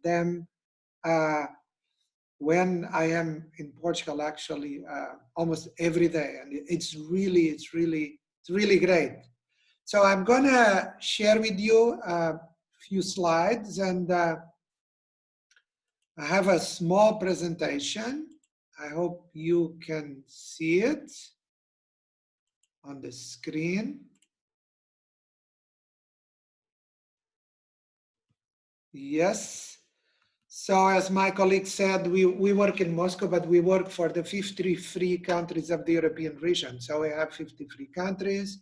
them when I am in Portugal, actually, almost every day. And it's really great. So I'm gonna share with you a few slides, and I have a small presentation. I hope you can see it on the screen. Yes. So as my colleague said, we work in Moscow, but we work for the 53 countries of the European region. So we have 53 countries.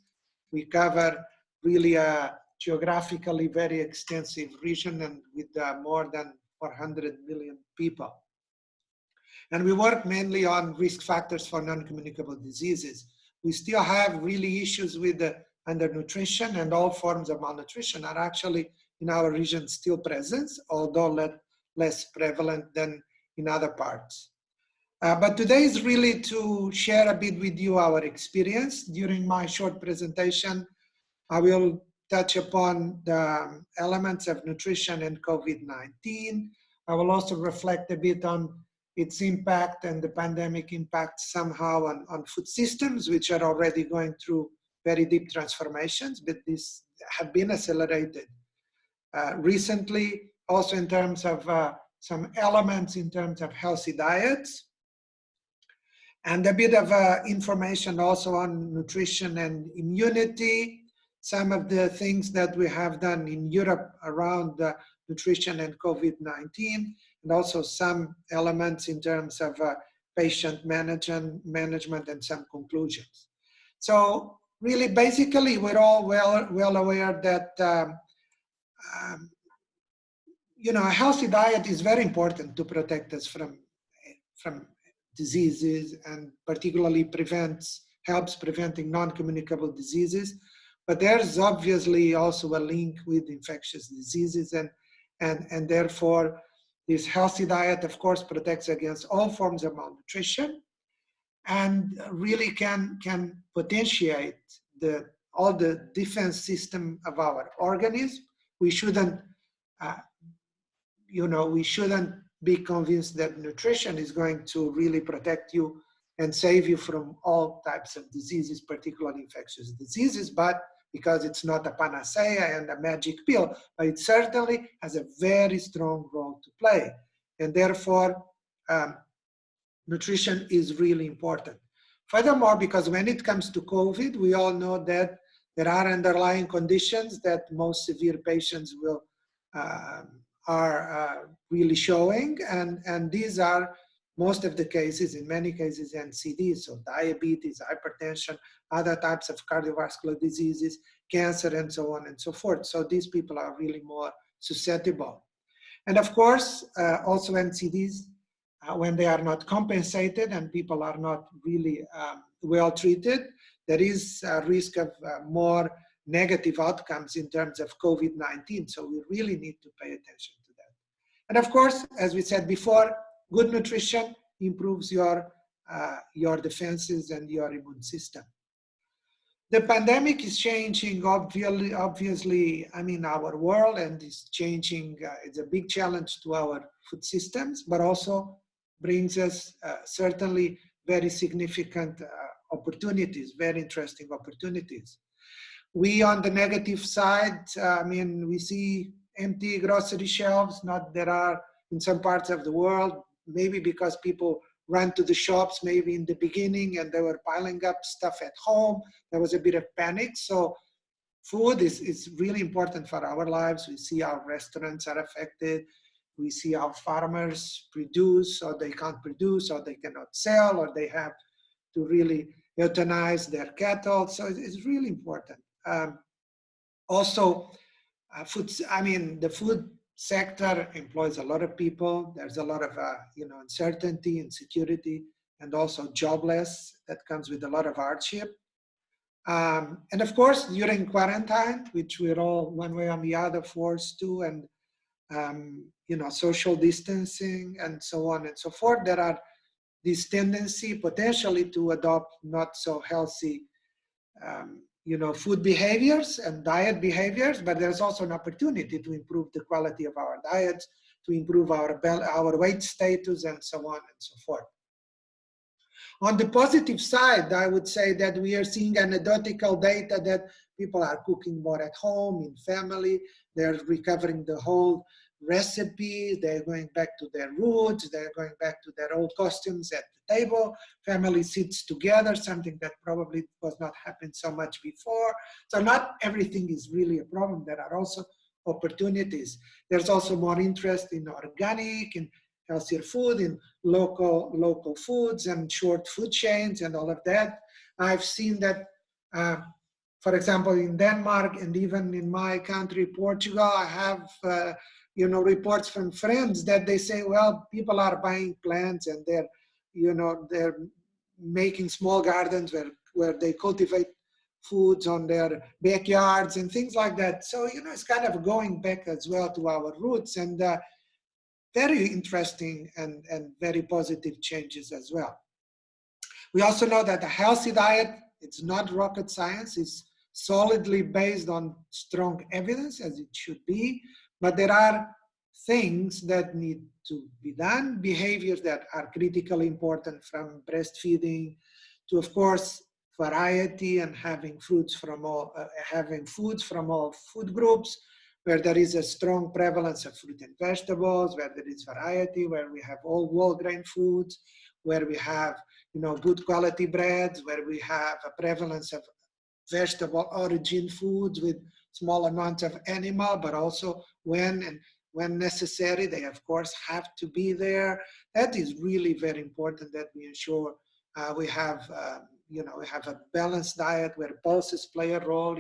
We cover really a geographically very extensive region, and with more than 400 million people. And we work mainly on risk factors for non-communicable diseases. We still have really issues with undernutrition, and all forms of malnutrition are actually in our region still present, although less prevalent than in other parts. But today is really to share a bit with you our experience. During my short presentation, I will touch upon the elements of nutrition and COVID-19. I will also reflect a bit on its impact and the pandemic impact somehow on food systems, which are already going through very deep transformations, but these have been accelerated recently. Also in terms of some elements in terms of healthy diets, and a bit of information also on nutrition and immunity, some of the things that we have done in Europe around nutrition and COVID-19, and also some elements in terms of patient management and some conclusions. So really, basically, we're all well aware that you know, a healthy diet is very important to protect us from diseases, and particularly helps preventing non-communicable diseases. But there's obviously also a link with infectious diseases, and therefore this healthy diet, of course, protects against all forms of malnutrition, and really can potentiate all the defense system of our organism. We shouldn't we shouldn't be convinced that nutrition is going to really protect you and save you from all types of diseases, particularly infectious diseases, but because it's not a panacea and a magic pill, but it certainly has a very strong role to play. And therefore, nutrition is really important. Furthermore, because when it comes to COVID, we all know that there are underlying conditions that most severe patients are really showing, and these are most of the cases, in many cases, NCDs, so diabetes, hypertension, other types of cardiovascular diseases, cancer, and so on and so forth. So these people are really more susceptible. And of course, also NCDs, when they are not compensated and people are not really well treated, there is a risk of more negative outcomes in terms of COVID-19. So we really need to pay attention to that. And of course, as we said before, good nutrition improves your defenses and your immune system. The pandemic is changing, obviously, I mean, our world, and is changing, it's a big challenge to our food systems, but also brings us certainly very significant opportunities, very interesting opportunities. We, on the negative side, I mean, we see empty grocery shelves. Not there are in some parts of the world, maybe because people ran to the shops maybe in the beginning and they were piling up stuff at home. There was a bit of panic. So food is really important for our lives. We see our restaurants are affected. We see our farmers produce, or they can't produce, or they cannot sell, or they have to really euthanize their cattle. So it's really important. Also, the food sector employs a lot of people. There's a lot of uncertainty, insecurity, and also jobless that comes with a lot of hardship. And of course, during quarantine, which we're all one way or the other forced to, and social distancing and so on and so forth, there are this tendency potentially to adopt not so healthy food behaviors and diet behaviors, but there's also an opportunity to improve the quality of our diets to improve our weight status, and so on and so forth. On the positive side, I would say that we are seeing anecdotal data that people are cooking more at home, in family, they're recovering the whole recipe, they're going back to their roots, they're going back to their old costumes at the table, family sits together, something that probably was not happening so much before. So not everything is really a problem. There are also opportunities. There's also more interest in organic, in healthier food, in local foods and short food chains and all of that. I've seen that, for example, in Denmark and even in my country, Portugal, I have reports from friends that they say, well, people are buying plants and they're making small gardens where they cultivate foods on their backyards and things like that. So, it's kind of going back as well to our roots, and very interesting and very positive changes as well. We also know that a healthy diet, it's not rocket science, it's solidly based on strong evidence, as it should be, but there are things that need to be done, behaviors that are critically important, from breastfeeding to, of course, variety and having foods from all food groups, where there is a strong prevalence of fruit and vegetables, where there is variety, where we have all whole grain foods, where we have good quality breads, where we have a prevalence of vegetable origin foods with small amounts of animal, but also when necessary, they of course have to be there. That is really very important, that we ensure we have a balanced diet where pulses play a role,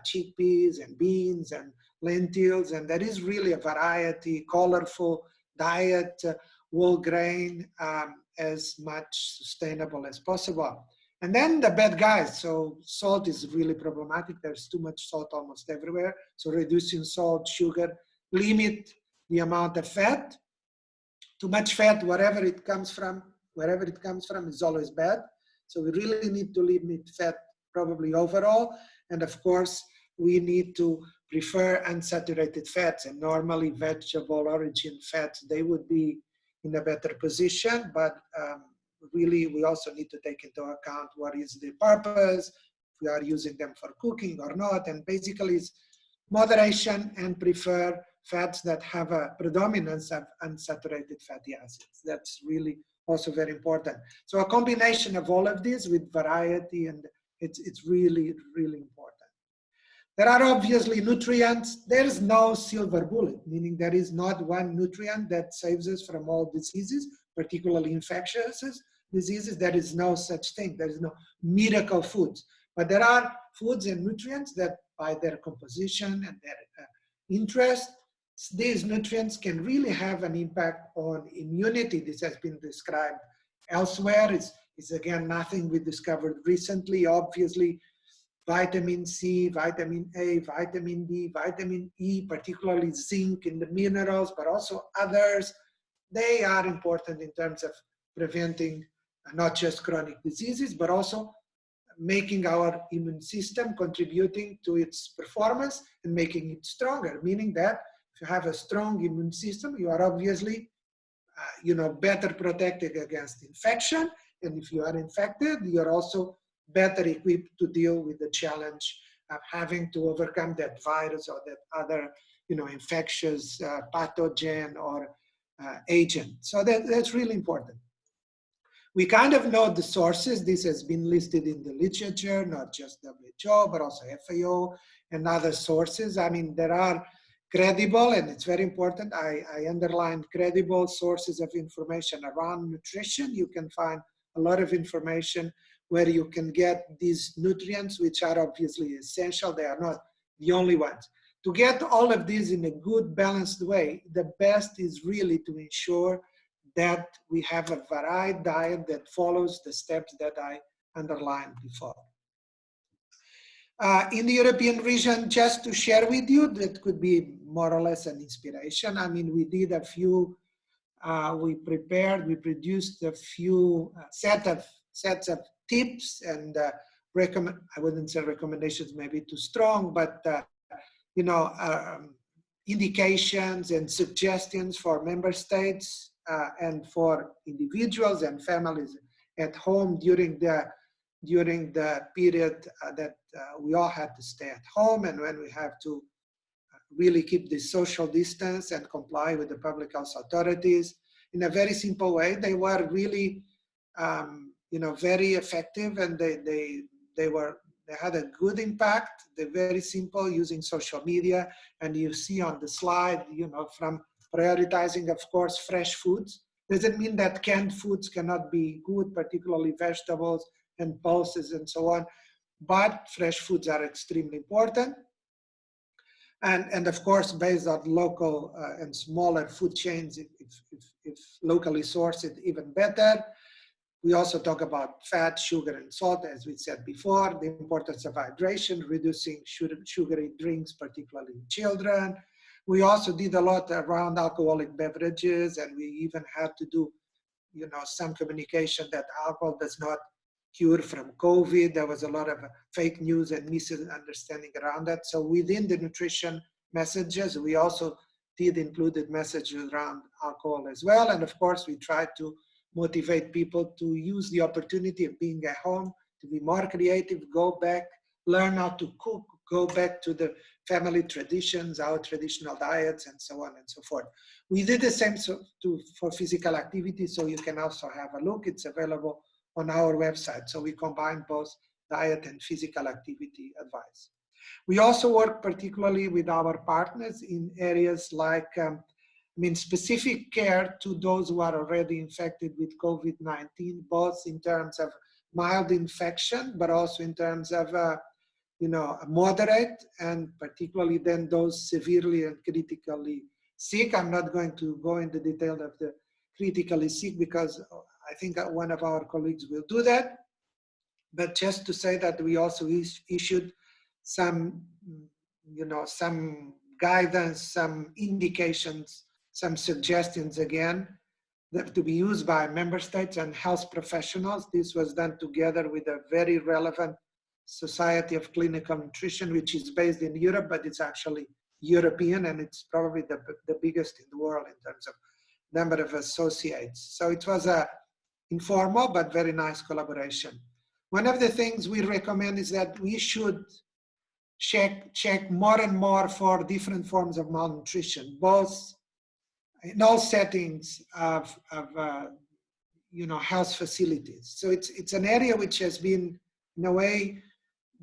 chickpeas and beans and lentils, and there is really a variety, colorful diet, whole grain, as much sustainable as possible. And then the bad guys. So salt is really problematic. There's too much salt almost everywhere. So reducing salt, sugar, limit the amount of fat. Too much fat, wherever it comes from, is always bad. So we really need to limit fat probably overall. And of course, we need to prefer unsaturated fats, and normally vegetable origin fats, they would be in a better position, but really we also need to take into account what is the purpose, if we are using them for cooking or not, and basically it's moderation and prefer fats that have a predominance of unsaturated fatty acids. That's really also very important. So a combination of all of these with variety, and it's really, really important. There are obviously nutrients. There is no silver bullet, meaning there is not one nutrient that saves us from all diseases, particularly infectious diseases. There is no such thing. There is no miracle foods. But there are foods and nutrients that, by their composition and their interest, these nutrients can really have an impact on immunity. This has been described elsewhere. It's again nothing we discovered recently. Obviously, vitamin C, vitamin A, vitamin D, vitamin E, particularly zinc in the minerals, but also others, they are important in terms of preventing not just chronic diseases, but also making our immune system, contributing to its performance and making it stronger, meaning that if you have a strong immune system, you are obviously better protected against infection. And if you are infected, you're also better equipped to deal with the challenge of having to overcome that virus or that other, infectious pathogen or agent. So that's really important. We kind of know the sources. This has been listed in the literature, not just WHO, but also FAO and other sources. I mean, there are credible, and it's very important, I underline credible sources of information around nutrition. You can find a lot of information where you can get these nutrients, which are obviously essential. They are not the only ones. To get all of these in a good, balanced way, the best is really to ensure that we have a varied diet that follows the steps that I underlined before. In the European region, just to share with you, that could be more or less an inspiration. I mean, we did a few, we produced a few sets of tips and I wouldn't say recommendations, maybe too strong, but indications and suggestions for member states and for individuals and families at home during the period that we all had to stay at home, and when we have to really keep the social distance and comply with the public health authorities in a very simple way. They were really, very effective, and they had a good impact. They're very simple, using social media, and you see on the slide, from prioritizing, of course, fresh foods. Doesn't mean that canned foods cannot be good, particularly vegetables and pulses and so on, but fresh foods are extremely important. And of course, based on local and smaller food chains, if locally sourced, even better. We also talk about fat, sugar, and salt, as we said before, the importance of hydration, reducing sugary drinks, particularly in children. We also did a lot around alcoholic beverages, and we even had to do, some communication that alcohol does not cure from COVID. There was a lot of fake news and misunderstanding around that. So within the nutrition messages, we also did included messages around alcohol as well. And of course, we tried to motivate people to use the opportunity of being at home, to be more creative, go back, learn how to cook, go back to the family traditions, our traditional diets, and so on and so forth. We did the same for physical activity, so you can also have a look. It's available on our website. So we combine both diet and physical activity advice. We also work particularly with our partners in areas like specific care to those who are already infected with COVID-19, both in terms of mild infection, but also in terms of moderate, and particularly then those severely and critically sick. I'm not going to go into detail of the critically sick because I think one of our colleagues will do that. But just to say that we also issued some, some guidance, some indications, some suggestions again, that to be used by member states and health professionals. This was done together with a very relevant Society of Clinical Nutrition, which is based in Europe, but it's actually European, and it's probably the biggest in the world in terms of number of associates. So it was a informal but very nice collaboration. One of the things we recommend is that we should check more and more for different forms of malnutrition, both in all settings of health facilities. So it's an area which has been, in a way,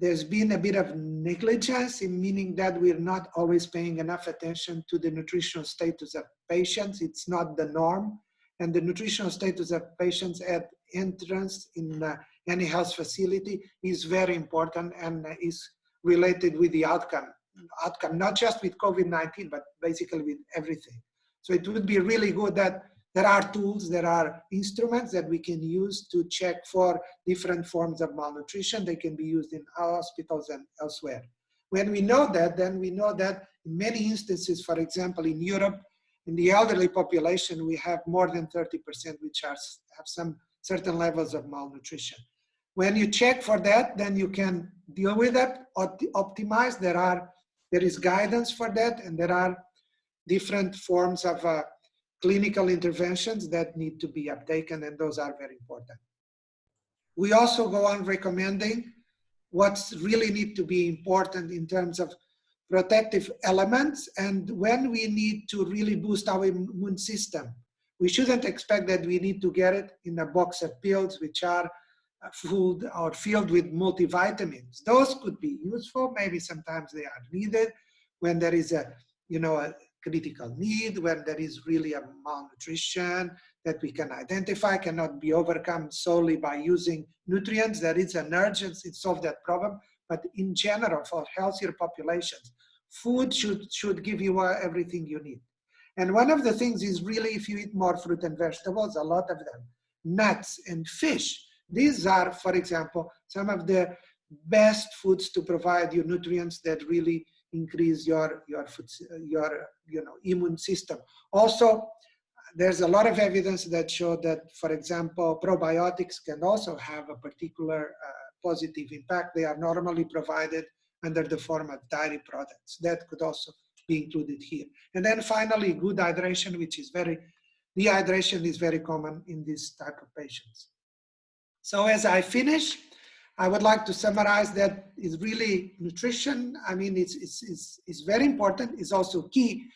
there's been a bit of negligence, in meaning that we're not always paying enough attention to the nutritional status of patients. It's not the norm. And the nutritional status of patients at entrance in any health facility is very important and is related with the outcome, not just with COVID-19, but basically with everything. So it would be really good that there are tools, there are instruments that we can use to check for different forms of malnutrition. They can be used in our hospitals and elsewhere. When we know that, then we know that in many instances, for example, in Europe, in the elderly population, we have more than 30% which have some certain levels of malnutrition. When you check for that, then you can deal with it, optimize. There is guidance for that, and there are different forms of clinical interventions that need to be uptaken, and those are very important. We also go on recommending what's really need to be important in terms of protective elements, and when we need to really boost our immune system. We shouldn't expect that we need to get it in a box of pills which are food or filled with multivitamins. Those could be useful, maybe sometimes they are needed when there is a critical need, when there is really a malnutrition that we can identify, cannot be overcome solely by using nutrients. There is an urgency to solve that problem, but in general, for healthier populations, food should give you everything you need. And one of the things is really, if you eat more fruit and vegetables, a lot of them, nuts and fish. These are, for example, some of the best foods to provide you nutrients that really increase your immune system. Also, there's a lot of evidence that show that, for example, probiotics can also have a particular positive impact. They are normally provided under the form of dairy products. That could also be included here. And then finally, good hydration, dehydration is very common in this type of patients. So as I finish, I would like to summarize that is really nutrition. I mean, it's very important. It's also key.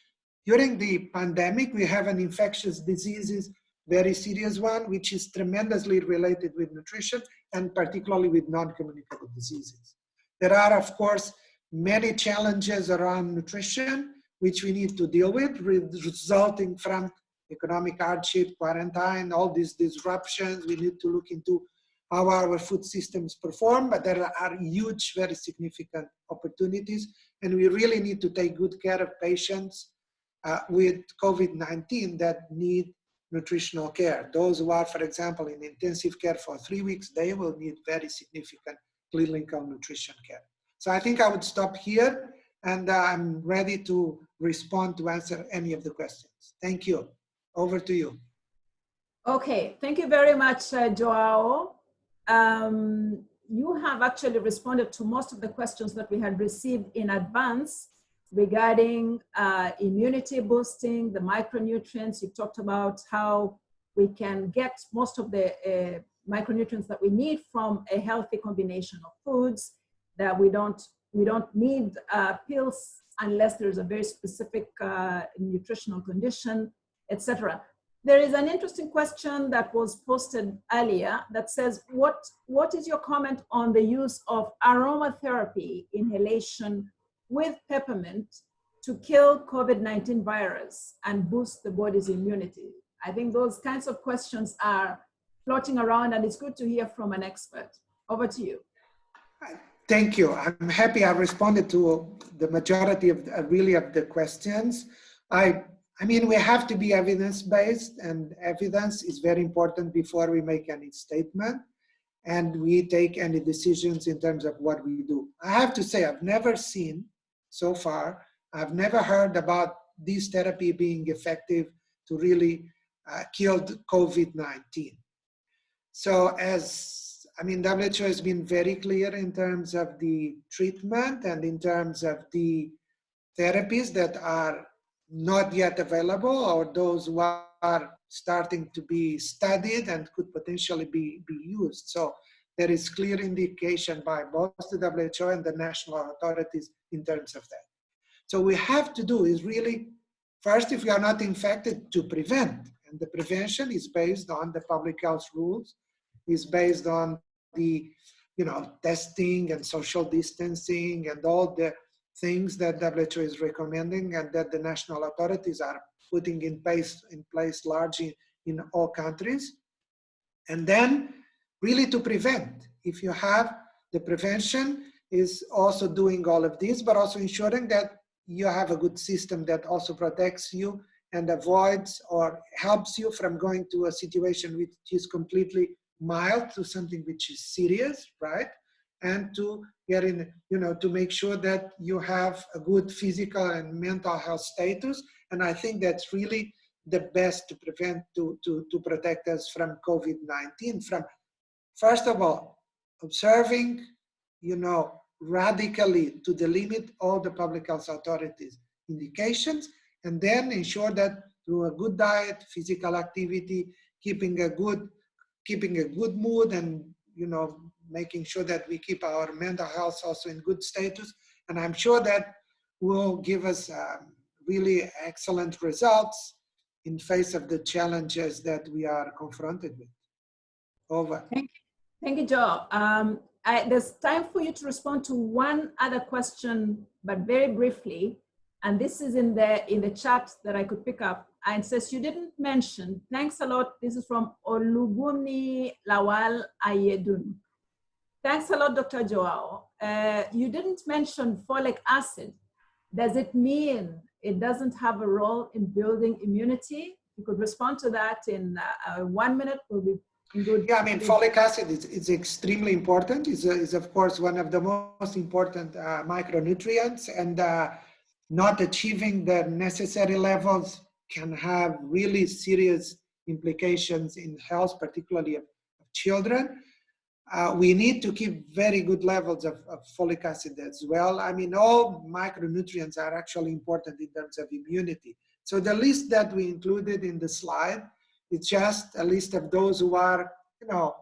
During the pandemic, we have an infectious diseases, very serious one, which is tremendously related with nutrition and particularly with non-communicable diseases. There are, of course, many challenges around nutrition, which we need to deal with, resulting from economic hardship, quarantine, all these disruptions. We need to look into how our food systems perform, but there are huge, very significant opportunities, and we really need to take good care of patients with COVID-19 that need nutritional care. Those who are, for example, in intensive care for 3 weeks, they will need very significant clinical nutrition care. So I think I would stop here, and I'm ready to respond to answer any of the questions. Thank you. Over to you. Okay, thank you very much, Joao. You have actually responded to most of the questions that we had received in advance regarding immunity boosting, the micronutrients. You talked about how we can get most of the micronutrients that we need from a healthy combination of foods, that we don't need pills unless there's a very specific nutritional condition, etc. There is an interesting question that was posted earlier that says, what is your comment on the use of aromatherapy inhalation with peppermint to kill COVID-19 virus and boost the body's immunity? I think those kinds of questions are floating around, and it's good to hear from an expert. Over to you. Thank you. I'm happy I responded to the majority of the questions. I mean, we have to be evidence-based, and evidence is very important before we make any statement and we take any decisions in terms of what we do. I have to say, I've never seen so far, I've never heard about this therapy being effective to really kill COVID-19. So WHO has been very clear in terms of the treatment and in terms of the therapies that are not yet available, or those who are starting to be studied and could potentially be used. So there is clear indication by both the WHO and the national authorities in terms of that. So what we have to do is really, first, if we are not infected, to prevent. And the prevention is based on the public health rules, is based on the testing and social distancing and all the things that WHO is recommending and that the national authorities are putting in place largely in all countries. And then really to prevent. If you have the prevention is also doing all of this, but also ensuring that you have a good system that also protects you and avoids or helps you from going to a situation which is completely mild to something which is serious, right? And to get in, to make sure that you have a good physical and mental health status. And I think that's really the best to prevent, to protect us from COVID-19. From, first of all, observing, radically to delimit all the public health authorities' indications, and then ensure that through a good diet, physical activity, keeping a good mood, and making sure that we keep our mental health also in good status. And I'm sure that will give us really excellent results in face of the challenges that we are confronted with. Over. Thank you, Joe. There's time for you to respond to one other question, but very briefly. And this is in the chat that I could pick up. And it says, you didn't mention, thanks a lot. This is from Olubumi Lawal Ayedun. Thanks a lot, Dr. Joao. You didn't mention folic acid. Does it mean it doesn't have a role in building immunity? You could respond to that in 1 minute. Will be good. Yeah, I mean, folic acid is extremely important. Is of course one of the most important micronutrients, and not achieving the necessary levels can have really serious implications in health, particularly of children. we need to keep very good levels of folic acid as well. I mean, all micronutrients are actually important in terms of immunity. So the list that we included in the slide is just a list of those who are, you know,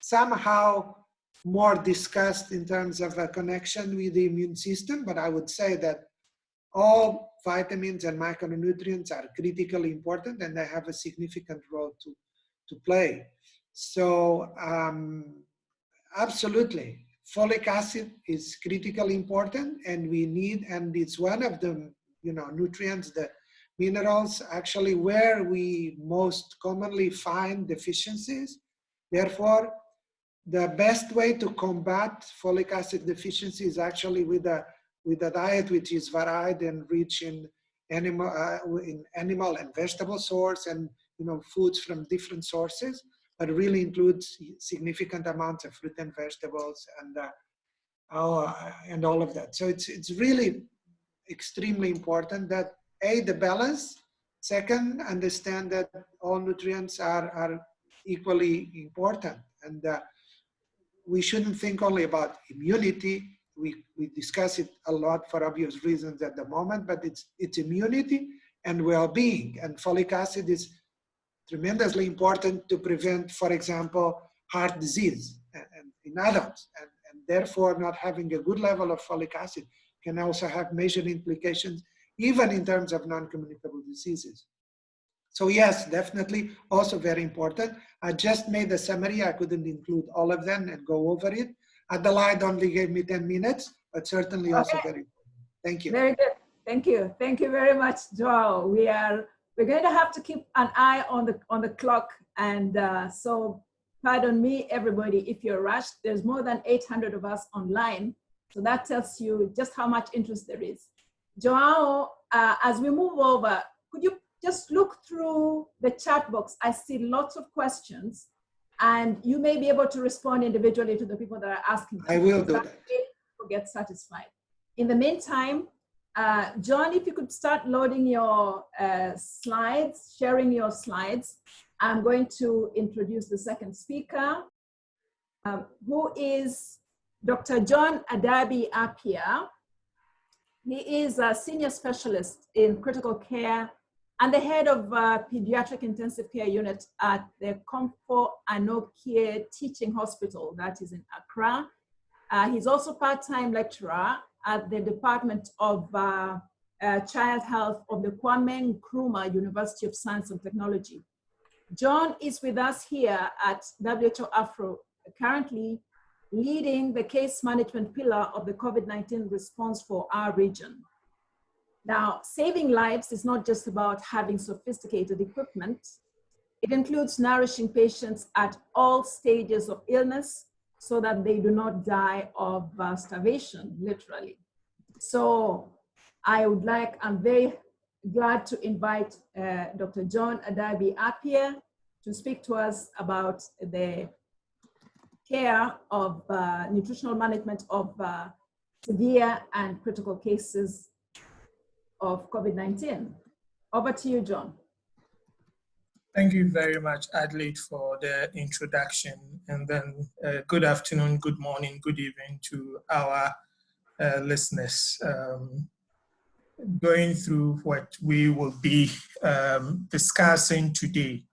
somehow more discussed in terms of a connection with the immune system. But I would say that all vitamins and micronutrients are critically important and they have a significant role to play. So absolutely, folic acid is critically important and we need, and it's one of the, you know, nutrients, the minerals actually where we most commonly find deficiencies. Therefore, the best way to combat folic acid deficiency is actually with a diet which is varied and rich in animal and vegetable source, and, you know, foods from different sources, but really includes significant amounts of fruit and vegetables and all of that. So it's really extremely important that the balance. Second, understand that all nutrients are equally important, and we shouldn't think only about immunity. We discuss it a lot for obvious reasons at the moment, but it's immunity and well-being. And folic acid is tremendously important to prevent, for example, heart disease and in adults. And therefore, not having a good level of folic acid can also have major implications, even in terms of non-communicable diseases. So yes, definitely, also very important. I just made a summary. I couldn't include all of them and go over it. Adelaide only gave me 10 minutes, but certainly also very important. Thank you. Very good. Thank you. Thank you very much, Joao. We're going to have to keep an eye on the clock. And so pardon me, everybody, if you're rushed. There's more than 800 of us online. So that tells you just how much interest there is. Joao, as we move over, could you just look through the chat box? I see lots of questions, and you may be able to respond individually to the people that are asking. I will do that. People get satisfied. In the meantime, John, if you could start loading your slides, sharing your slides. I'm going to introduce the second speaker, who is Dr. John Adabi Appiah. He is a senior specialist in critical care and the head of pediatric intensive care unit at the Komfo Anokie Teaching Hospital, that is in Accra. He's also part-time lecturer at the Department of Child Health of the Kwame Nkrumah University of Science and Technology. John is with us here at WHO Afro, currently leading the case management pillar of the COVID-19 response for our region. Now, saving lives is not just about having sophisticated equipment. It includes nourishing patients at all stages of illness so that they do not die of starvation, literally. So I'm very glad to invite Dr. John Adabi Appiah to speak to us about the care of nutritional management of severe and critical cases of COVID-19. Over to you, John. Thank you very much, Adelaide, for the introduction. And then good afternoon, good morning, good evening to our listeners. Going through what we will be discussing today.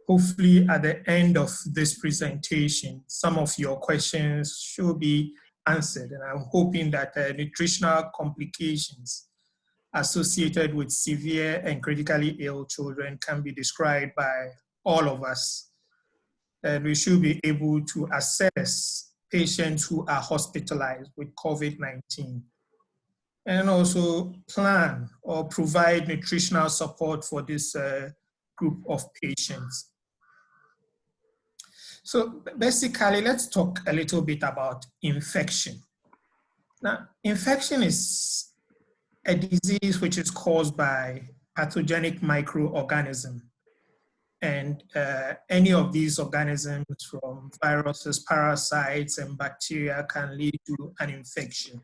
Hopefully at the end of this presentation, some of your questions should be answered. And I'm hoping that nutritional complications associated with severe and critically ill children can be described by all of us. And we should be able to assess patients who are hospitalized with COVID-19 and also plan or provide nutritional support for this group of patients. So basically, let's talk a little bit about infection. Now, infection is a disease which is caused by pathogenic microorganisms. And any of these organisms, from viruses, parasites, and bacteria, can lead to an infection.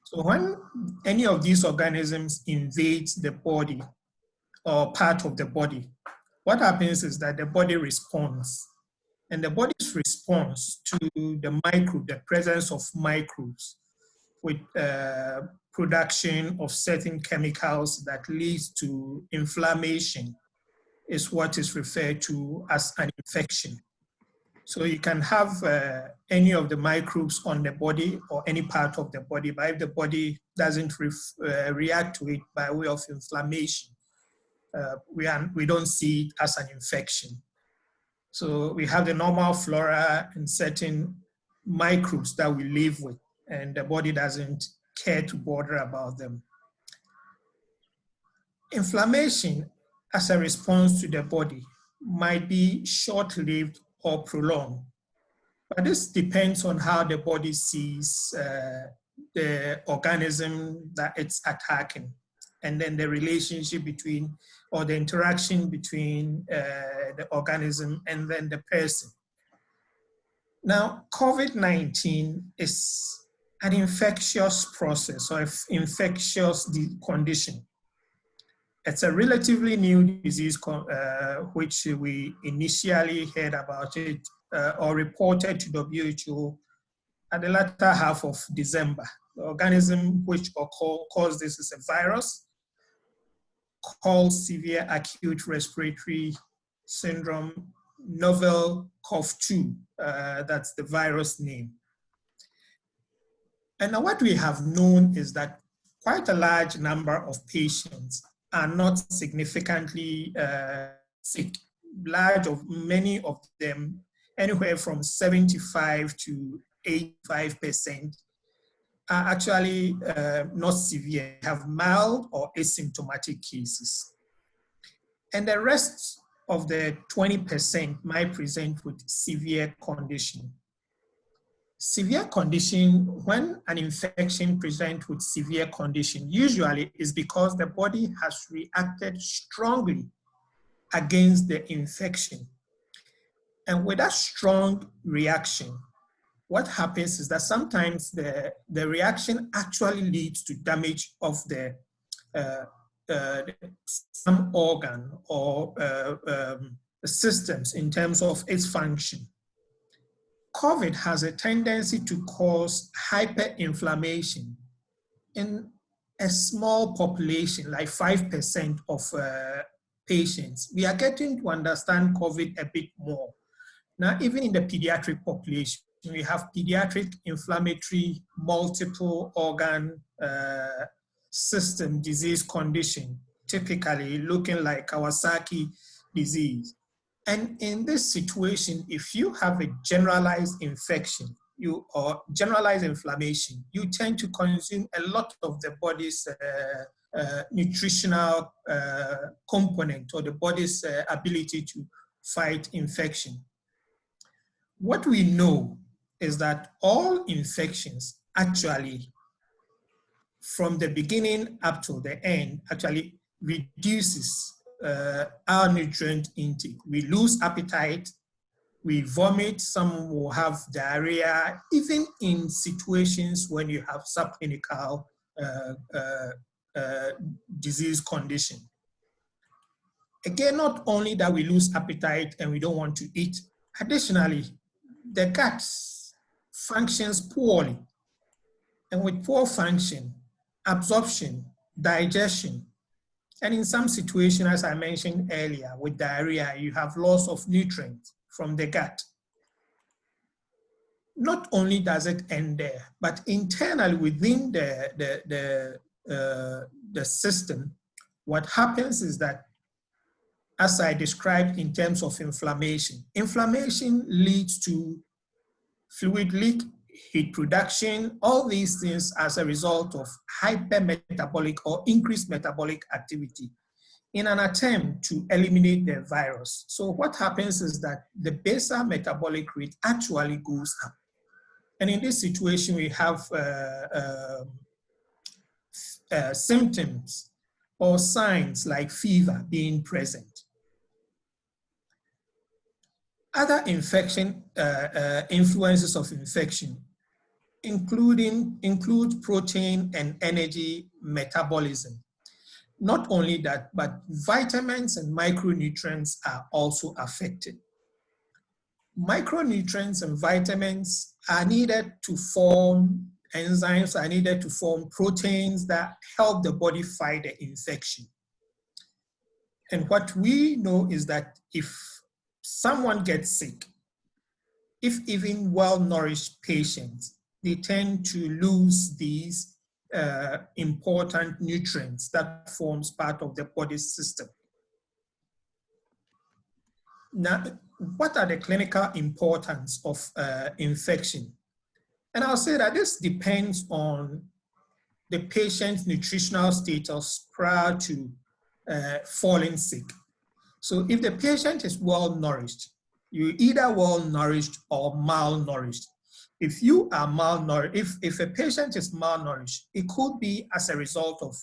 So when any of these organisms invades the body or part of the body, what happens is that the body responds And the body's response to the microbe, the presence of microbes, with production of certain chemicals that leads to inflammation, is what is referred to as an infection. So you can have any of the microbes on the body or any part of the body, but if the body doesn't react to it by way of inflammation, we don't see it as an infection. So we have the normal flora and certain microbes that we live with, and the body doesn't care to bother about them. Inflammation as a response to the body might be short-lived or prolonged, but this depends on how the body sees the organism that it's attacking, and then the relationship between, or the interaction between the organism and then the person. Now, COVID-19 is an infectious process or infectious condition. It's a relatively new disease which we initially heard about it or reported to WHO at the latter half of December. The organism which caused this is a virus called severe acute respiratory syndrome, novel COV-2. That's the virus name. And now what we have known is that quite a large number of patients are not significantly sick. Many of them, anywhere from 75 to 85%, are actually not severe, have mild or asymptomatic cases. And the rest of the 20% might present with severe condition. Severe condition, when an infection presents with severe condition, usually is because the body has reacted strongly against the infection. And with that strong reaction, what happens is that sometimes the reaction actually leads to damage of some organ or systems in terms of its function. COVID has a tendency to cause hyperinflammation in a small population, like 5% of patients. We are getting to understand COVID a bit more. Now, even in the pediatric population, we have pediatric inflammatory multiple organ system disease condition, typically looking like Kawasaki disease. And in this situation, if you have a generalized infection or generalized inflammation, you tend to consume a lot of the body's nutritional component or the body's ability to fight infection. What we know is that all infections actually, from the beginning up to the end, actually reduces our nutrient intake. We lose appetite, we vomit, some will have diarrhea, even in situations when you have subclinical disease condition. Again, not only that we lose appetite and we don't want to eat, additionally, the gut functions poorly. And with poor function, absorption, digestion, and in some situations, as I mentioned earlier, with diarrhea, you have loss of nutrients from the gut. Not only does it end there, but internally within the system, what happens is that, as I described in terms of inflammation, inflammation leads to fluid leak, heat production, all these things as a result of hypermetabolic or increased metabolic activity in an attempt to eliminate the virus. So what happens is that the basal metabolic rate actually goes up. And in this situation, we have symptoms or signs like fever being present. Other infection influences of infection include protein and energy metabolism. Not only that, but vitamins and micronutrients are also affected. micronutrients and vitamins are needed to form enzymes, are needed to form proteins that help the body fight the infection. And what we know is that if someone gets sick, if even well-nourished patients, they tend to lose these important nutrients that forms part of the body's system. Now, what are the clinical importance of infection? And I'll say that this depends on the patient's nutritional status prior to falling sick. So if the patient is well-nourished, you're either well-nourished or malnourished. If you are malnourished, if a patient is malnourished, it could be as a result of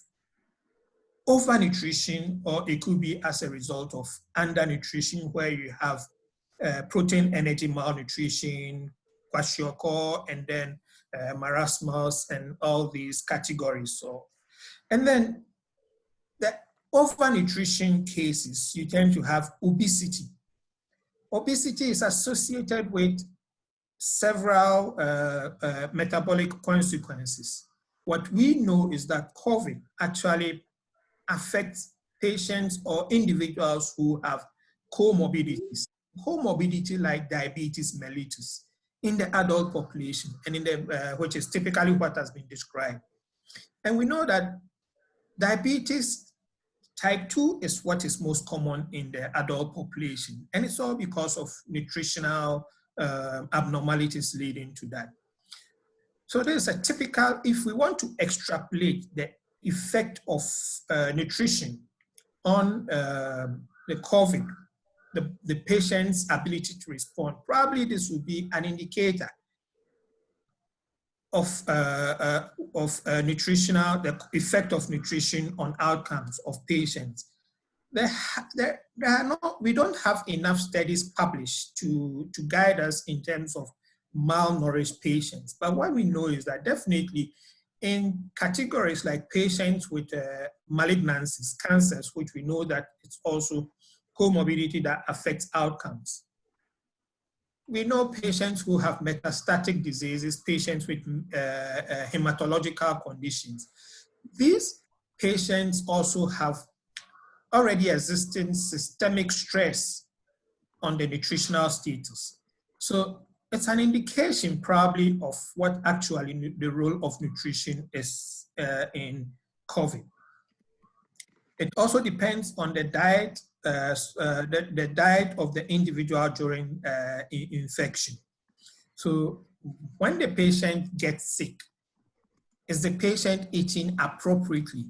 overnutrition, or it could be as a result of undernutrition, where you have protein energy malnutrition, kwashiorkor, and then marasmus, and all these categories. So, and then the overnutrition cases, you tend to have obesity. Obesity is associated with several metabolic consequences. What we know is that COVID actually affects patients or individuals who have comorbidities. Comorbidity like diabetes mellitus in the adult population, and in the which is typically what has been described. And we know that diabetes type 2 is what is most common in the adult population, and it's all because of nutritional abnormalities leading to that. So there's a typical, if we want to extrapolate the effect of nutrition on the COVID, the patient's ability to respond, probably this would be an indicator of nutritional, the effect of nutrition on outcomes of patients. We don't have enough studies published to guide us in terms of malnourished patients. But what we know is that definitely in categories like patients with malignancies, cancers, which we know that it's also comorbidity that affects outcomes. We know patients who have metastatic diseases, patients with hematological conditions. These patients also have already existing systemic stress on the nutritional status. So it's an indication probably of what actually the role of nutrition is in COVID. It also depends on the diet, the diet of the individual during infection. So when the patient gets sick, is the patient eating appropriately?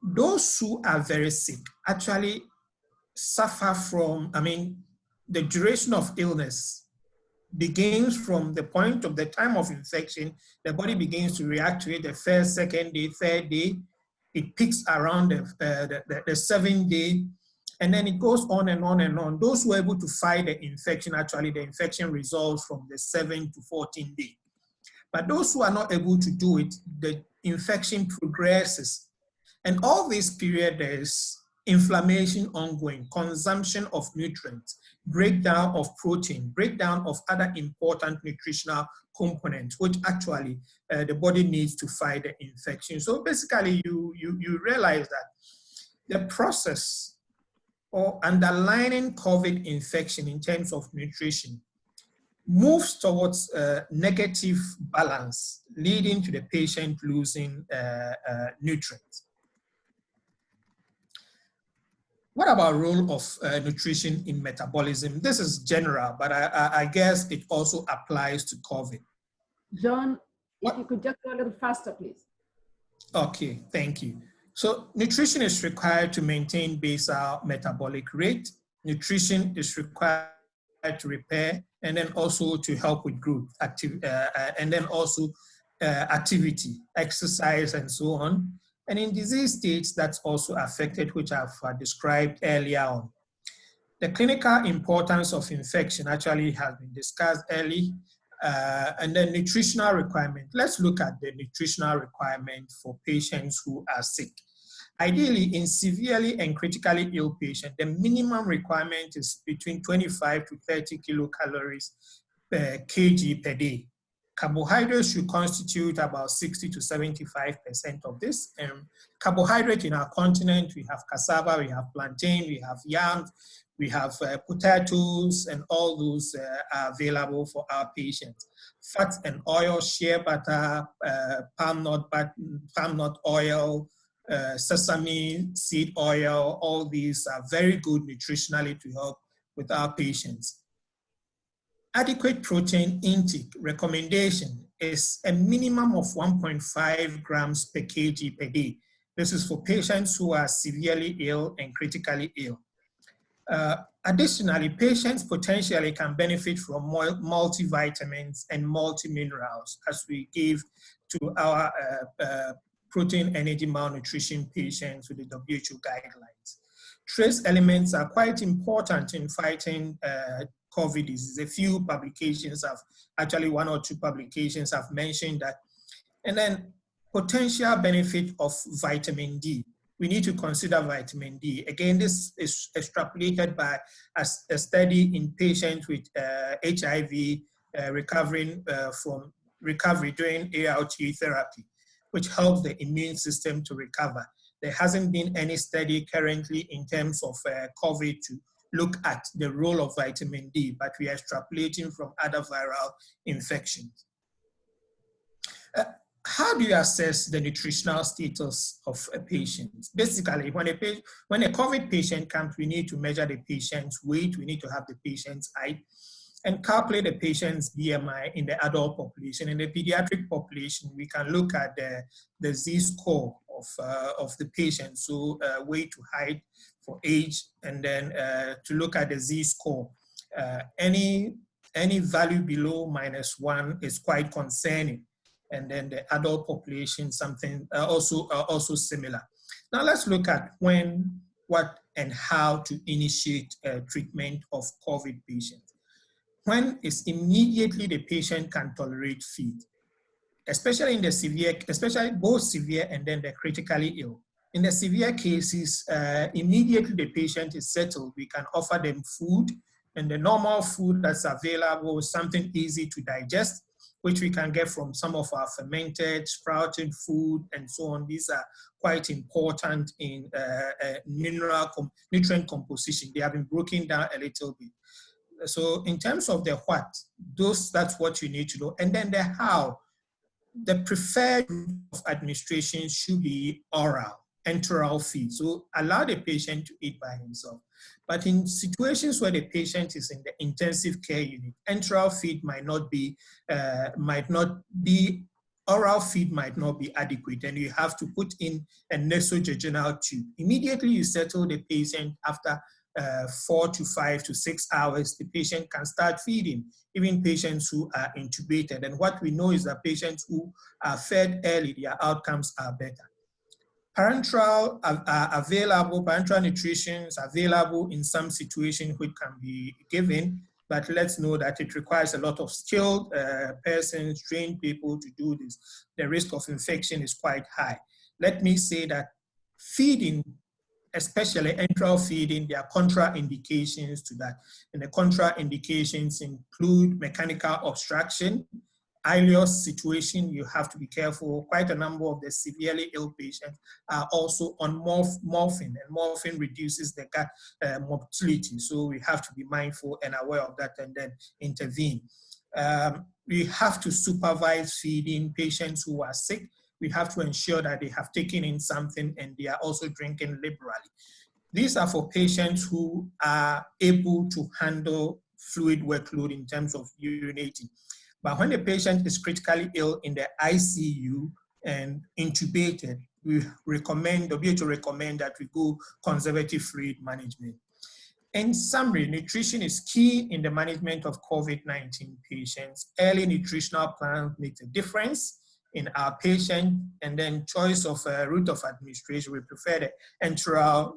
Those who are very sick actually suffer from, the duration of illness begins from the point of the time of infection. The body begins to react to it the first, second day, third day. It peaks around the 7th day, and then it goes on and on and on. Those who are able to fight the infection, actually the infection resolves from the 7th to 14th day. But those who are not able to do it, the infection progresses. And all this period, there's inflammation ongoing, consumption of nutrients, breakdown of protein, breakdown of other important nutritional components, which actually the body needs to fight the infection. So basically, you realize that the process or underlying COVID infection in terms of nutrition moves towards a negative balance, leading to the patient losing nutrients. What about role of nutrition in metabolism? This is general, but I guess it also applies to COVID. John, if you could just go a little faster, please. Okay, thank you. So nutrition is required to maintain basal metabolic rate. Nutrition is required to repair, and then also to help with growth, and then also activity, exercise, and so on. And in disease states, that's also affected, which I've described earlier on. The clinical importance of infection actually has been discussed early, and then nutritional requirement. Let's look at the nutritional requirement for patients who are sick. Ideally, in severely and critically ill patients, the minimum requirement is between 25 to 30 kilocalories per kg per day. Carbohydrates should constitute about 60 to 75% of this. Carbohydrate in our continent, we have cassava, we have plantain, we have yams, we have potatoes, and all those are available for our patients. Fats and oil, shea butter, palm nut oil, sesame seed oil, all these are very good nutritionally to help with our patients. Adequate protein intake recommendation is a minimum of 1.5 grams per kg per day. This is for patients who are severely ill and critically ill. Additionally, patients potentially can benefit from multivitamins and multiminerals, as we give to our protein energy malnutrition patients with the WHO guidelines. Trace elements are quite important in fighting COVID disease. A few publications have, actually 1 or 2 publications have mentioned that. And then potential benefit of vitamin D. We need to consider vitamin D. Again, this is extrapolated by a study in patients with HIV recovering from recovery during ART therapy, which helps the immune system to recover. There hasn't been any study currently in terms of COVID to look at the role of vitamin D, but we are extrapolating from other viral infections. How do you assess the nutritional status of a patient? Basically, when a COVID patient comes, we need to measure the patient's weight, we need to have the patient's height, and calculate the patient's BMI in the adult population. In the pediatric population, we can look at the Z-score of the patient, so weight to height for age, and then to look at the Z-score. Any value below -1 is quite concerning. And then the adult population, something also similar. Now let's look at when, what, and how to initiate treatment of COVID patients. When is immediately the patient can tolerate feed, especially in the severe, especially both severe and then the critically ill. In the severe cases, immediately the patient is settled, we can offer them food, and the normal food that's available is something easy to digest, which we can get from some of our fermented, sprouted food, and so on. These are quite important in nutrient composition. They have been broken down a little bit. So in terms of the what, that's what you need to know. And then the how. The preferred route of administration should be oral, enteral feed. So allow the patient to eat by himself. But in situations where the patient is in the intensive care unit, enteral feed might not be, oral feed might not be adequate, and you have to put in a nasojejunal tube. Immediately you settle the patient after 4 to 5 to 6 hours, the patient can start feeding, even patients who are intubated. And what we know is that patients who are fed early, their outcomes are better. Parenteral parenteral nutrition is available in some situations which can be given, but let's know that it requires a lot of skilled persons, trained people to do this. The risk of infection is quite high. Let me say that feeding, especially enteral feeding, there are contraindications to that. And the contraindications include mechanical obstruction, ileus situation, you have to be careful. Quite a number of the severely ill patients are also on morphine, and morphine reduces the gut motility. So we have to be mindful and aware of that and then intervene. We have to supervise feeding patients who are sick. We have to ensure that they have taken in something and they are also drinking liberally. These are for patients who are able to handle fluid workload in terms of urinating. But when the patient is critically ill in the ICU and intubated, we recommend, the WHO recommend that we go conservative fluid management. In summary, nutrition is key in the management of COVID-19 patients. Early nutritional plan makes a difference in our patient, and then choice of route of administration, we prefer the enteral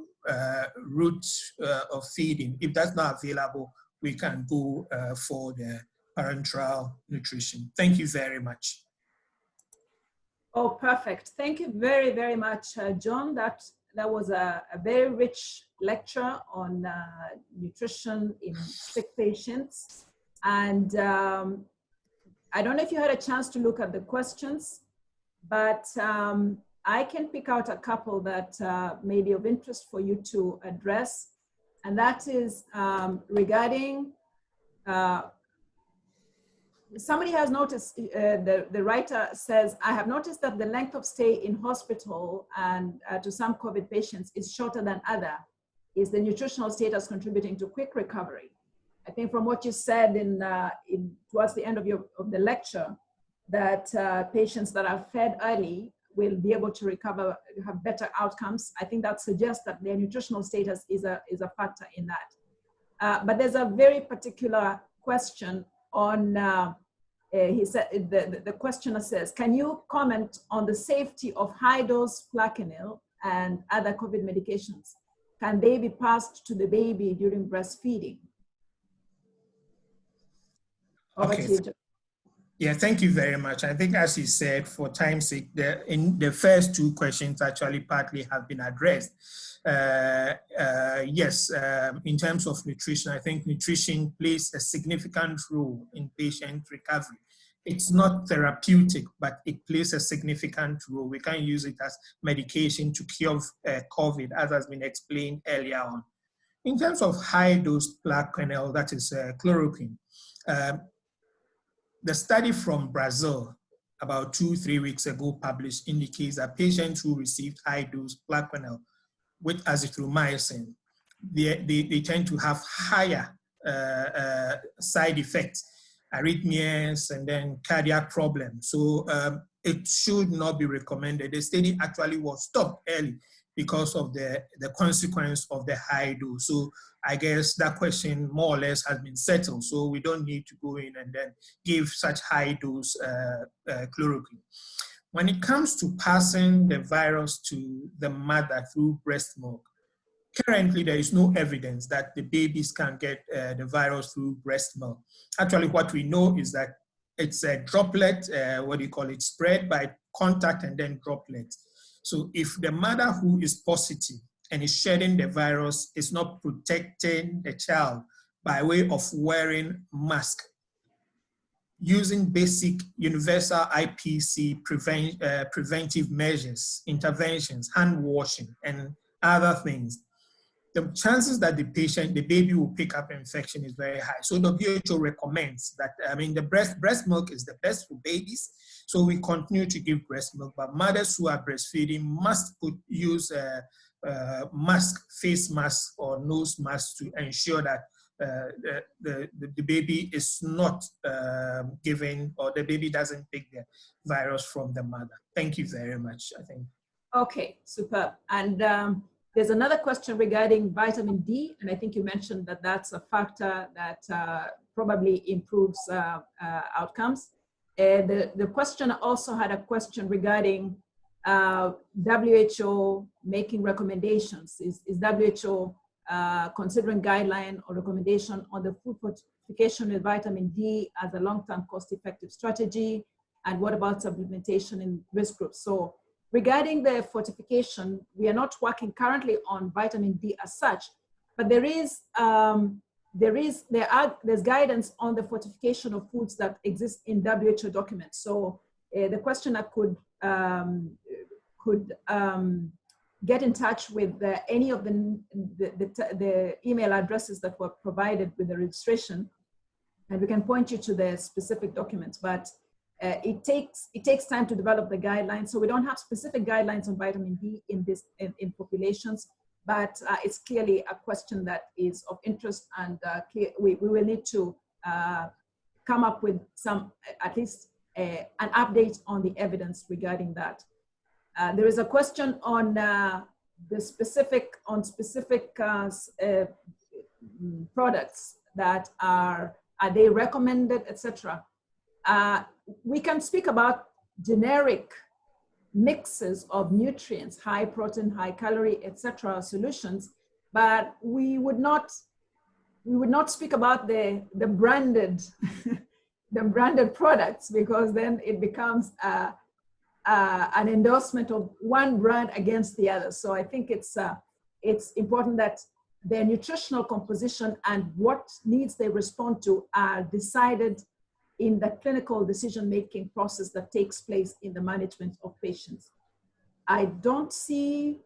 route of feeding. If that's not available, we can go for the parenteral nutrition. Thank you very much. Oh, perfect. Thank you very, very much, John. That That was a very rich lecture on nutrition in sick patients. And I don't know if you had a chance to look at the questions, but I can pick out a couple that may be of interest for you to address. And that is regarding, somebody has noticed, the writer says, I have noticed that the length of stay in hospital and to some COVID patients is shorter than other. Is the nutritional status contributing to quick recovery? I think from what you said towards the end of the lecture, that patients that are fed early will be able to recover, have better outcomes. I think that suggests that their nutritional status is a factor in that. But there's a very particular question on, he said, the questioner says, can you comment on the safety of high-dose Plaquenil and other COVID medications? Can they be passed to the baby during breastfeeding? Okay. Yeah, thank you very much. I think, as you said, for time's sake, in the first two questions actually partly have been addressed. Yes, in terms of nutrition, I think nutrition plays a significant role in patient recovery. It's not therapeutic, but it plays a significant role. We can use it as medication to cure COVID, as has been explained earlier on. In terms of high-dose Plaquenil, that is chloroquine, the study from Brazil about 2-3 weeks ago published indicates that patients who received high-dose Plaquenil with azithromycin, they tend to have higher side effects, arrhythmias, and then cardiac problems. So it should not be recommended. The study actually was stopped early because of the consequence of the high dose. So I guess that question more or less has been settled. So we don't need to go in and then give such high dose chloroquine. When it comes to passing the virus to the mother through breast milk, currently there is no evidence that the babies can get the virus through breast milk. Actually, what we know is that it's a droplet, spread by contact and then droplets. So if the mother who is positive and is shedding the virus is not protecting the child by way of wearing mask, using basic universal IPC preventive measures, interventions, hand washing, and other things, the chances that the baby will pick up infection is very high. So the WHO recommends that, the breast milk is the best for babies. So we continue to give breast milk, but mothers who are breastfeeding must use face mask or nose mask to ensure that the baby is not given, or the baby doesn't pick the virus from the mother. Thank you very much, I think. Okay, superb. And there's another question regarding vitamin D, and I think you mentioned that that's a factor that probably improves outcomes. The questioner also had a question regarding WHO making recommendations. Is WHO considering guideline or recommendation on the food fortification with vitamin D as a long-term cost-effective strategy? And what about supplementation in risk groups? So regarding the fortification, we are not working currently on vitamin D as such, but there's guidance on the fortification of foods that exist in WHO documents. So the questioner could get in touch with any of the email addresses that were provided with the registration, and we can point you to the specific documents. But it takes time to develop the guidelines, so we don't have specific guidelines on vitamin D in populations. But it's clearly a question that is of interest, and we will need to come up with at least an update on the evidence regarding that. There is a question on the specific products that are they recommended, etc. We can speak about generic mixes of nutrients, high protein, high calorie, etc. solutions, but we would not speak about the branded the branded products, because then it becomes an endorsement of one brand against the other. So I think it's important that their nutritional composition and what needs they respond to are decided in the clinical decision-making process that takes place in the management of patients. I don't see,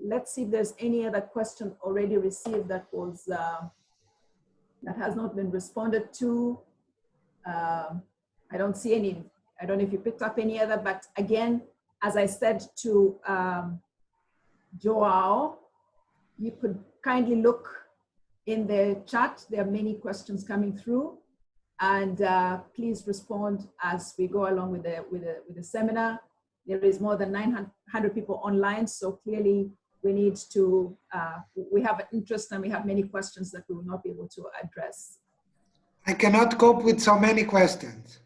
let's see if there's any other question already received that was, that has not been responded to. I don't see any. I don't know if you picked up any other, but again, as I said to Joao, you could kindly look in the chat. There are many questions coming through, and please respond as we go along with the seminar. There is more than 900 people online, so clearly we need to, we have an interest and we have many questions that we will not be able to address. I cannot cope with so many questions.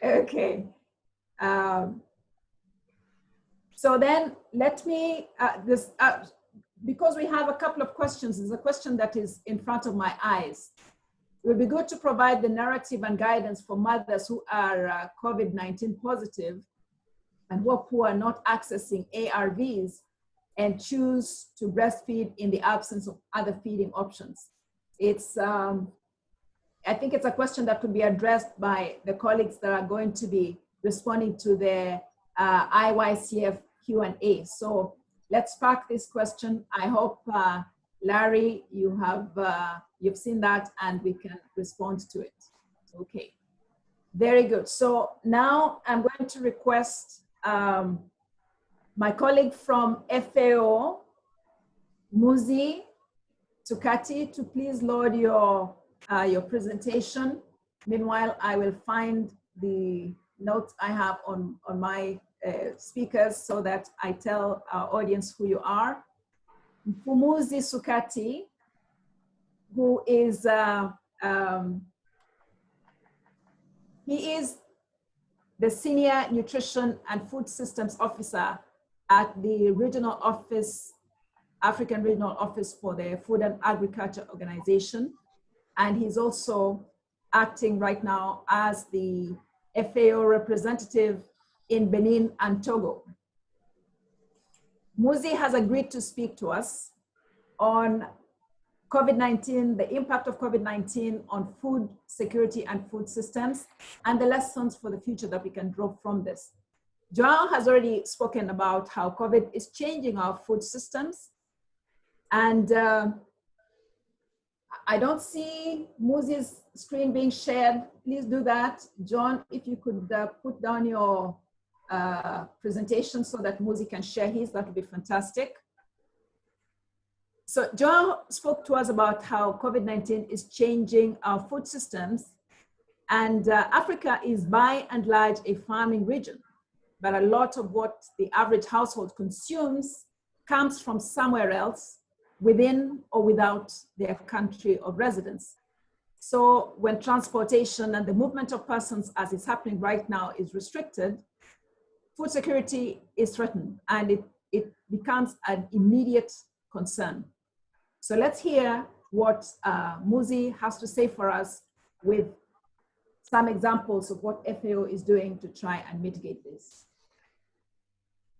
Okay. So then let me, because we have a couple of questions, there's a question that is in front of my eyes. It would be good to provide the narrative and guidance for mothers who are COVID-19 positive and who are not accessing ARVs and choose to breastfeed in the absence of other feeding options. It's, I think it's a question that could be addressed by the colleagues that are going to be responding to the IYCF Q&A. So let's park this question. I hope, Larry, you have, you've seen that and we can respond to it. Okay, very good. So now I'm going to request my colleague from FAO, Muzi Tukati, to please load your presentation. Meanwhile, I will find the notes I have on my speakers so that I tell our audience who you are. Muzi Tukati, who is, he is the Senior Nutrition and Food Systems Officer at the Regional Office, African Regional Office for the Food and Agriculture Organization. And he's also acting right now as the FAO representative in Benin and Togo. Muzi has agreed to speak to us on COVID-19, the impact of COVID-19 on food security and food systems, and the lessons for the future that we can draw from this. Joao has already spoken about how COVID is changing our food systems. And I don't see Muzi's screen being shared. Please do that. John, if you could put down your presentation so that Muzi can share his, that would be fantastic. So Joao spoke to us about how COVID-19 is changing our food systems, and Africa is by and large a farming region, but a lot of what the average household consumes comes from somewhere else, within or without their country of residence. So when transportation and the movement of persons, as is happening right now, is restricted, food security is threatened, and it becomes an immediate concern. So let's hear what Muzi has to say for us with some examples of what FAO is doing to try and mitigate this.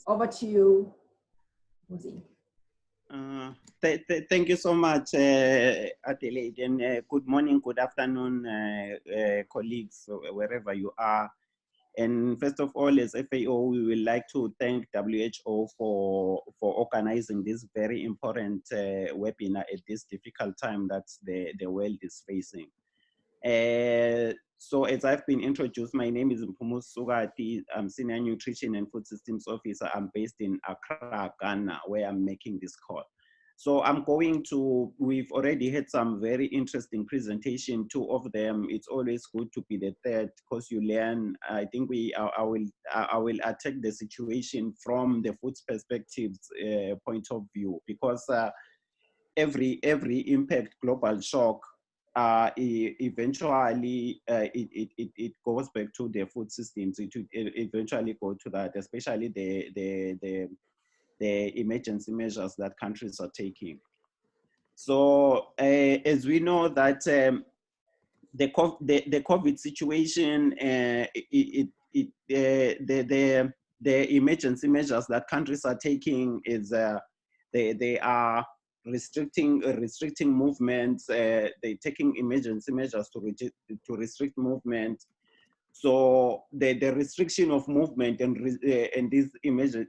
Over to you, Muzi. Thank you so much, Adelaide, and good morning, good afternoon, colleagues, wherever you are. And first of all, as FAO, we would like to thank WHO for organizing this very important webinar at this difficult time that the world is facing. So as I've been introduced, my name is Muzi Tukati. I'm Senior Nutrition and Food Systems Officer. I'm based in Accra, Ghana, where I'm making this call. So I'm going to, we've already had some very interesting presentation, 2 of them. It's always good to be the third because you learn. I think I will attack the situation from the food perspectives point of view, because every impact global shock eventually it goes back to the food systems. It eventually go to that, especially the emergency measures that countries are taking. So as we know that the COVID situation, it the emergency measures that countries are taking is they are restricting movements. They're taking emergency measures to restrict movement. So the restriction of movement and these emergency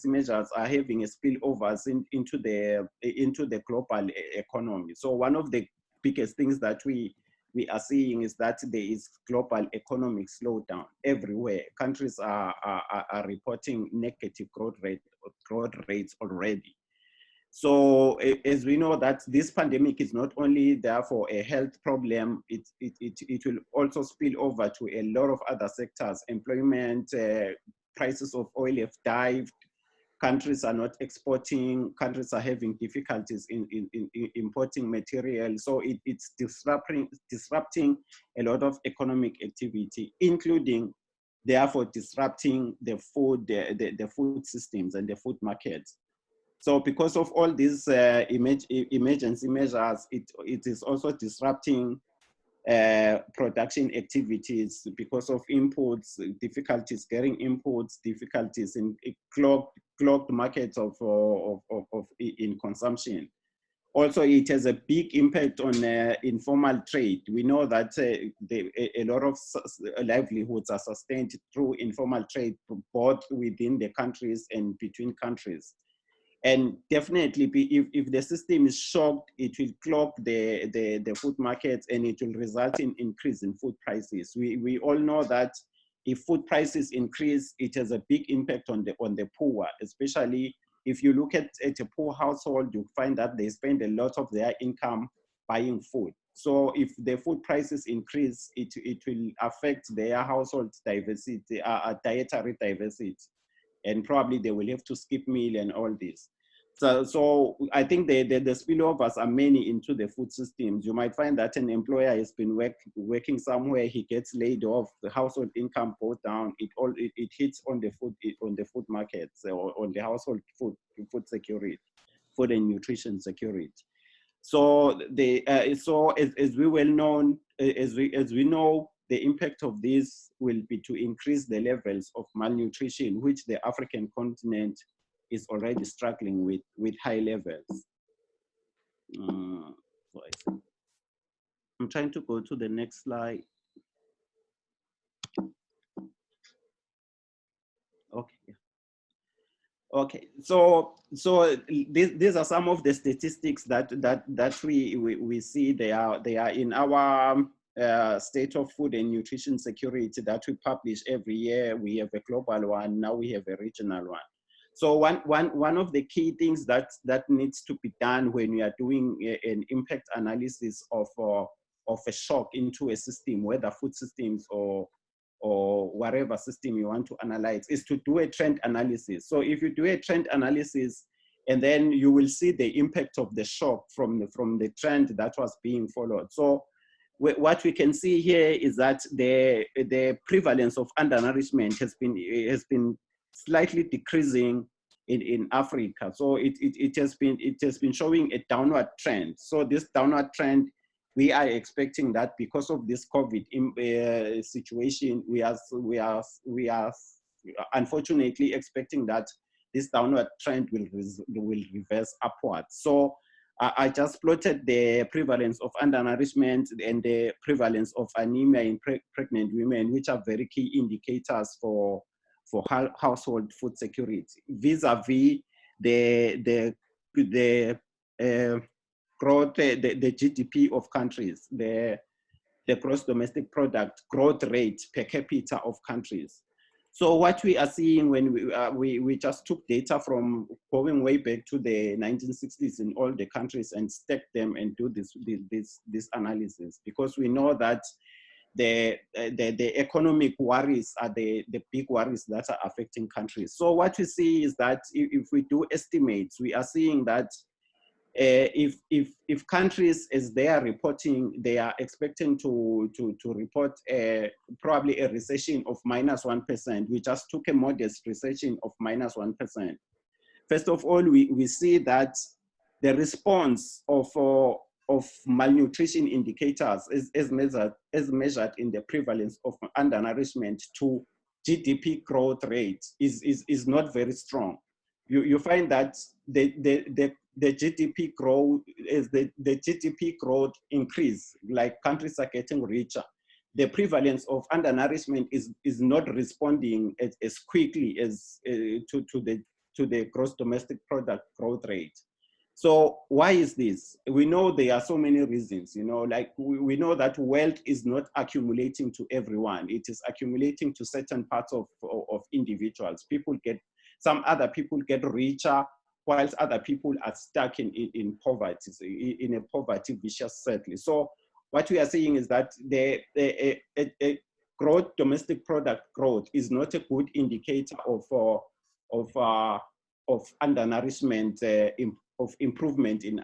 measures are having a spillovers into the global economy. So one of the biggest things that we are seeing is that there is global economic slowdown everywhere. Countries are reporting negative growth rates already. So as we know that this pandemic is not only therefore a health problem, it will also spill over to a lot of other sectors. Employment, prices of oil have dived, countries are not exporting, countries are having difficulties in importing material. So it's disrupting a lot of economic activity, including therefore disrupting the food systems and the food markets. So because of all these emergency measures, it is also disrupting production activities because of imports, difficulties getting imports, difficulties in clogged markets in consumption. Also, it has a big impact on informal trade. We know that a lot of livelihoods are sustained through informal trade, both within the countries and between countries. And definitely, if the system is shocked, it will clog the food markets and it will result in increase in food prices. We all know that if food prices increase, it has a big impact on the poor, especially if you look at a poor household, you find that they spend a lot of their income buying food. So if the food prices increase, it will affect their household diversity, dietary diversity. And probably they will have to skip meal and all this. So I think the spillovers are many into the food systems. You might find that an employer has been working somewhere, he gets laid off, the household income goes down, it hits on the food markets or on the household food security, food and nutrition security. So as we well known, as we know, the impact of this will be to increase the levels of malnutrition, which the African continent is already struggling with high levels. I'm trying to go to the next slide. Okay. Okay, so these are some of the statistics that we see. They are in our state of food and nutrition security that we publish every year. We have a global one, now we have a regional one. So one of the key things that needs to be done when we are doing an impact analysis of a shock into a system, whether food systems or whatever system you want to analyze, is to do a trend analysis. So if you do a trend analysis, and then you will see the impact of the shock from the trend that was being followed. So what we can see here is that the prevalence of undernourishment has been slightly decreasing in Africa. So it has been showing a downward trend. So this downward trend, we are expecting that because of this COVID situation, we are unfortunately expecting that this downward trend will reverse upwards. So I just plotted the prevalence of undernourishment and the prevalence of anemia in pregnant women, which are very key indicators for household food security, vis-a-vis the growth, the GDP of countries, the gross domestic product growth rate per capita of countries. So what we are seeing when we just took data from going way back to the 1960s in all the countries and stacked them and do this analysis, because we know that the economic worries are the big worries that are affecting countries. So what we see is that if we do estimates, we are seeing that if countries, as they are reporting, they are expecting to report probably a recession of -1%. We just took a modest recession of -1%. First of all, we see that the response of of malnutrition indicators as measured in the prevalence of undernourishment to GDP growth rate is not very strong. You find that the GDP growth as the GDP growth increase, like countries are getting richer, the prevalence of undernourishment is not responding as quickly as to the gross domestic product growth rate. So why is this? We know there are so many reasons, like we know that wealth is not accumulating to everyone. It is accumulating to certain parts of individuals. Some other people get richer, whilst other people are stuck in poverty, in a poverty vicious circle. So what we are saying is that the growth, domestic product growth is not a good indicator of undernourishment, of improvement in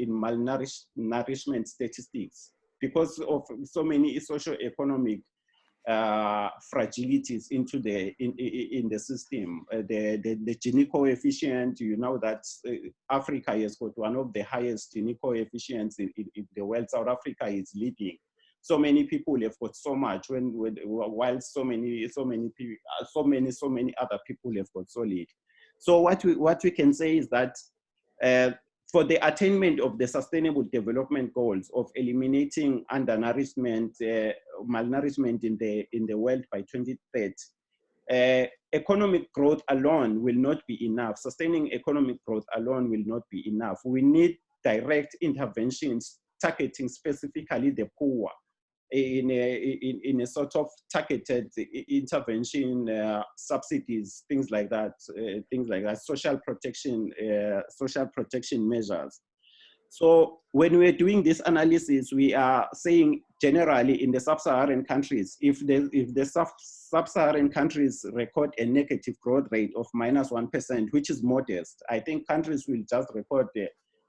malnourishment statistics, because of so many socio-economic fragilities in the system. The Gini coefficient, that Africa has got one of the highest Gini coefficients in the world. South Africa is leading. So many people have got so much, while so many other people have got so little. So what we can say is that for the attainment of the Sustainable Development Goals of eliminating undernourishment, malnourishment in the world by 2030, economic growth alone will not be enough. Sustaining economic growth alone will not be enough. We need direct interventions targeting specifically the poor in a sort of targeted intervention, subsidies, things like that, social protection measures. So when we're doing this analysis, we are saying generally in the sub-Saharan countries, if the sub-Saharan countries record a negative growth rate of -1%, which is modest, I think countries will just record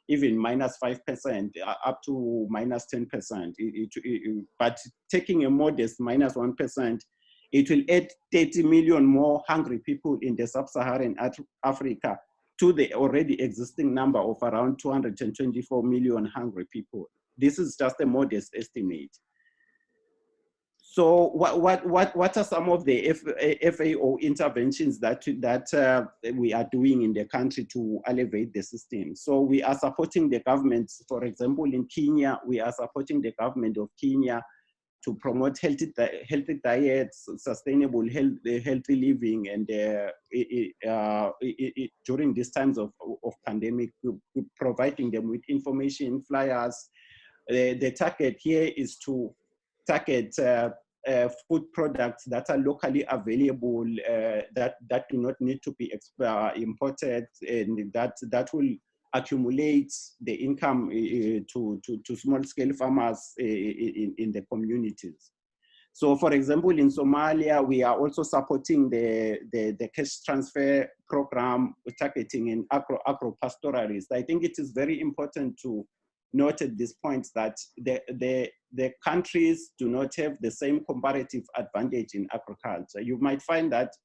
even -5% up to -10%. But taking a modest -1%, it will add 30 million more hungry people in the sub-Saharan Africa to the already existing number of around 224 million hungry people. This is just a modest estimate. So what are some of the FAO interventions that we are doing in the country to elevate the system? So we are supporting the government. For example, in Kenya, we are supporting the government of Kenya to promote healthy diets, sustainable healthy living, and during these times of pandemic, providing them with information flyers. The target here is to target food products that are locally available, that do not need to be imported, and that will accumulate the income to small-scale farmers in the communities. So, for example, in Somalia, we are also supporting the cash transfer program targeting in agro-pastoralists. I think it is very important to note at this point that the countries do not have the same comparative advantage in agriculture. You might find that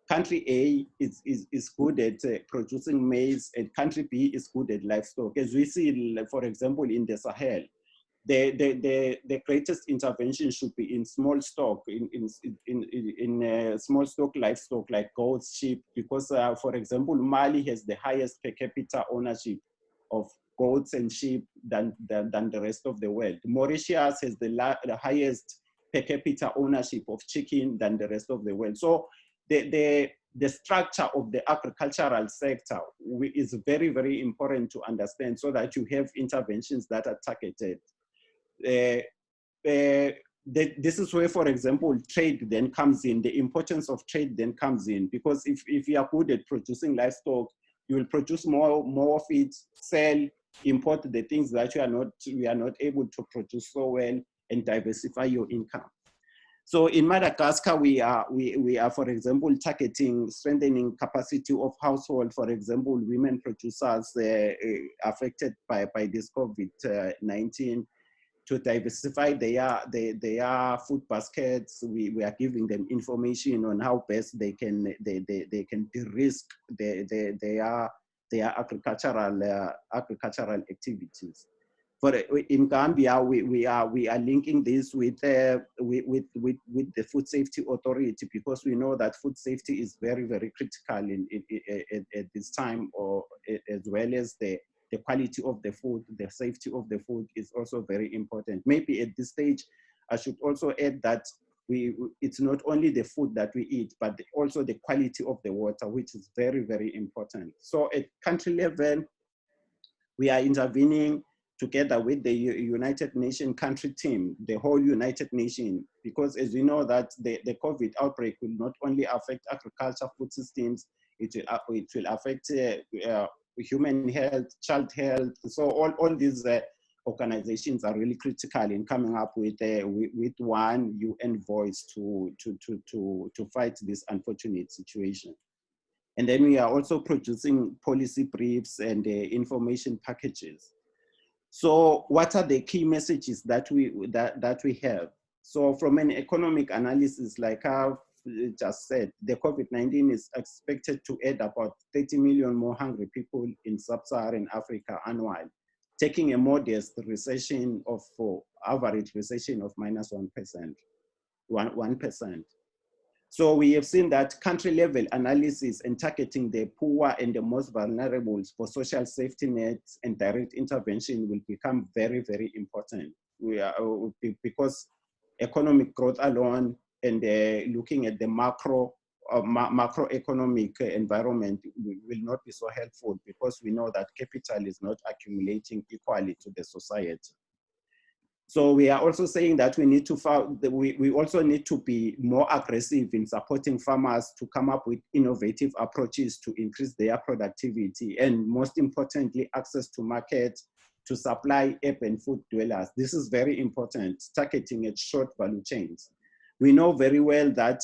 country A is good at producing maize, and country B is good at livestock. As we see, for example, in the Sahel, the greatest intervention should be in small stock, in small stock livestock like goats, sheep, because, for example, Mali has the highest per capita ownership of goats and sheep than the rest of the world. Mauritius has the highest per capita ownership of chicken than the rest of the world. So the structure of the agricultural sector is very, very important to understand, so that you have interventions that are targeted. This is where, for example, trade then comes in. The importance of trade then comes in, because if you are good at producing livestock, you will produce more of it, sell, import the things that we are not able to produce so well, and diversify your income. So in Madagascar, we are, for example, targeting strengthening capacity of household, for example, women producers affected by this COVID-19, to diversify their food baskets. We are giving them information on how best they can de-risk their agricultural activities. in Gambia, we are linking this with the food safety authority, because we know that food safety is very, very critical at this time, or as well as the quality of the food, the safety of the food is also very important. Maybe at this stage, I should also add that it's not only the food that we eat, but also the quality of the water, which is very, very important. So at country level, we are intervening together with the United Nations country team, the whole United Nations, because as you know that the COVID outbreak will not only affect agriculture, food systems, it will affect human health, child health. So all these organizations are really critical in coming up with one UN voice to fight this unfortunate situation. And then we are also producing policy briefs and information packages. So what are the key messages that we have? So from an economic analysis, like I've just said, the COVID-19 is expected to add about 30 million more hungry people in sub-Saharan Africa annually, taking a modest recession of average recession of minus 1%. So we have seen that country-level analysis and targeting the poor and the most vulnerable for social safety nets and direct intervention will become very, very important. Because economic growth alone and looking at the macroeconomic environment will not be so helpful, because we know that capital is not accumulating equally to the society. So we are also saying that we also need to be more aggressive in supporting farmers to come up with innovative approaches to increase their productivity, and most importantly, access to market to supply urban food dwellers. This is very important, targeting at short value chains. We know very well that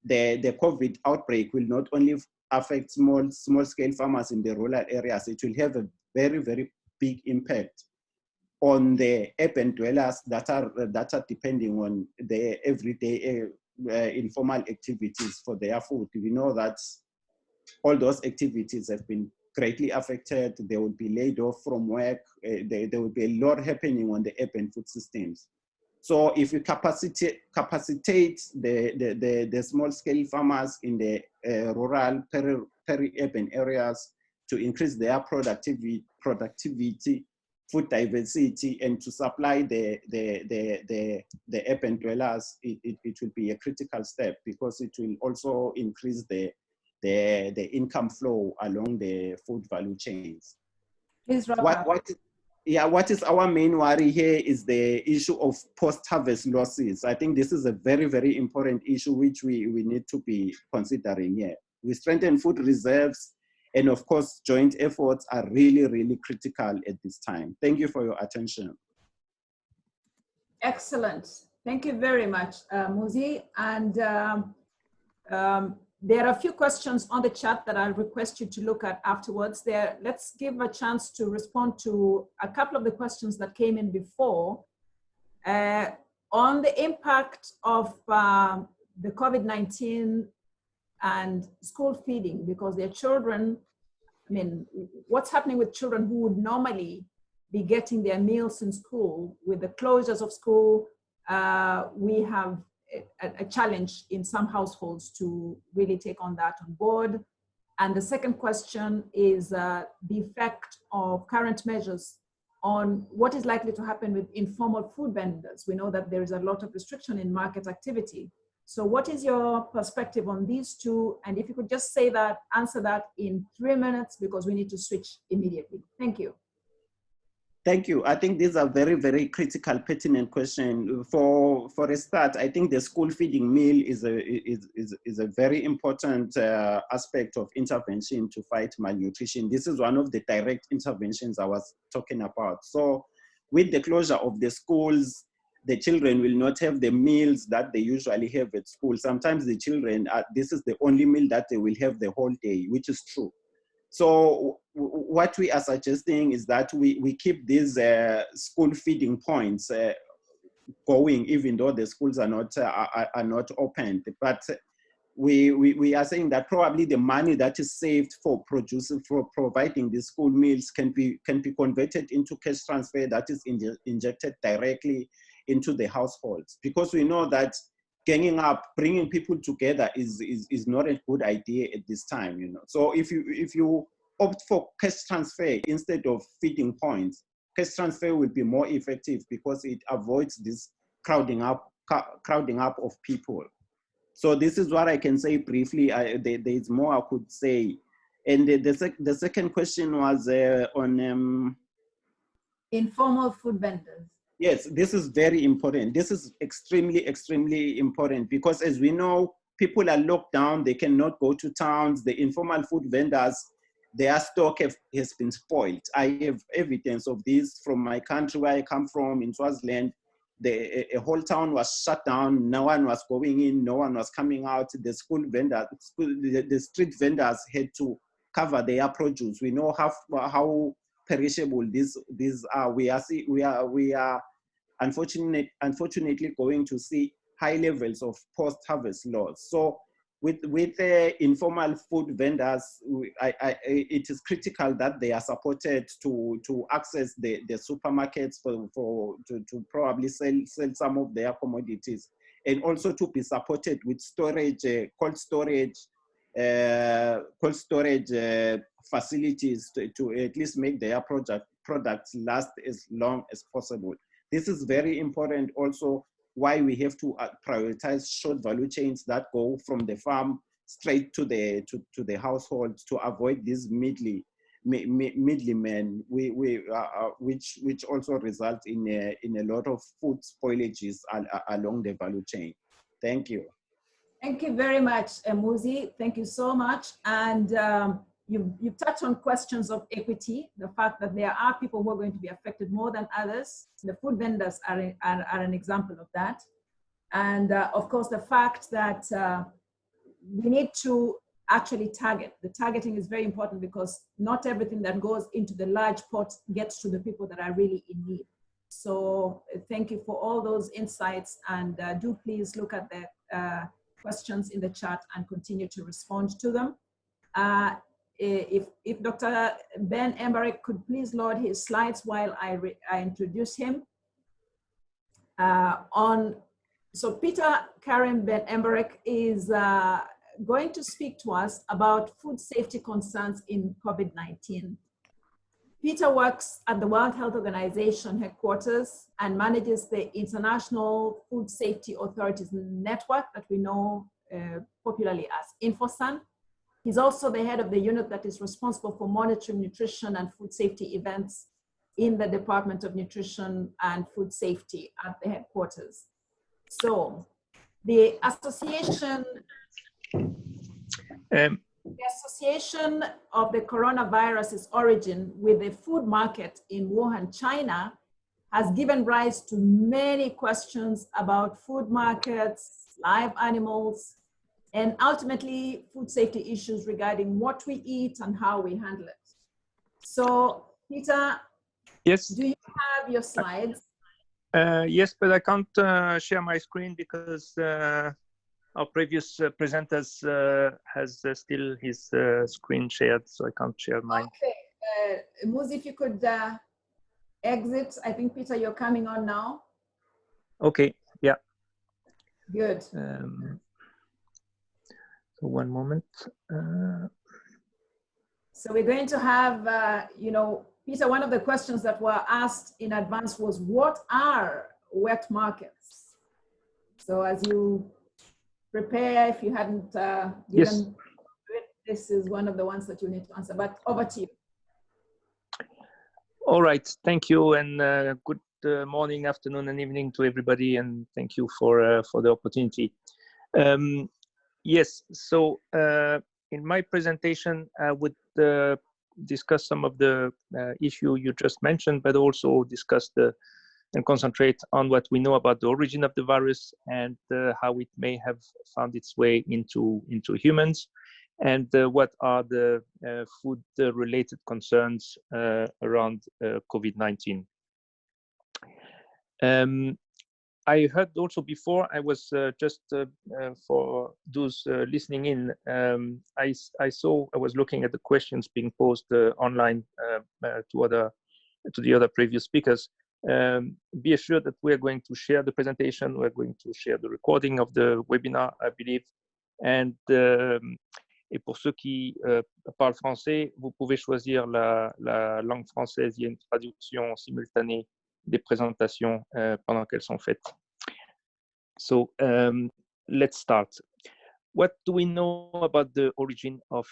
the COVID outbreak will not only affect small scale farmers in the rural areas, it will have a very, very big impact on the urban dwellers that are depending on the everyday informal activities for their food. We know that all those activities have been greatly affected. They will be laid off from work. There will be a lot happening on the urban food systems. So if we capacitate the small scale farmers in the rural peri-urban areas to increase their productivity, food diversity, and to supply the urban dwellers, it will be a critical step, because it will also increase the income flow along the food value chains. Please wrap up. What is our main worry here is the issue of post-harvest losses. I think this is a very, very important issue which we need to be considering here. We strengthen food reserves, and of course, joint efforts are really, really critical at this time. Thank you for your attention. Excellent. Thank you very much, Muzi. And there are a few questions on the chat that I'll request you to look at afterwards. Let's give a chance to respond to a couple of the questions that came in before. On the impact of the COVID-19 and school feeding, because their children, I mean, what's happening with children who would normally be getting their meals in school? With the closures of school, we have a challenge in some households to really take on that on board. And the second question is the effect of current measures on what is likely to happen with informal food vendors. We know that there is a lot of restriction in market activity. So what is your perspective on these two? And if you could just answer that in 3 minutes, because we need to switch immediately. Thank you. Thank you. I think these are very, very critical, pertinent questions. For a start, I think the school feeding meal is a very important aspect of intervention to fight malnutrition. This is one of the direct interventions I was talking about. So with the closure of the schools, the children will not have the meals that they usually have at school. Sometimes the children, this is the only meal that they will have the whole day, which is true. So what we are suggesting is that we keep these school feeding points going, even though the schools are not opened. But we are saying that probably the money that is saved for providing these school meals can be converted into cash transfer that is injected directly into the households, because we know that ganging up, bringing people together is not a good idea at this time, you know. So if you opt for cash transfer instead of feeding points, cash transfer will be more effective because it avoids this crowding up of people. So this is what I can say briefly. There's more I could say. And the second question was on informal food vendors. Yes, this is very important. This is extremely important, because as we know, people are locked down. They cannot go to towns. The informal food vendors, their stock has been spoiled. I have evidence of this from my country where I come from, in Swaziland. A whole town was shut down. No one was going in. No one was coming out. The school vendors, the street vendors had to cover their produce. We know how perishable these are. We are unfortunately going to see high levels of post-harvest loss. So with informal food vendors, it is critical that they are supported to access the supermarkets to probably sell some of their commodities, and also to be supported with storage, cold storage facilities to at least make their products last as long as possible. This is very important also, why we have to prioritize short value chains that go from the farm straight to the household, to avoid these middlemen, which also result in a lot of food spoilages along the value chain. Thank you. Thank you very much, Muzi. Thank you so much. And you touched on questions of equity, the fact that there are people who are going to be affected more than others. The food vendors are an example of that. And of course, the fact that we need to actually target. The targeting is very important, because not everything that goes into the large pot gets to the people that are really in need. So thank you for all those insights, and do please look at the questions in the chat and continue to respond to them. If Dr. Ben Embarek could please load his slides while I introduce him. So Peter Karim Ben Embarek is going to speak to us about food safety concerns in COVID-19. Peter works at the World Health Organization headquarters and manages the International Food Safety Authorities Network that we know popularly as InfoSan. He's also the head of the unit that is responsible for monitoring nutrition and food safety events in the Department of Nutrition and Food Safety at the headquarters. So the association of the coronavirus's origin with the food market in Wuhan, China, has given rise to many questions about food markets, live animals, and ultimately food safety issues regarding what we eat and how we handle it. So, Peter, yes, do you have your slides? Yes, but I can't share my screen because our previous presenters has still his screen shared, so I can't share mine. Okay, Muzi, if you could exit. I think, Peter, you're coming on now. Okay, yeah. Good. So one moment. So we're going to have, Peter, one of the questions that were asked in advance was, what are wet markets? So as you prepare, if you hadn't given it, this is one of the ones that you need to answer, but over to you. All right, thank you, and good morning, afternoon, and evening to everybody, and thank you for the opportunity. Yes, so in my presentation, I would discuss some of the issue you just mentioned, but also discuss and concentrate on what we know about the origin of the virus and how it may have found its way into humans, and what are the food-related concerns around COVID-19. I heard also before, I was just for those listening in, I was looking at the questions being posed online to the other previous speakers. Be assured that we are going to share the presentation, we're going to share the recording of the webinar, I believe. And et pour ceux qui parlent français, vous pouvez choisir la langue française. Il y a une traduction simultanée des présentations pendant qu'elles sont faites. So let's start. What do we know about the origin of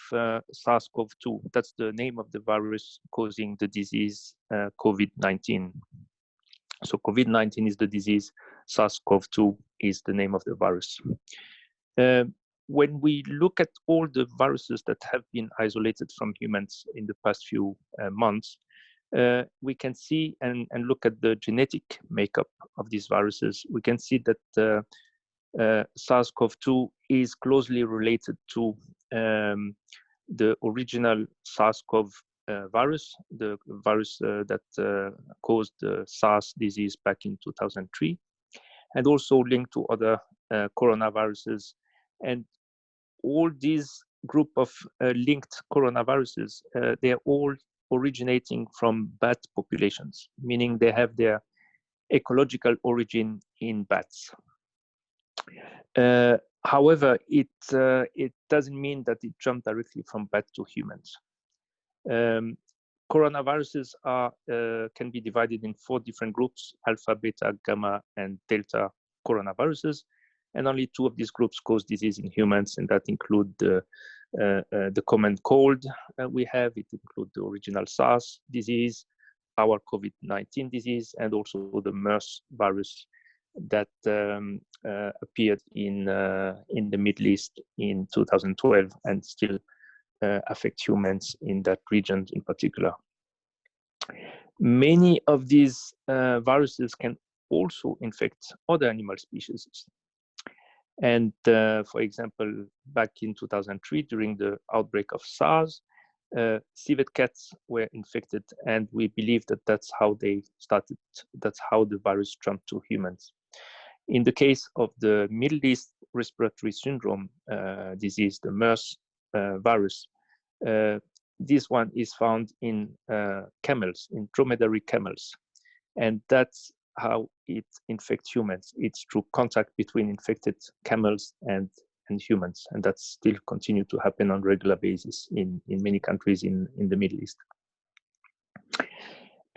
SARS-CoV-2? That's the name of the virus causing the disease COVID-19. So COVID-19 is the disease, SARS-CoV-2 is the name of the virus. When we look at all the viruses that have been isolated from humans in the past few months, we can see and look at the genetic makeup of these viruses. We can see that SARS-CoV-2 is closely related to the original SARS-CoV virus, the virus that caused the SARS disease back in 2003, and also linked to other coronaviruses. And all these group of linked coronaviruses, they are all originating from bat populations, meaning they have their ecological origin in bats. However, it doesn't mean that it jumped directly from bat to humans. Coronaviruses can be divided in 4 different groups: alpha, beta, gamma, and delta coronaviruses. And only 2 of these groups cause disease in humans, and that include the common cold we have. It includes the original SARS disease, our COVID-19 disease, and also the MERS virus that appeared in the Middle East in 2012 and still affect humans in that region in particular. Many of these viruses can also infect other animal species. And for example, back in 2003, during the outbreak of SARS, civet cats were infected, and we believe that that's how they started, that's how the virus jumped to humans. In the case of the Middle East respiratory syndrome disease, the MERS virus, this one is found in camels, in dromedary camels. And that's how it infects humans. It's through contact between infected camels and humans. And that's still continue to happen on a regular basis in many countries in the Middle East.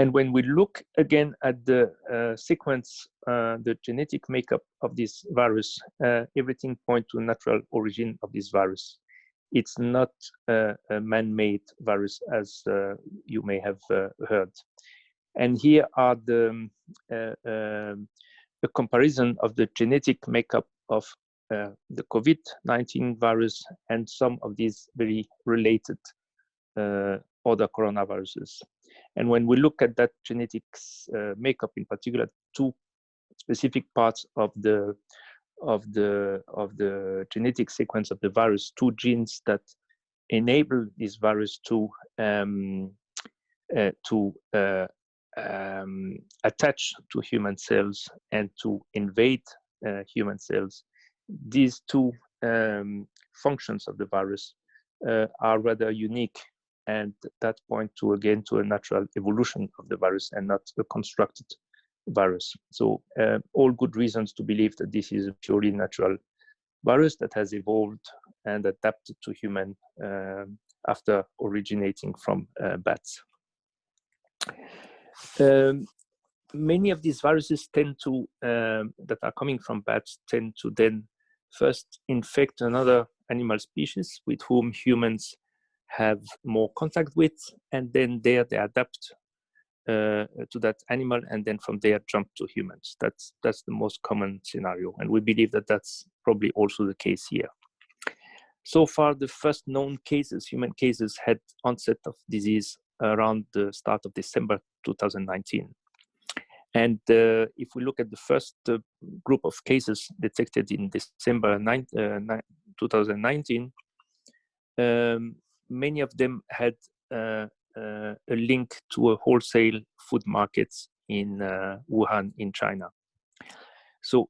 And when we look again at the sequence, the genetic makeup of this virus, everything points to a natural origin of this virus. It's not a man-made virus, as you may have heard. And here are the comparison of the genetic makeup of the COVID-19 virus and some of these very related other coronaviruses. And when we look at that genetics makeup, in particular, 2 specific parts of the genetic sequence of the virus, 2 genes that enable this virus to attach to human cells and to invade human cells. These 2 functions of the virus are rather unique, and that point to again to a natural evolution of the virus and not a constructed virus. So all good reasons to believe that this is a purely natural virus that has evolved and adapted to human after originating from bats. Many of these viruses tend to, that are coming from bats, tend to then first infect another animal species with whom humans have more contact with, and then there they adapt to that animal, and then from there jump to humans. That's the most common scenario, and we believe that that's probably also the case here. So far, the first known cases, human cases, had onset of disease around the start of December 2019. And if we look at the first group of cases detected in December 2019, many of them had a link to a wholesale food market in Wuhan in China. So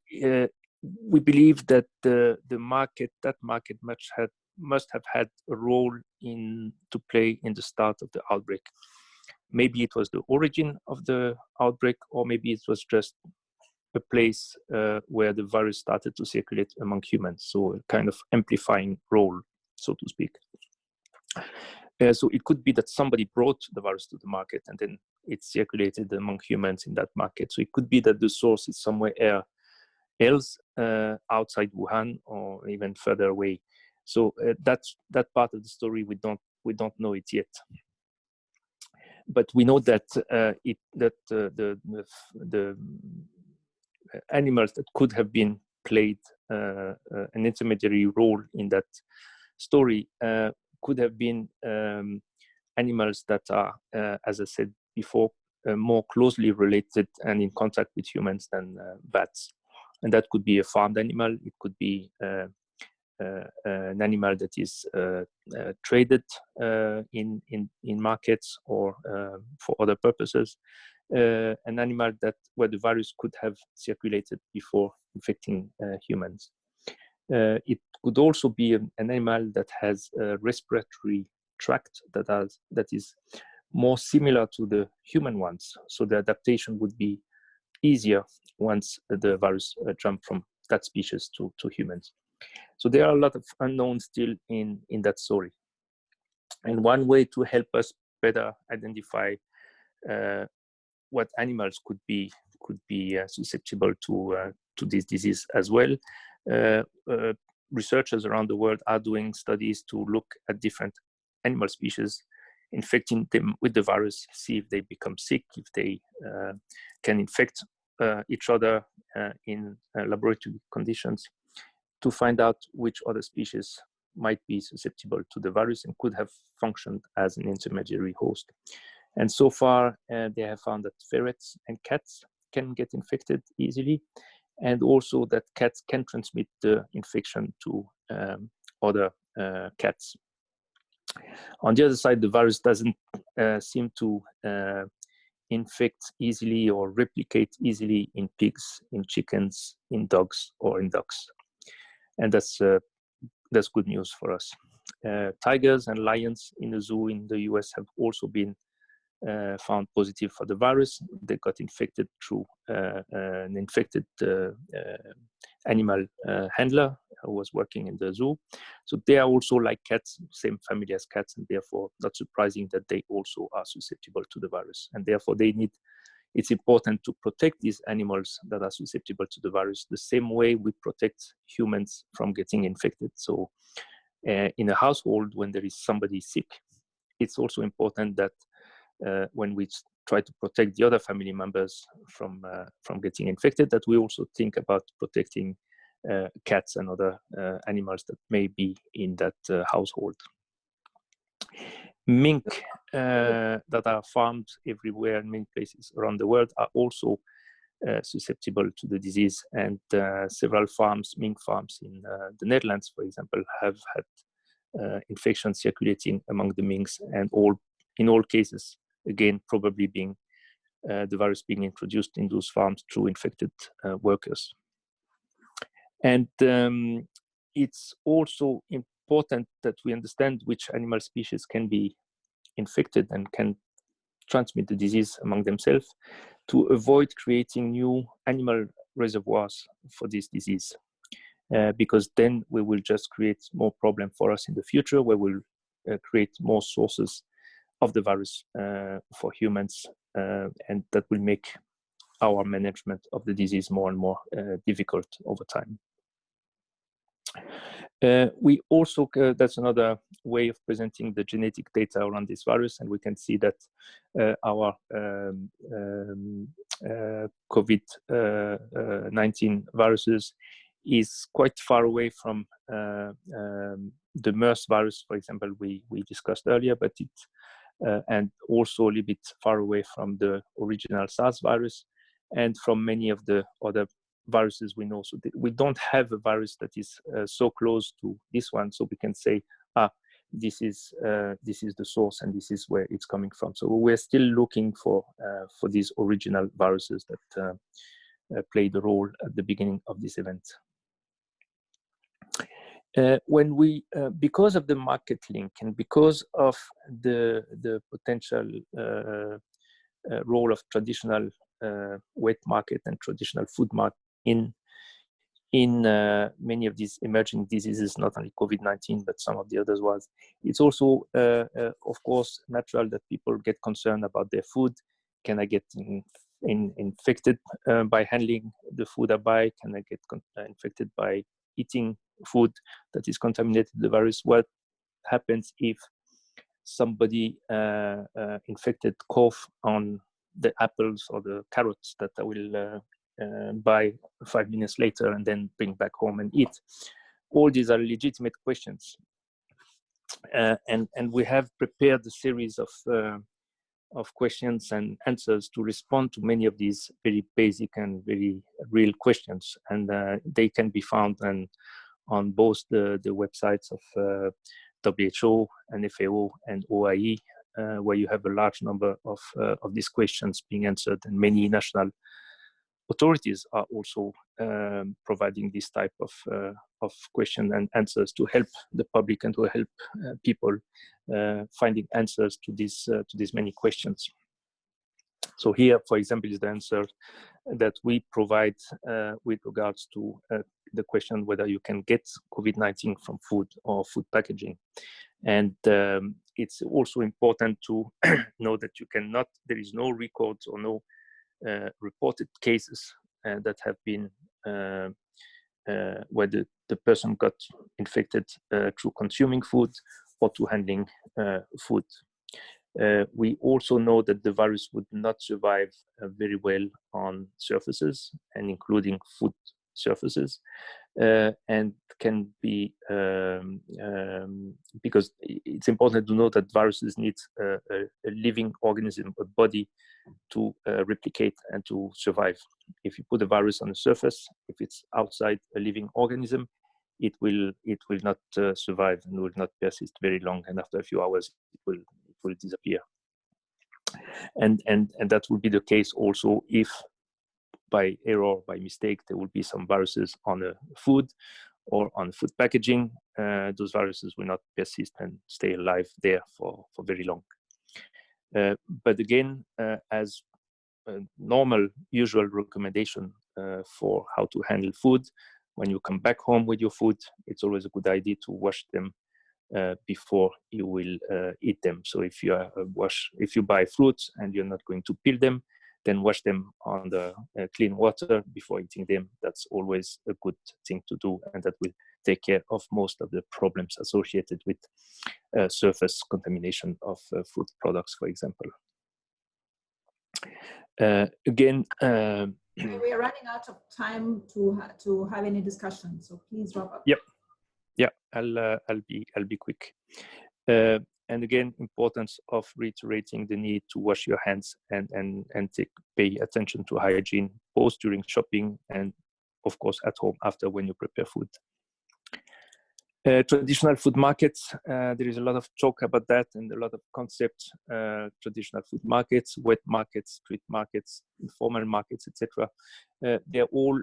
we believe that that market must have had a role to play in the start of the outbreak. Maybe it was the origin of the outbreak, or maybe it was just a place where the virus started to circulate among humans. So a kind of amplifying role, so to speak. So it could be that somebody brought the virus to the market and then it circulated among humans in that market. So it could be that the source is somewhere else outside Wuhan or even further away. So that part of the story we don't know it yet. But we know that the animals that could have been played an intermediary role in that story could have been animals that are, as I said before, more closely related and in contact with humans than bats. And that could be a farmed animal. It could be an animal that is traded in markets or for other purposes. An animal where the virus could have circulated before infecting humans. It could also be an animal that has a respiratory tract that is more similar to the human ones. So the adaptation would be easier once the virus jumped from that species to humans. So there are a lot of unknowns still in that story. And one way to help us better identify what animals could be susceptible to this disease as well. Researchers around the world are doing studies to look at different animal species, infecting them with the virus, see if they become sick, if they can infect each other in laboratory conditions, to find out which other species might be susceptible to the virus and could have functioned as an intermediary host. And so far, they have found that ferrets and cats can get infected easily, and also that cats can transmit the infection to other cats. On the other side, the virus doesn't seem to infect easily or replicate easily in pigs, in chickens, in dogs, or in ducks. And that's good news for us. Tigers and lions in the zoo in the US have also been found positive for the virus. They got infected through an infected animal handler who was working in the zoo. So they are also like cats, same family as cats, and therefore not surprising that they also are susceptible to the virus. And therefore it's important to protect these animals that are susceptible to the virus the same way we protect humans from getting infected. So in a household, when there is somebody sick, it's also important that when we try to protect the other family members from getting infected, that we also think about protecting cats and other animals that may be in that household. Mink that are farmed everywhere in many places around the world are also susceptible to the disease, and several mink farms in the Netherlands, for example, have had infections circulating among the minks, and in all cases, again, probably being the virus being introduced in those farms through infected workers. And it's also important that we understand which animal species can be infected and can transmit the disease among themselves to avoid creating new animal reservoirs for this disease. Because then we will just create more problem for us in the future, where we'll create more sources of the virus for humans, and that will make our management of the disease more and more difficult over time. We also, that's another way of presenting the genetic data around this virus, and we can see that our COVID-19 viruses is quite far away from the MERS virus, for example, we discussed earlier, but and also a little bit far away from the original SARS virus and from many of the other viruses we know. So we don't have a virus that is so close to this one, so we can say, this is the source and this is where it's coming from. So we're still looking for these original viruses played a role at the beginning of this event. Because of the market link and because of the potential role of traditional wet market and traditional food market in many of these emerging diseases, not only COVID-19, but some of the others was, it's also, of course, natural that people get concerned about their food. Can I get infected by handling the food I buy? Can I get infected by eating food that is contaminated with the virus? What happens if somebody infected cough on the apples or the carrots that I will buy 5 minutes later and then bring back home and eat? All these are legitimate questions. And we have prepared a series of questions and answers to respond to many of these very basic and very real questions. And they can be found on both the websites of WHO and FAO and OIE, where you have a large number of these questions being answered, and many national authorities are also providing this type of question and answers to help the public and to help people finding answers to these many questions. So here, for example, is the answer that we provide with regards to the question whether you can get COVID-19 from food or food packaging. And it's also important to know that there is no records or no reported cases that have been where the person got infected through consuming food or to handling food. We also know that the virus would not survive very well on surfaces, and including food surfaces, and can be, because it's important to know that viruses need a living organism, a body, to replicate and to survive. If you put a virus on the surface, if it's outside a living organism, it will not survive and will not persist very long, and after a few hours it will disappear. And that will be the case also if by error, by mistake, there will be some viruses on a food or on food packaging. Those viruses will not persist and stay alive there for very long. But again, as a normal, usual recommendation for how to handle food, when you come back home with your food, it's always a good idea to wash them before you will eat them. So if you buy fruits and you're not going to peel them, then wash them on the clean water before eating them. That's always a good thing to do, and that will take care of most of the problems associated with surface contamination of food products, for example. Again, we are running out of time to have any discussion, so please wrap up. Yep. Yeah, I'll be quick. And again, importance of reiterating the need to wash your hands and pay attention to hygiene, both during shopping and, of course, at home after when you prepare food. Traditional food markets, there is a lot of talk about that and a lot of concepts. Traditional food markets, wet markets, street markets, informal markets, etc. They're all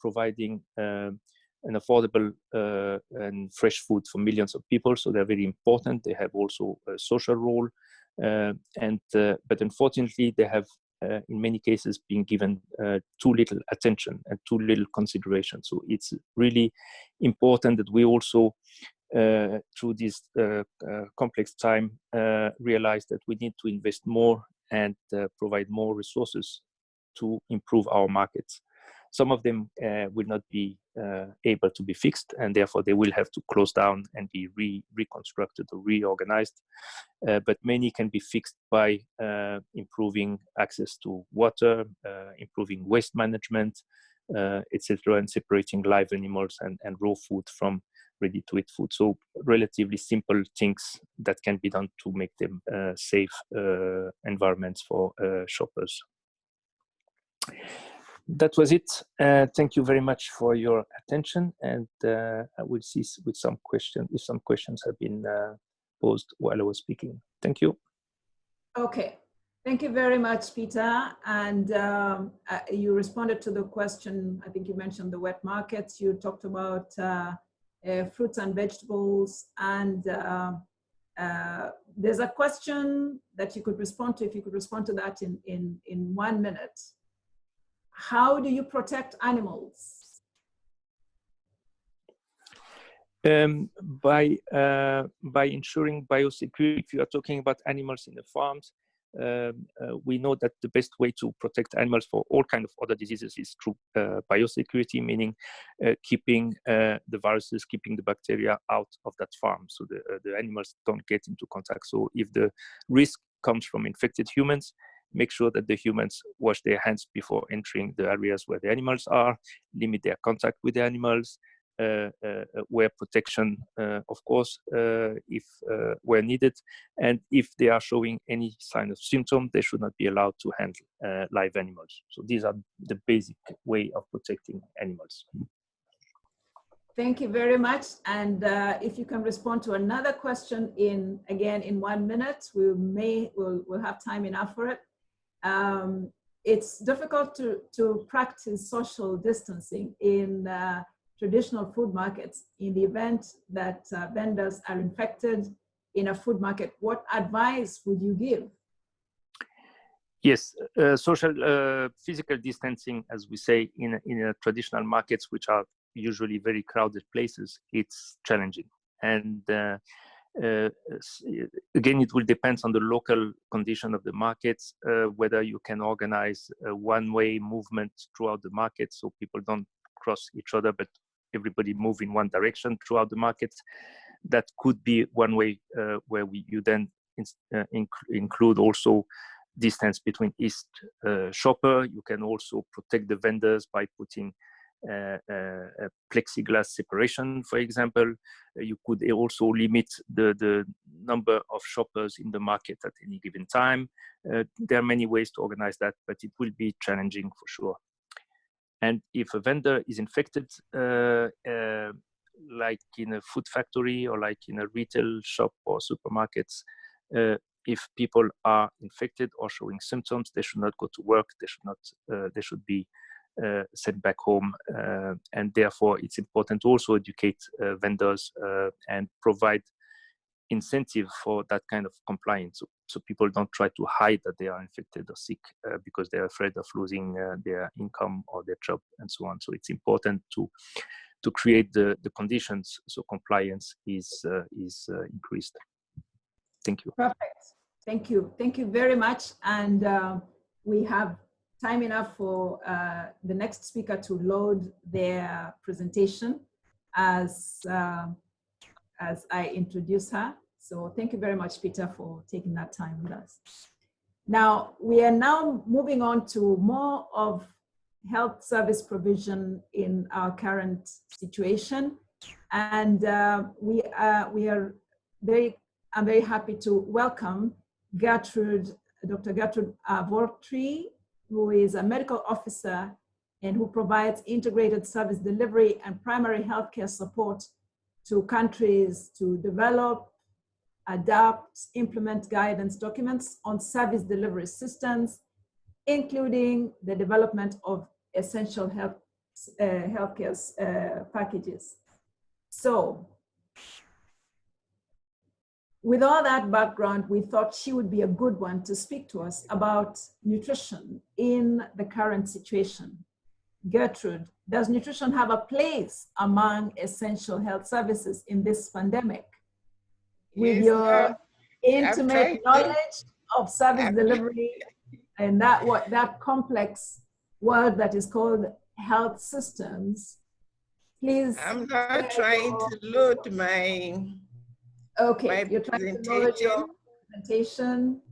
providing an affordable and fresh food for millions of people, so they're very important. They have also a social role, but unfortunately, they have in many cases been given too little attention and too little consideration. So it's really important that we also, through this complex time, realize that we need to invest more and provide more resources to improve our markets. Some of them will not be able to be fixed, and therefore they will have to close down and be reconstructed or reorganized. But many can be fixed by improving access to water, improving waste management, etc., and separating live animals and raw food from ready-to-eat food. So relatively simple things that can be done to make them safe environments for shoppers. That was it. Thank you very much for your attention, and I will see with some questions if some questions have been posed while I was speaking. Thank you. Okay. Thank you very much, Peter. And you responded to the question. I think you mentioned the wet markets. You talked about fruits and vegetables. And there's a question that you could respond to, if you could respond to that in 1 minute. How do you protect animals? By ensuring biosecurity. If you are talking about animals in the farms, we know that the best way to protect animals for all kinds of other diseases is through biosecurity, meaning keeping the viruses, keeping the bacteria out of that farm, so the animals don't get into contact. So if the risk comes from infected humans, make sure that the humans wash their hands before entering the areas where the animals are, limit their contact with the animals, wear protection, of course, if where needed, and if they are showing any sign of symptom, they should not be allowed to handle live animals. So these are the basic way of protecting animals. Thank you very much. And if you can respond to another question in 1 minute, we'll have time enough for it. It's difficult to practice social distancing in traditional food markets in the event that vendors are infected in a food market. What advice would you give? Yes, social physical distancing, as we say in traditional markets, which are usually very crowded places, it's challenging. And again, it will depend on the local condition of the markets, whether you can organize a one-way movement throughout the market so people don't cross each other, but everybody move in one direction throughout the market. That could be one way where you then include also distance between each shopper. You can also protect the vendors by putting a plexiglass separation, for example. You could also limit the number of shoppers in the market at any given time. There are many ways to organize that, but it will be challenging for sure. And if a vendor is infected, like in a food factory or like in a retail shop or supermarkets, if people are infected or showing symptoms, they should not go to work. They should be sent back home. And therefore, it's important to also educate vendors and provide incentive for that kind of compliance, so people don't try to hide that they are infected or sick because they're afraid of losing their income or their job and so on. So it's important to create the conditions so compliance is increased. Thank you. Perfect. Thank you very much. And we have time enough for the next speaker to load their presentation as I introduce her. So thank you very much, Peter, for taking that time with us. Now, we are now moving on to more of health service provision in our current situation. And I'm very happy to welcome Dr. Gertrude Vortri, who is a medical officer and who provides integrated service delivery and primary healthcare support to countries to develop, adapt, implement guidance documents on service delivery systems, including the development of essential healthcare packages. So, with all that background, we thought she would be a good one to speak to us about nutrition in the current situation. Gertrude, does nutrition have a place among essential health services in this pandemic? With your intimate knowledge of service delivery and that complex word that is called health systems, please. I'm not trying to load my you're trying to load your presentation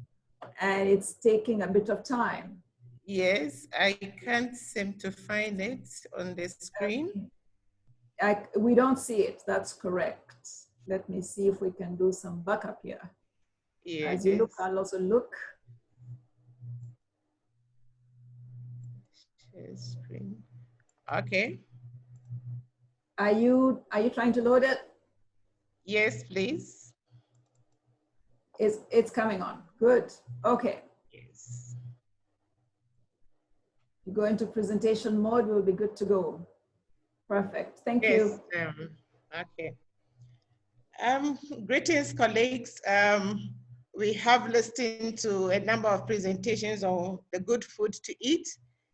and it's taking a bit of time. Yes, I can't seem to find it on the screen. We don't see it, that's correct. Let me see if we can do some backup here. Yes. As you look, I'll also look. Share screen. Okay. Are you trying to load it? Yes, please. It's coming on. Good. Okay. Yes. You go into presentation mode, we'll be good to go. Perfect. Thank Yes. you. Okay. Greetings, colleagues. We have listened to a number of presentations on the good food to eat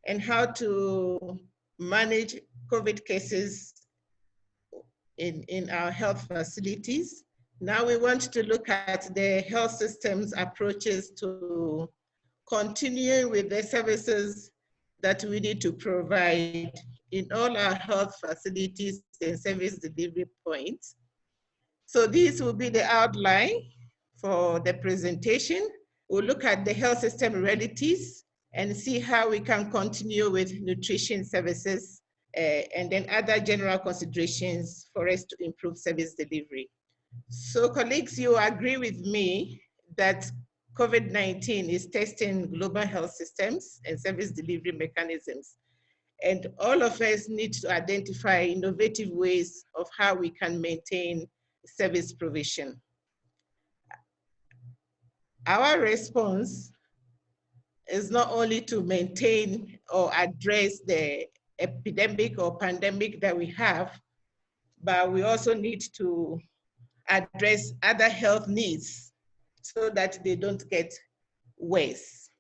and how to manage COVID cases in our health facilities. Now we want to look at the health systems approaches to continue with the services that we need to provide in all our health facilities and service delivery points. So this will be the outline for the presentation. We'll look at the health system realities and see how we can continue with nutrition services and then other general considerations for us to improve service delivery. So colleagues, you agree with me that COVID-19 is testing global health systems and service delivery mechanisms. And all of us need to identify innovative ways of how we can maintain service provision. Our response is not only to maintain or address the epidemic or pandemic that we have, but we also need to address other health needs so that they don't get worse.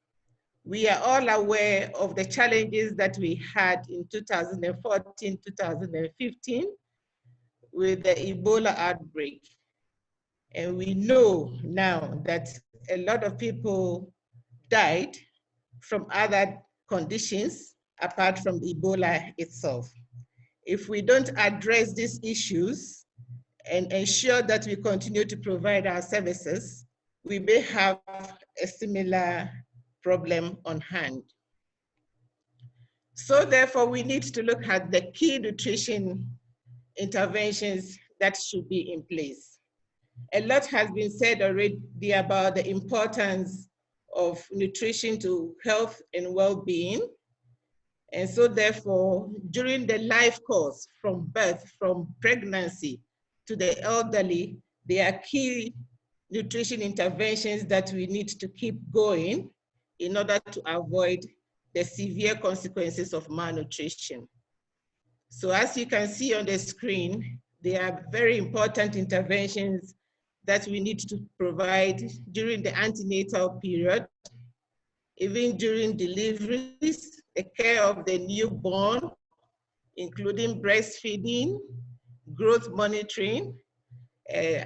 We are all aware of the challenges that we had in 2014, 2015 with the Ebola outbreak. And we know now that a lot of people died from other conditions apart from Ebola itself. If we don't address these issues and ensure that we continue to provide our services, we may have a similar problem on hand. So therefore, we need to look at the key nutrition interventions that should be in place. A lot has been said already about the importance of nutrition to health and well-being. And so therefore, during the life course, from birth, from pregnancy to the elderly, there are key nutrition interventions that we need to keep going in order to avoid the severe consequences of malnutrition. So as you can see on the screen, there are very important interventions that we need to provide during the antenatal period, even during deliveries, the care of the newborn, including breastfeeding, growth monitoring,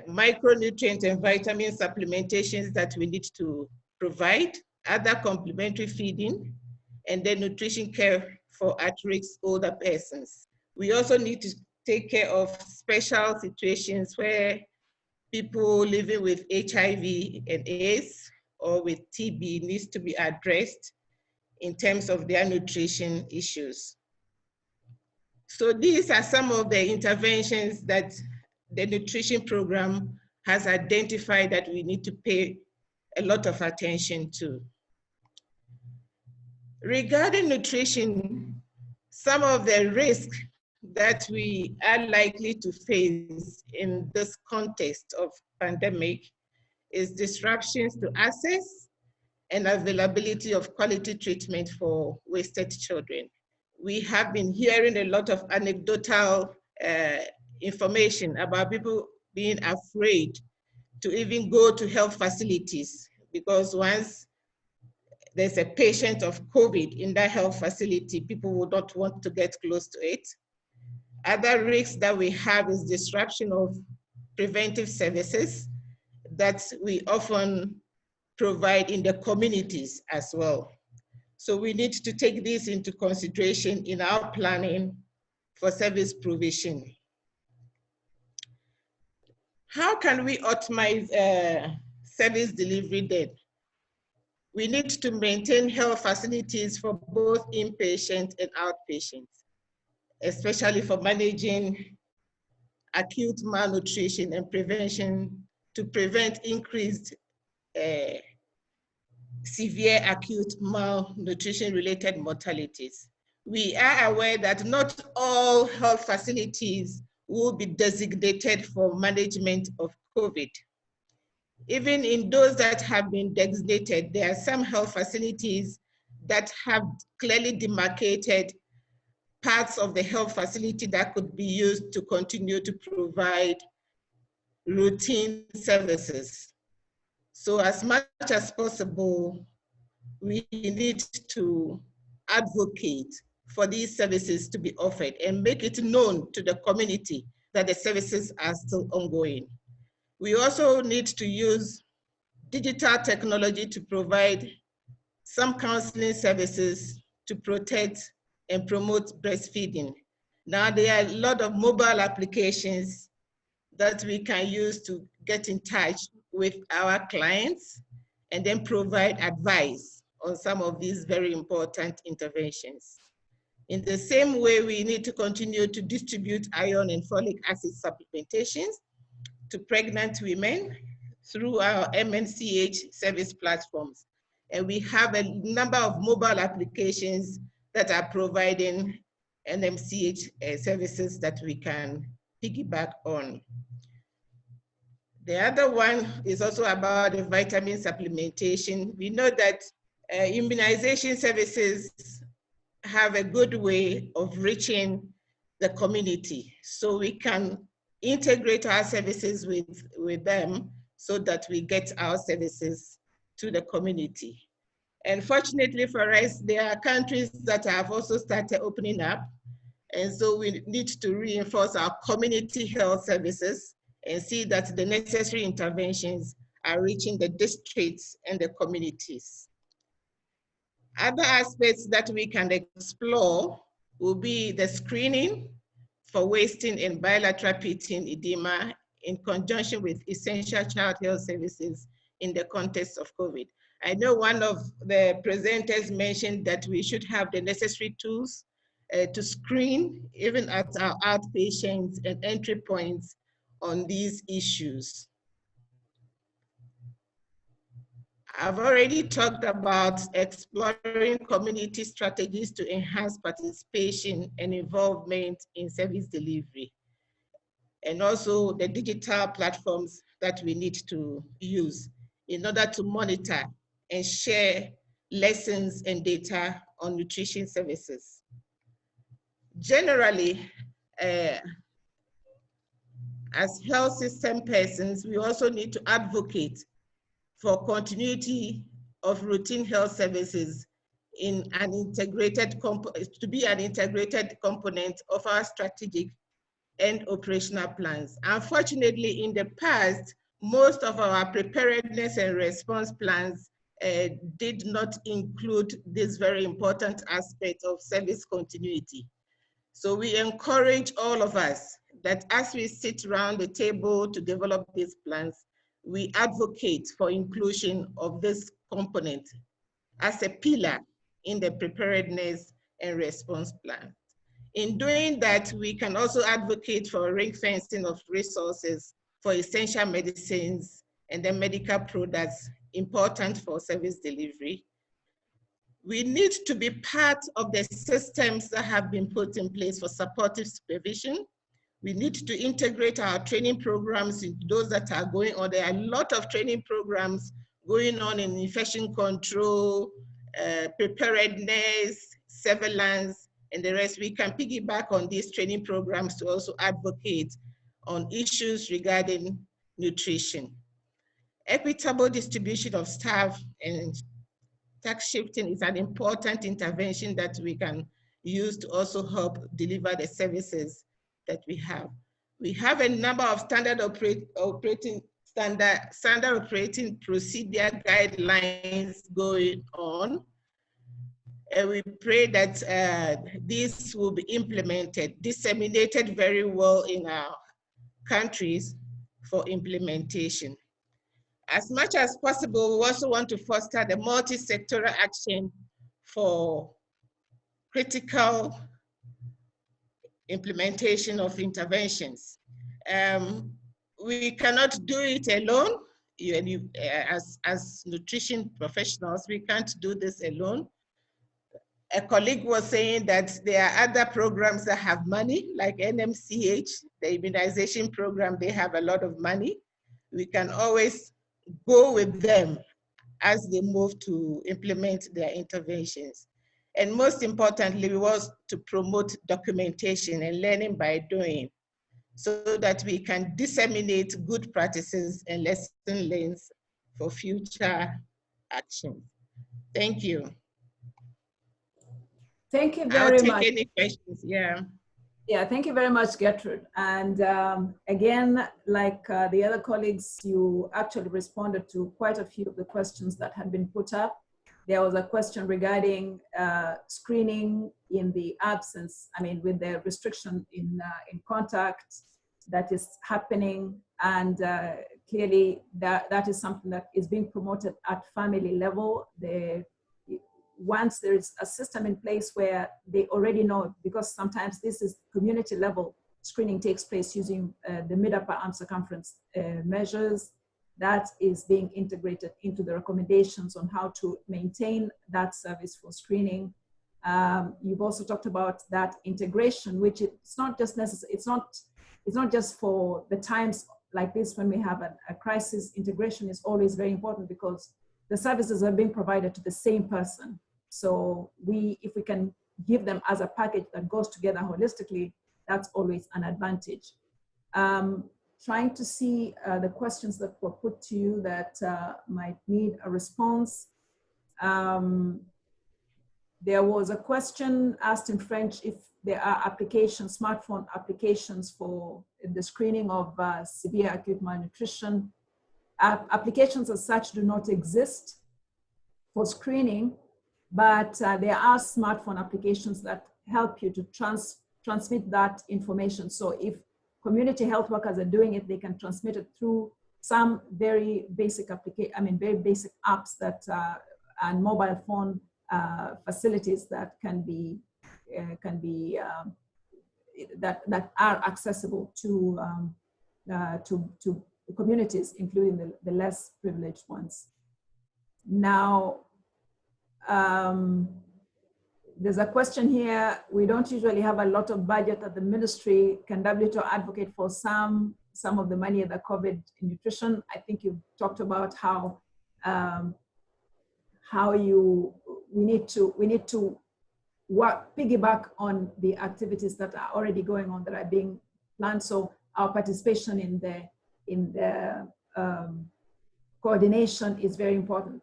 micronutrient and vitamin supplementations that we need to provide, other complementary feeding, and then nutrition care for at-risk older persons. We also need to take care of special situations where people living with HIV and AIDS or with TB needs to be addressed in terms of their nutrition issues. So these are some of the interventions that the nutrition program has identified that we need to pay a lot of attention to. Regarding nutrition, some of the risks that we are likely to face in this context of pandemic is disruptions to access and availability of quality treatment for wasted children. We have been hearing a lot of anecdotal information about people being afraid to even go to health facilities because once there's a patient of COVID in that health facility, people would not want to get close to it. Other risks that we have is disruption of preventive services that we often provide in the communities as well. So we need to take this into consideration in our planning for service provision. How can we optimize service delivery then? We need to maintain health facilities for both inpatient and outpatients, especially for managing acute malnutrition and prevention to prevent increased severe acute malnutrition-related mortalities. We are aware that not all health facilities will be designated for management of COVID. Even in those that have been designated, there are some health facilities that have clearly demarcated parts of the health facility that could be used to continue to provide routine services. So as much as possible, we need to advocate for these services to be offered and make it known to the community that the services are still ongoing. We also need to use digital technology to provide some counseling services to protect and promote breastfeeding. Now there are a lot of mobile applications that we can use to get in touch with our clients and then provide advice on some of these very important interventions. In the same way, we need to continue to distribute iron and folic acid supplementations to pregnant women through our MNCH service platforms. And we have a number of mobile applications that are providing NMCH services that we can piggyback on. The other one is also about the vitamin supplementation. We know that immunization services have a good way of reaching the community. So we can integrate our services with them so that we get our services to the community. And fortunately for us, there are countries that have also started opening up. And so we need to reinforce our community health services and see that the necessary interventions are reaching the districts and the communities. Other aspects that we can explore will be the screening for wasting and bilateral pitting edema in conjunction with essential child health services in the context of COVID. I know one of the presenters mentioned that we should have the necessary tools to screen even at our outpatients and entry points on these issues. I've already talked about exploring community strategies to enhance participation and involvement in service delivery, and also the digital platforms that we need to use in order to monitor and share lessons and data on nutrition services. Generally, as health system persons, we also need to advocate for continuity of routine health services in an integrated to be an integrated component of our strategic and operational plans. Unfortunately, in the past, most of our preparedness and response plans did not include this very important aspect of service continuity. So we encourage all of us that as we sit around the table to develop these plans, we advocate for inclusion of this component as a pillar in the preparedness and response plan. In doing that, we can also advocate for ring fencing of resources for essential medicines and the medical products important for service delivery. We need to be part of the systems that have been put in place for supportive supervision. We need to integrate our training programs into those that are going on. There are a lot of training programs going on in infection control, preparedness, surveillance, and the rest. We can piggyback on these training programs to also advocate on issues regarding nutrition. Equitable distribution of staff and tax shifting is an important intervention that we can use to also help deliver the services that we have. We have a number of standard operating procedure guidelines going on. And we pray that these will be implemented, disseminated very well in our countries for implementation. As much as possible, we also want to foster the multi-sectoral action for critical implementation of interventions. We cannot do it alone. As nutrition professionals, we can't do this alone. A colleague was saying that there are other programs that have money, like NMCH, the immunization program, they have a lot of money. We can always go with them as they move to implement their interventions. And most importantly, was to promote documentation and learning by doing, so that we can disseminate good practices and lesson learned for future action. Thank you. Thank you I'll very take much. any questions, yeah. Yeah, thank you very much, Gertrude. And again, like the other colleagues, you actually responded to quite a few of the questions that had been put up. There was a question regarding screening in the absence, I mean, with the restriction in contact that is happening. And clearly that is something that is being promoted at family level. Once there is a system in place where they already know, because sometimes this is community level screening takes place using the mid-upper arm circumference measures, that is being integrated into the recommendations on how to maintain that service for screening. You've also talked about that integration, which it's not just necessary, it's not just for the times like this when we have a crisis. Integration is always very important because the services are being provided to the same person. So if we can give them as a package that goes together holistically, that's always an advantage. Trying to see the questions that were put to you that might need a response. There was a question asked in French if there are applications, smartphone applications for the screening of severe acute malnutrition. Applications as such do not exist for screening, but there are smartphone applications that help you to transmit that information. So if community health workers are doing it, they can transmit it through some very basic very basic apps that and mobile phone facilities that that are accessible to communities, including the less privileged ones. Now, there's a question here. We don't usually have a lot of budget at the ministry. Can WTO advocate for some of the money at the COVID nutrition? I think you've talked about how we need to piggyback on the activities that are already going on, that are being planned. So our participation in the coordination is very important.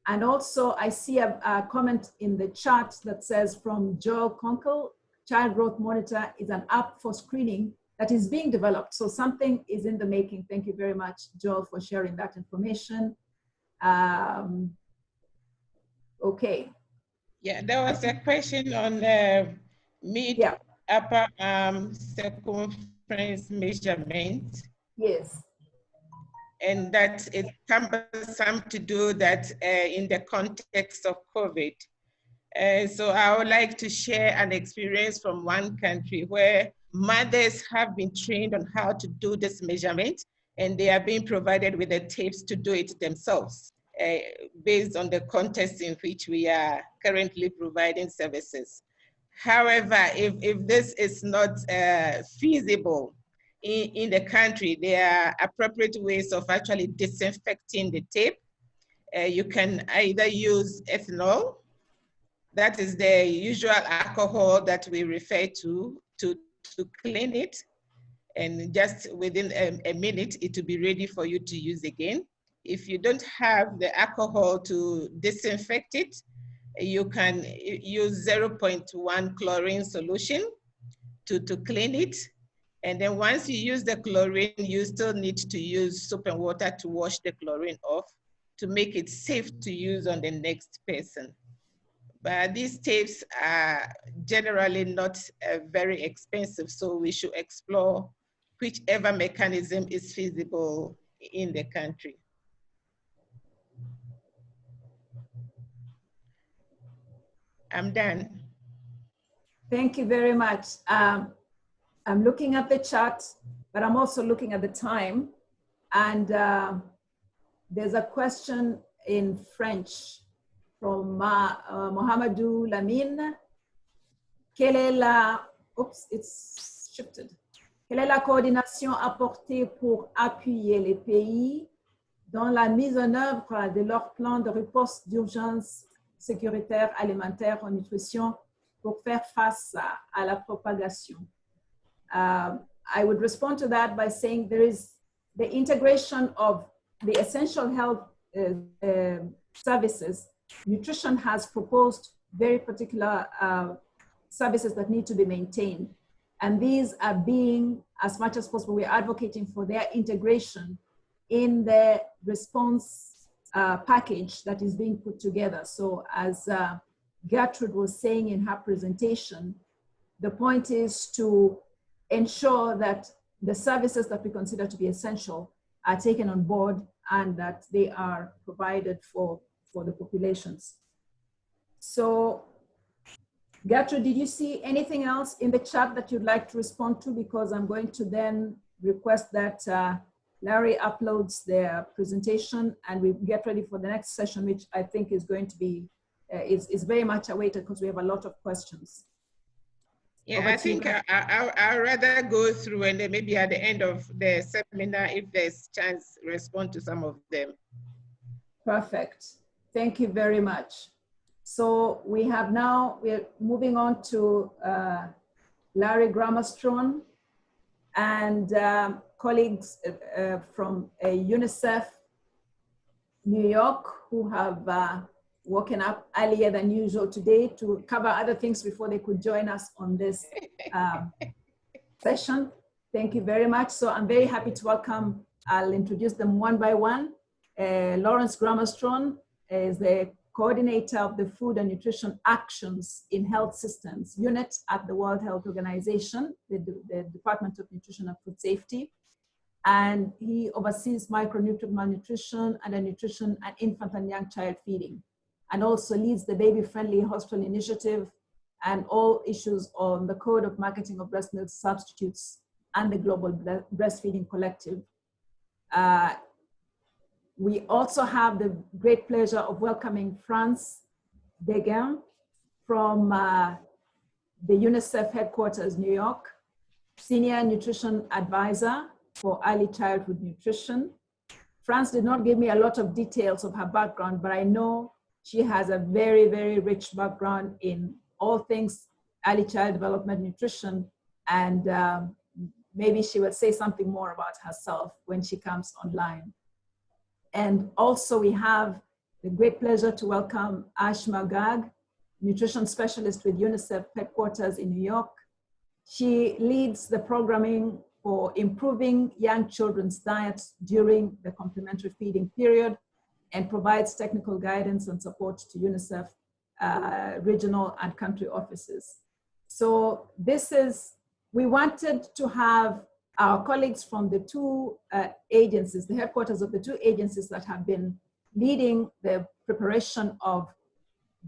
And also, I see a comment in the chat that says from Joel Conkle, Child Growth Monitor is an app for screening that is being developed. So something is in the making. Thank you very much, Joel, for sharing that information. Okay. Yeah, there was a question on the mid-upper arm circumference measurement. Yes. And that it's cumbersome to do that in the context of COVID. So I would like to share an experience from one country where mothers have been trained on how to do this measurement, and they are being provided with the tapes to do it themselves based on the context in which we are currently providing services. However, if this is not feasible, in the country, there are appropriate ways of actually disinfecting the tape. You can either use ethanol, that is the usual alcohol that we refer to clean it, and just within a minute, it will be ready for you to use again. If you don't have the alcohol to disinfect it, you can use 0.1 chlorine solution to clean it. And then once you use the chlorine, you still need to use soap and water to wash the chlorine off to make it safe to use on the next person. But these tapes are generally not very expensive, so we should explore whichever mechanism is feasible in the country. I'm done. Thank you very much. I'm looking at the chat, but I'm also looking at the time. And there's a question in French from Mohamedou Lamine. Quelle est la, oops, it's shifted. Quelle est la coordination apportée pour appuyer les pays dans la mise en œuvre de leur plan de riposte d'urgence sécuritaire alimentaire en nutrition pour faire face à la propagation. I would respond to that by saying there is the integration of the essential health services. Nutrition has proposed very particular services that need to be maintained. And these are being, as much as possible, we're advocating for their integration in the response package that is being put together. So as Gertrude was saying in her presentation, the point is to ensure that the services that we consider to be essential are taken on board and that they are provided for the populations. So Gertrude, did you see anything else in the chat that you'd like to respond to? Because I'm going to then request that Larry uploads their presentation and we get ready for the next session, which I think is going to be, is very much awaited because we have a lot of questions. Yeah, I think I'd rather go through and then maybe at the end of the seminar, if there's chance, respond to some of them. Perfect. Thank you very much. So we're moving on to Larry Grammerstone and colleagues from UNICEF New York who have woken up earlier than usual today to cover other things before they could join us on this session. Thank you very much. So I'm very happy to welcome, I'll introduce them one by one. Lawrence Grammerstone is the coordinator of the Food and Nutrition Actions in Health Systems unit at the World Health Organization, the Department of Nutrition and Food Safety. And he oversees micronutrient malnutrition and nutrition and infant and young child feeding, and also leads the baby-friendly hospital initiative and all issues on the Code of Marketing of Breast Milk Substitutes and the Global Breastfeeding Collective. We also have the great pleasure of welcoming France Deguin from the UNICEF headquarters, New York, Senior Nutrition Advisor for Early Childhood Nutrition. France did not give me a lot of details of her background, but I know she has a very, very rich background in all things early child development nutrition, and maybe she will say something more about herself when she comes online. And also we have the great pleasure to welcome Ashma Garg, nutrition specialist with UNICEF headquarters in New York. She leads the programming for improving young children's diets during the complementary feeding period and provides technical guidance and support to UNICEF regional and country offices. So we wanted to have our colleagues from the two agencies, the headquarters of the two agencies that have been leading the preparation of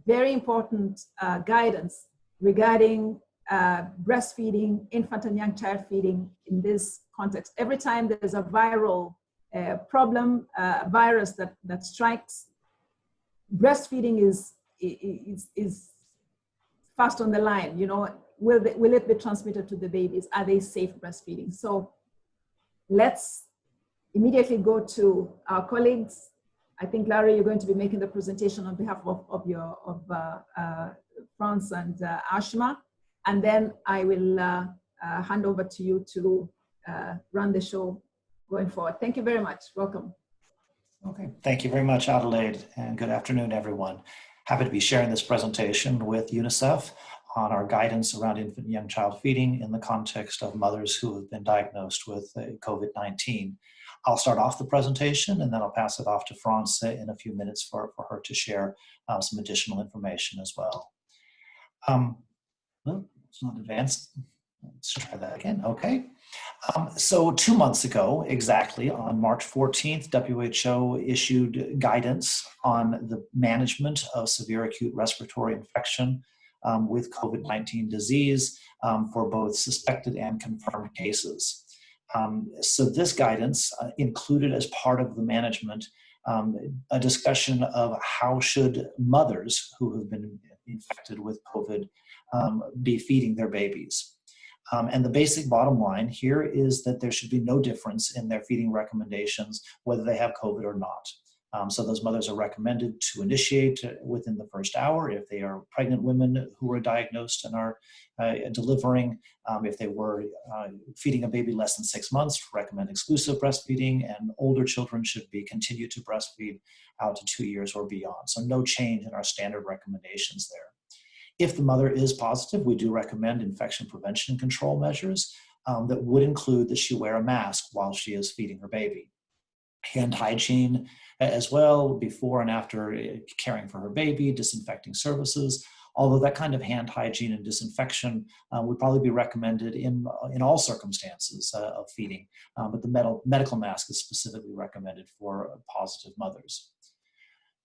very important guidance regarding breastfeeding, infant and young child feeding in this context. Every time there's a viral problem, virus that strikes, breastfeeding is fast on the line. You know, will it be transmitted to the babies? Are they safe breastfeeding? So let's immediately go to our colleagues. I think, Larry, you're going to be making the presentation on behalf of France and Ashma, and then I will hand over to you to run the show going forward. Thank you very much. Welcome. Okay, thank you very much, Adelaide, and good afternoon, everyone. Happy to be sharing this presentation with UNICEF on our guidance around infant and young child feeding in the context of mothers who have been diagnosed with COVID-19. I'll start off the presentation and then I'll pass it off to France in a few minutes for her to share some additional information as well. It's not advanced. Let's try that again. Okay. So 2 months ago, exactly on March 14th, WHO issued guidance on the management of severe acute respiratory infection with COVID-19 disease for both suspected and confirmed cases. So this guidance included as part of the management a discussion of how should mothers who have been infected with COVID be feeding their babies. And the basic bottom line here is that there should be no difference in their feeding recommendations, whether they have COVID or not. So those mothers are recommended to initiate within the first hour if they are pregnant women who are diagnosed and are delivering. If they were feeding a baby less than 6 months, recommend exclusive breastfeeding, and older children should be continued to breastfeed out to 2 years or beyond. So no change in our standard recommendations there. If the mother is positive, we do recommend infection prevention and control measures that would include that she wear a mask while she is feeding her baby. Hand hygiene as well, before and after caring for her baby, disinfecting services, although that kind of hand hygiene and disinfection would probably be recommended in all circumstances of feeding, but the medical mask is specifically recommended for positive mothers.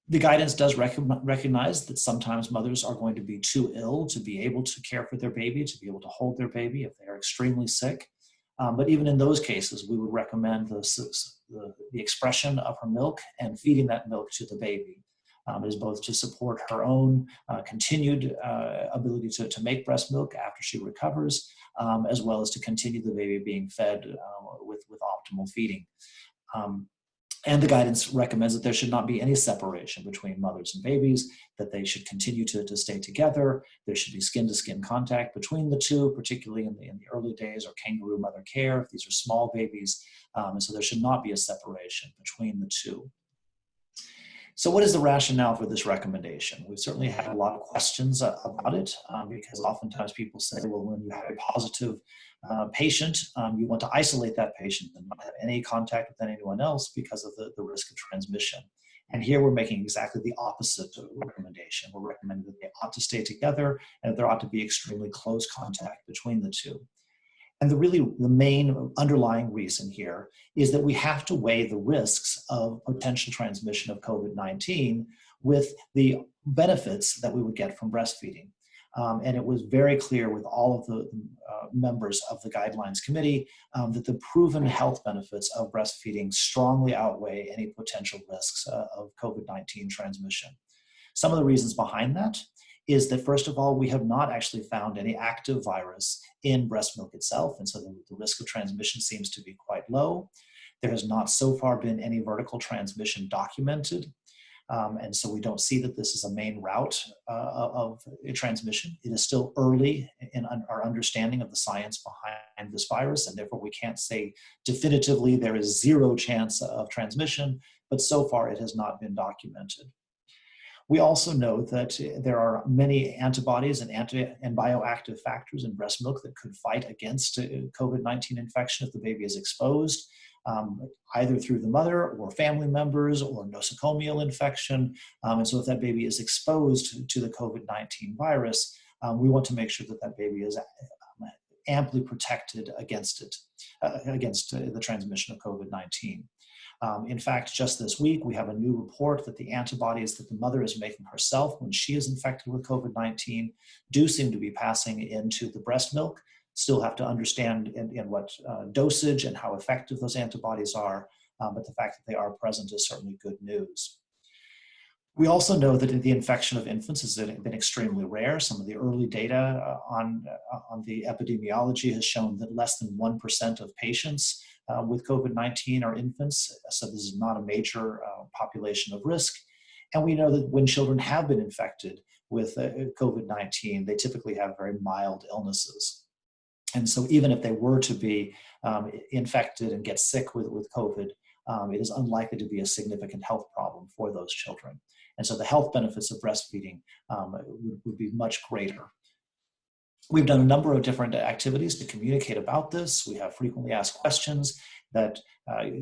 The guidance does recognize that sometimes mothers are going to be too ill to be able to care for their baby, to be able to hold their baby if they are extremely sick. But even in those cases, we would recommend the expression of her milk and feeding that milk to the baby. It is both to support her own continued ability to make breast milk after she recovers, as well as to continue the baby being fed with optimal feeding. And the guidance recommends that there should not be any separation between mothers and babies, that they should continue to stay together. There should be skin-to-skin contact between the two, particularly in the early days, or kangaroo mother care if these are small babies. And so there should not be a separation between the two. So what is the rationale for this recommendation? We've certainly had a lot of questions about it because oftentimes people say, well, when you have a positive patient, you want to isolate that patient and not have any contact with anyone else because of the risk of transmission. And here we're making exactly the opposite recommendation. We're recommending that they ought to stay together and that there ought to be extremely close contact between the two. And the main underlying reason here is that we have to weigh the risks of potential transmission of COVID-19 with the benefits that we would get from breastfeeding. And it was very clear with all of the members of the guidelines committee that the proven health benefits of breastfeeding strongly outweigh any potential risks of COVID-19 transmission. Some of the reasons behind that is that, first of all, we have not actually found any active virus in breast milk itself, and so the risk of transmission seems to be quite low. There has not so far been any vertical transmission documented, and so we don't see that this is a main route of transmission. It is still early in our understanding of the science behind this virus, and therefore we can't say definitively there is zero chance of transmission, but so far it has not been documented. We also know that there are many antibodies and bioactive factors in breast milk that could fight against COVID-19 infection if the baby is exposed, either through the mother or family members or nosocomial infection. And so if that baby is exposed to the COVID-19 virus, we want to make sure that that baby is amply protected against it, against the transmission of COVID-19. In fact, just this week, we have a new report that the antibodies that the mother is making herself when she is infected with COVID-19 do seem to be passing into the breast milk. Still have to understand in what dosage and how effective those antibodies are, but the fact that they are present is certainly good news. We also know that the infection of infants has been extremely rare. Some of the early data on the epidemiology has shown that less than 1% of patients with COVID-19 are infants, so this is not a major population of risk. And we know that when children have been infected with COVID-19, they typically have very mild illnesses. And so even if they were to be infected and get sick with COVID, it is unlikely to be a significant health problem for those children. And so the health benefits of breastfeeding would be much greater. We've done a number of different activities to communicate about this. We have frequently asked questions that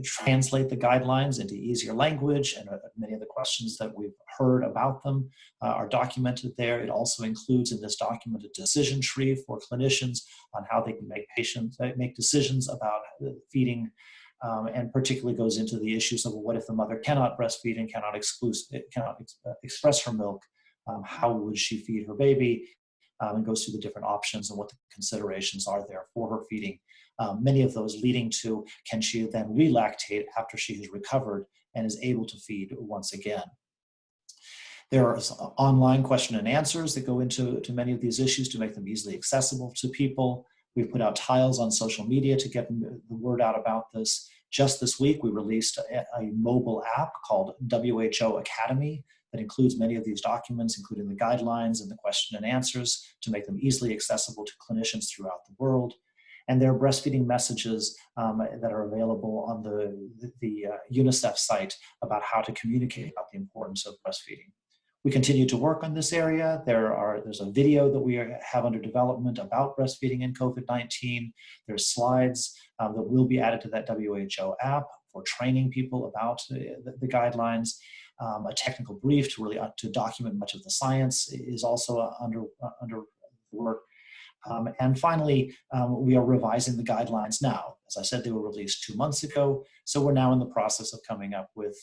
translate the guidelines into easier language, and many of the questions that we've heard about them are documented there. It also includes in this document a decision tree for clinicians on how they can make decisions about feeding, and particularly goes into the issues of what if the mother cannot breastfeed and cannot express her milk, how would she feed her baby? And goes through the different options and what the considerations are there for her feeding. Many of those leading to, can she then relactate after she has recovered and is able to feed once again? There are online question and answers that go into many of these issues to make them easily accessible to people. We've put out tiles on social media to get the word out about this. Just this week, we released a mobile app called WHO Academy that includes many of these documents, including the guidelines and the question and answers, to make them easily accessible to clinicians throughout the world. And there are breastfeeding messages that are available on the UNICEF site about how to communicate about the importance of breastfeeding. We continue to work on this area. There's a video that we have under development about breastfeeding and COVID-19. There's slides that will be added to that WHO app for training people about the guidelines. A technical brief to document much of the science is also under work. And finally, we are revising the guidelines now. As I said, they were released 2 months ago. So we're now in the process of coming up with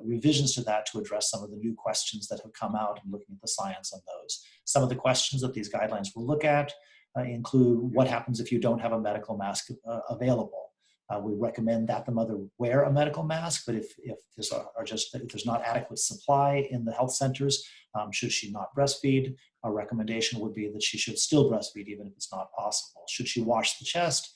revisions to that to address some of the new questions that have come out and looking at the science on those. Some of the questions that these guidelines will look at include what happens if you don't have a medical mask available. We recommend that the mother wear a medical mask, but if there's not adequate supply in the health centers, should she not breastfeed, our recommendation would be that she should still breastfeed even if it's not possible. Should she wash the chest,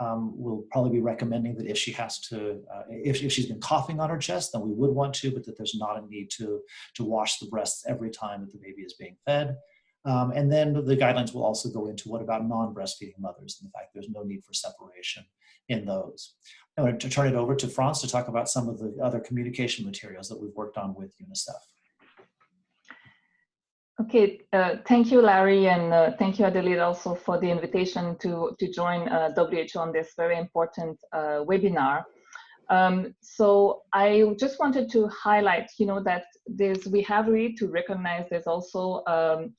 we'll probably be recommending that if she has to, if she's been coughing on her chest, then we would want to, but that there's not a need to wash the breasts every time that the baby is being fed. And then the guidelines will also go into what about non-breastfeeding mothers and the fact there's no need for separation in those. I'm going to turn it over to Franz to talk about some of the other communication materials that we've worked on with UNICEF. Okay, thank you, Larry, and thank you, Adelaide, also for the invitation to join WHO on this very important webinar. So I just wanted to highlight, that we have really to recognize there's also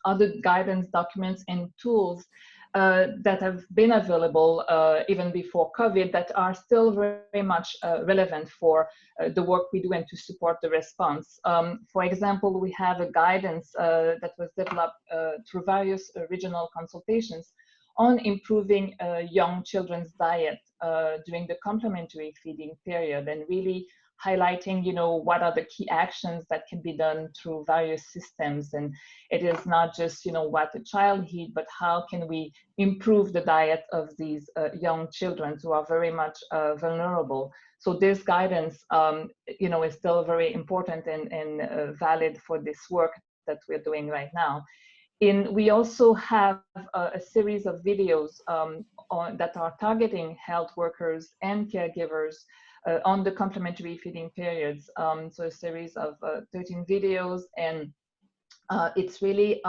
other guidance documents and tools that have been available even before COVID that are still very much relevant for the work we do and to support the response. For example, we have a guidance that was developed through various regional consultations on improving young children's diet during the complementary feeding period, and really highlighting, what are the key actions that can be done through various systems. And it is not just, what the child eats, but how can we improve the diet of these young children who are very much vulnerable. So this guidance, is still very important and valid for this work that we're doing right now. We also have a series of videos that are targeting health workers and caregivers on the complementary feeding periods. So a series of 13 videos, and it's really,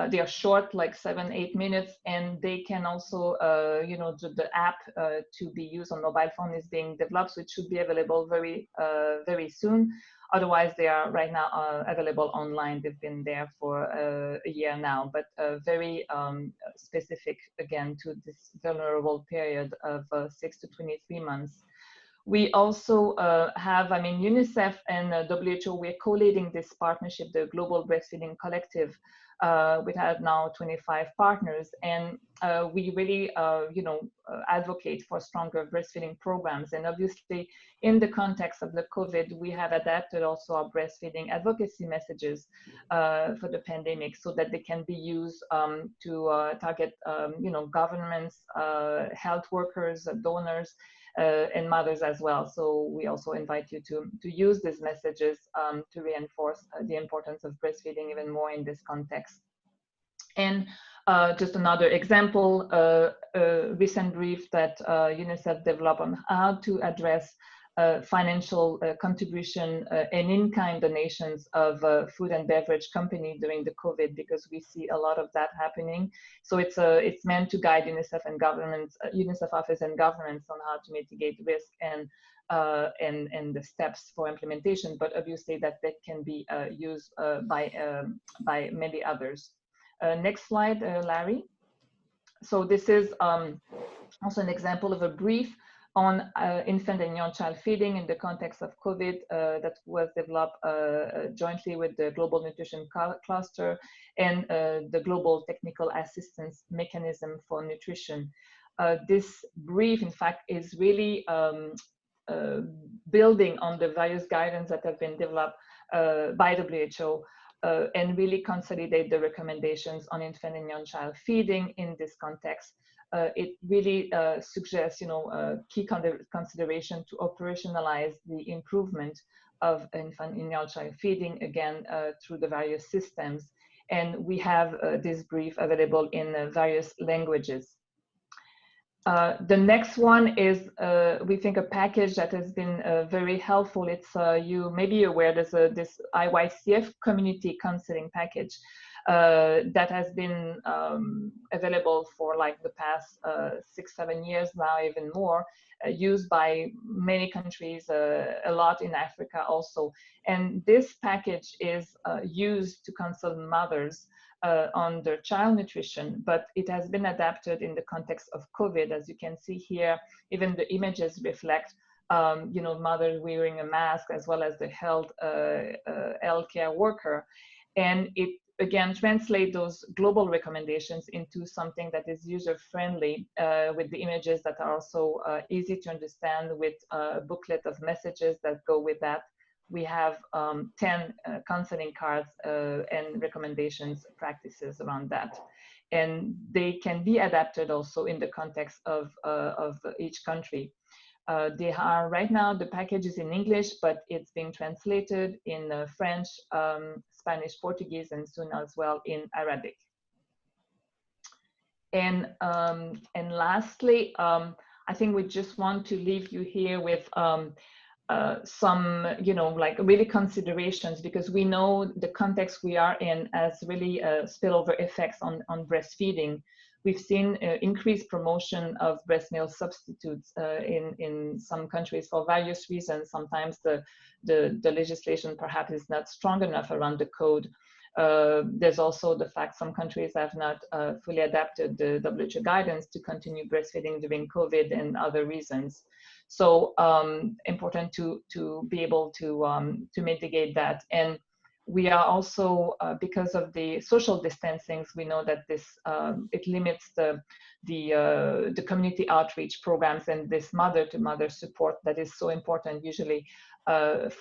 they are short, like 7-8 minutes, and they can also, the app to be used on mobile phone is being developed, so it should be available very, very soon. Otherwise, they are right now available online. They've been there for a year now, but very specific, again, to this vulnerable period of 6 to 23 months. We also have, UNICEF and WHO, we're co-leading this partnership, the Global Breastfeeding Collective. We have now 25 partners, and we really, advocate for stronger breastfeeding programs. And obviously, in the context of the COVID, we have adapted also our breastfeeding advocacy messages for the pandemic so that they can be used to target, governments, health workers, donors, and mothers as well. So we also invite you to use these messages to reinforce the importance of breastfeeding even more in this context. And just another example, a recent brief that UNICEF developed on how to address financial contribution and in-kind donations of food and beverage company during the COVID, because we see a lot of that happening. So it's meant to guide UNICEF and governments, UNICEF office and governments on how to mitigate risk and the steps for implementation. But obviously that can be used by many others. Next slide, Larry. So this is also an example of a brief on infant and young child feeding in the context of COVID that was developed jointly with the Global Nutrition Cluster and the Global Technical Assistance Mechanism for Nutrition. This brief, in fact, is really building on the various guidance that have been developed by WHO and really consolidate the recommendations on infant and young child feeding in this context. It really suggests, key consideration to operationalize the improvement of infant and young child feeding, again, through the various systems. And we have this brief available in various languages. The next one is, we think, a package that has been very helpful. It's, you may be aware, there's this IYCF community counseling package that has been available for like the past 6-7 years now, even more, used by many countries, a lot in Africa also. And this package is used to counsel mothers on their child nutrition, but it has been adapted in the context of COVID. As you can see here, even the images reflect, mothers wearing a mask, as well as the healthcare worker. And it, again, translate those global recommendations into something that is user-friendly, with the images that are also easy to understand, with a booklet of messages that go with that. We have 10 counseling cards and recommendations practices around that. And they can be adapted also in the context of each country. They are, right now, the package is in English, but it's being translated in French, Spanish, Portuguese, and soon as well in Arabic. And lastly, I think we just want to leave you here with some, like really considerations, because we know the context we are in has really spillover effects on breastfeeding. We've seen increased promotion of breast milk substitutes in some countries for various reasons. Sometimes the legislation perhaps is not strong enough around the code. There's also the fact some countries have not fully adapted the WHO guidance to continue breastfeeding during COVID and other reasons. So important to be able to mitigate that. And we are also, because of the social distancing, we know that this it limits the community outreach programs and this mother-to-mother support that is so important usually to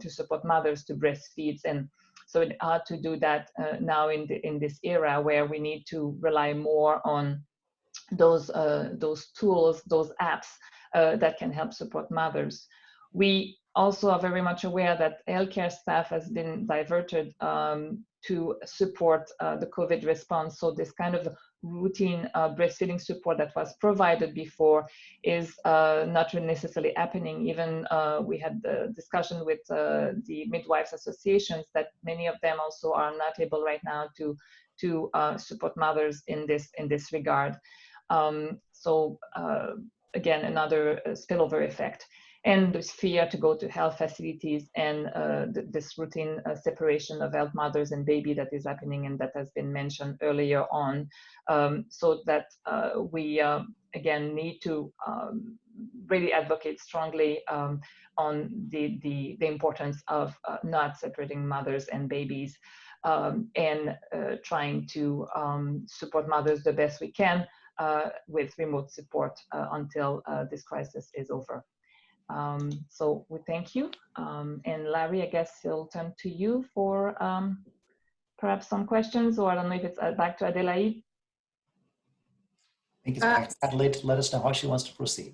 support mothers to breastfeed. And so it's hard to do that now in this era where we need to rely more on those tools, those apps that can help support mothers. We also are very much aware that healthcare staff has been diverted to support the COVID response. So this kind of routine breastfeeding support that was provided before is not really necessarily happening. Even we had the discussion with the midwives associations that many of them also are not able right now to support mothers in this regard. So again, another spillover effect. And this fear to go to health facilities and this routine separation of health mothers and baby that is happening and that has been mentioned earlier on. So that we, again, need to really advocate strongly on the importance of not separating mothers and babies and trying to support mothers the best we can with remote support until this crisis is over. So we thank you. And Larry, I guess I'll turn to you for perhaps some questions, or I don't know if it's back to Adelaide. I think it's back to Adelaide to let us know how she wants to proceed.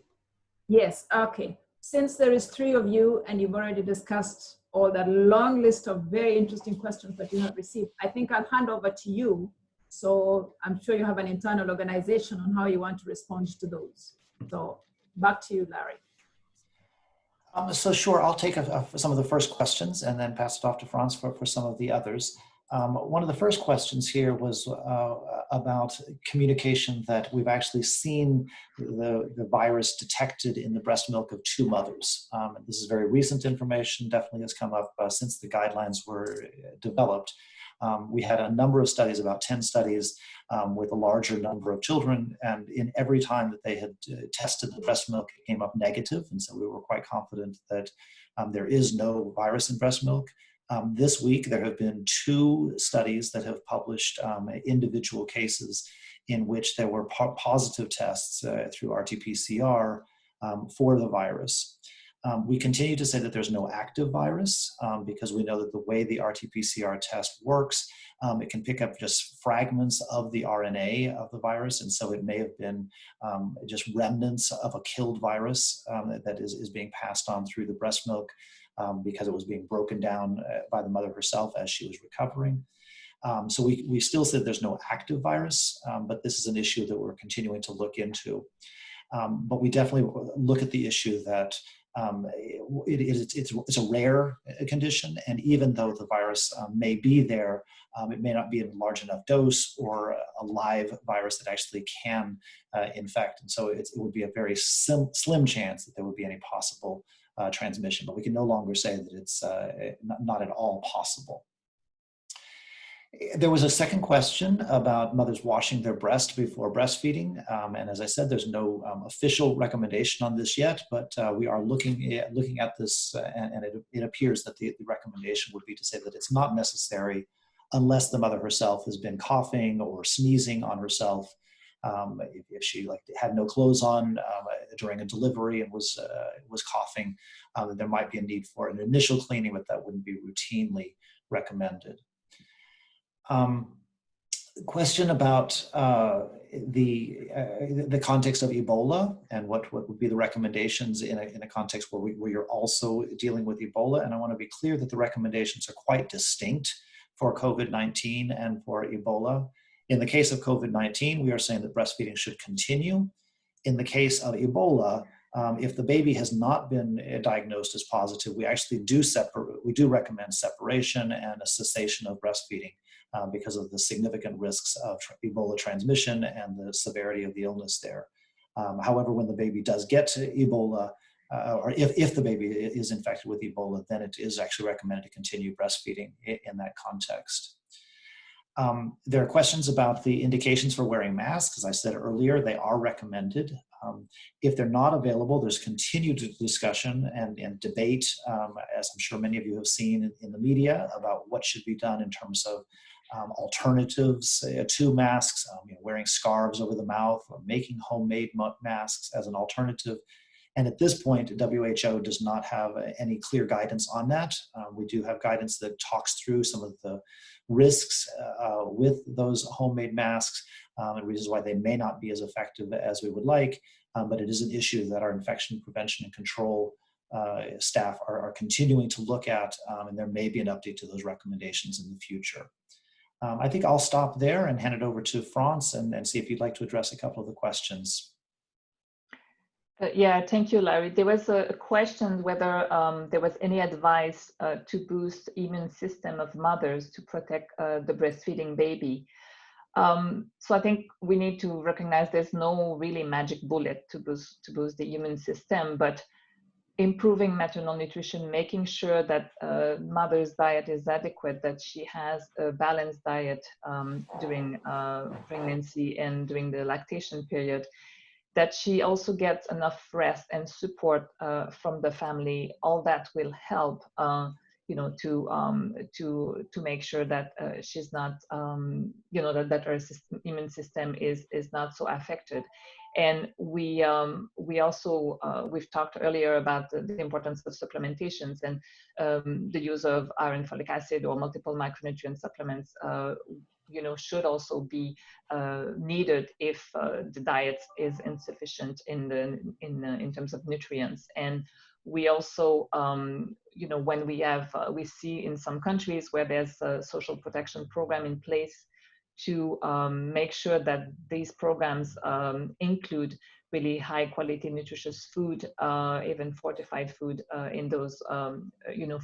Yes, okay. Since there is 3 of you and you've already discussed all that long list of very interesting questions that you have received, I think I'll hand over to you. So I'm sure you have an internal organization on how you want to respond to those. So back to you, Larry. So sure, I'll take some of the first questions and then pass it off to Franz for some of the others. One of the first questions here was about communication, that we've actually seen the virus detected in the breast milk of 2 mothers. This is very recent information, definitely has come up since the guidelines were developed. We had a number of studies, about 10 studies with a larger number of children, and in every time that they had tested the breast milk, it came up negative, and so we were quite confident that there is no virus in breast milk. This week, there have been 2 studies that have published individual cases in which there were positive tests through RT-PCR for the virus. We continue to say that there's no active virus because we know that the way the RT-PCR test works, it can pick up just fragments of the RNA of the virus, and so it may have been just remnants of a killed virus that is being passed on through the breast milk because it was being broken down by the mother herself as she was recovering. So we still said there's no active virus, but this is an issue that we're continuing to look into. But we definitely look at the issue that it's a rare condition, and even though the virus may be there, it may not be in a large enough dose or a live virus that actually can infect. And so it would be a very slim chance that there would be any possible transmission, but we can no longer say that it's not at all possible. There was a second question about mothers washing their breast before breastfeeding. And as I said, there's no official recommendation on this yet, but we are looking at this, and it appears that the recommendation would be to say that it's not necessary unless the mother herself has been coughing or sneezing on herself. If she had no clothes on during a delivery and was coughing, there might be a need for an initial cleaning, but that wouldn't be routinely recommended. Question about the context of Ebola and what would be the recommendations in a context where you're also dealing with Ebola. And I want to be clear that the recommendations are quite distinct for COVID-19 and for Ebola. In the case of COVID-19, we are saying that breastfeeding should continue. In the case of Ebola, if the baby has not been diagnosed as positive, we actually do recommend separation and a cessation of breastfeeding because of the significant risks of Ebola transmission and the severity of the illness there. However, when the baby does get to Ebola, or if the baby is infected with Ebola, then it is actually recommended to continue breastfeeding in that context. There are questions about the indications for wearing masks. As I said earlier, they are recommended. If they're not available, there's continued discussion and debate, as I'm sure many of you have seen in the media, about what should be done in terms of alternatives to masks, wearing scarves over the mouth, or making homemade masks as an alternative. And at this point, WHO does not have any clear guidance on that. We do have guidance that talks through some of the risks with those homemade masks and reasons why they may not be as effective as we would like, but it is an issue that our infection prevention and control staff are continuing to look at, and there may be an update to those recommendations in the future. I think I'll stop there and hand it over to Franz and see if you'd like to address a couple of the questions. Yeah, thank you, Larry. There was a question whether there was any advice to boost immune system of mothers to protect the breastfeeding baby. So I think we need to recognize there's no really magic bullet to boost the immune system, but improving maternal nutrition, making sure that mother's diet is adequate, that she has a balanced diet during pregnancy and during the lactation period, that she also gets enough rest and support from the family. All that will help, to make sure that she's not, that her immune system is not so affected. And we also, we've talked earlier about the importance of supplementations and the use of iron, folic acid, or multiple micronutrient supplements, should also be needed if the diet is insufficient in terms of nutrients. And we also, when we see in some countries where there's a social protection program in place, to make sure that these programs include really high quality nutritious food, even fortified food in those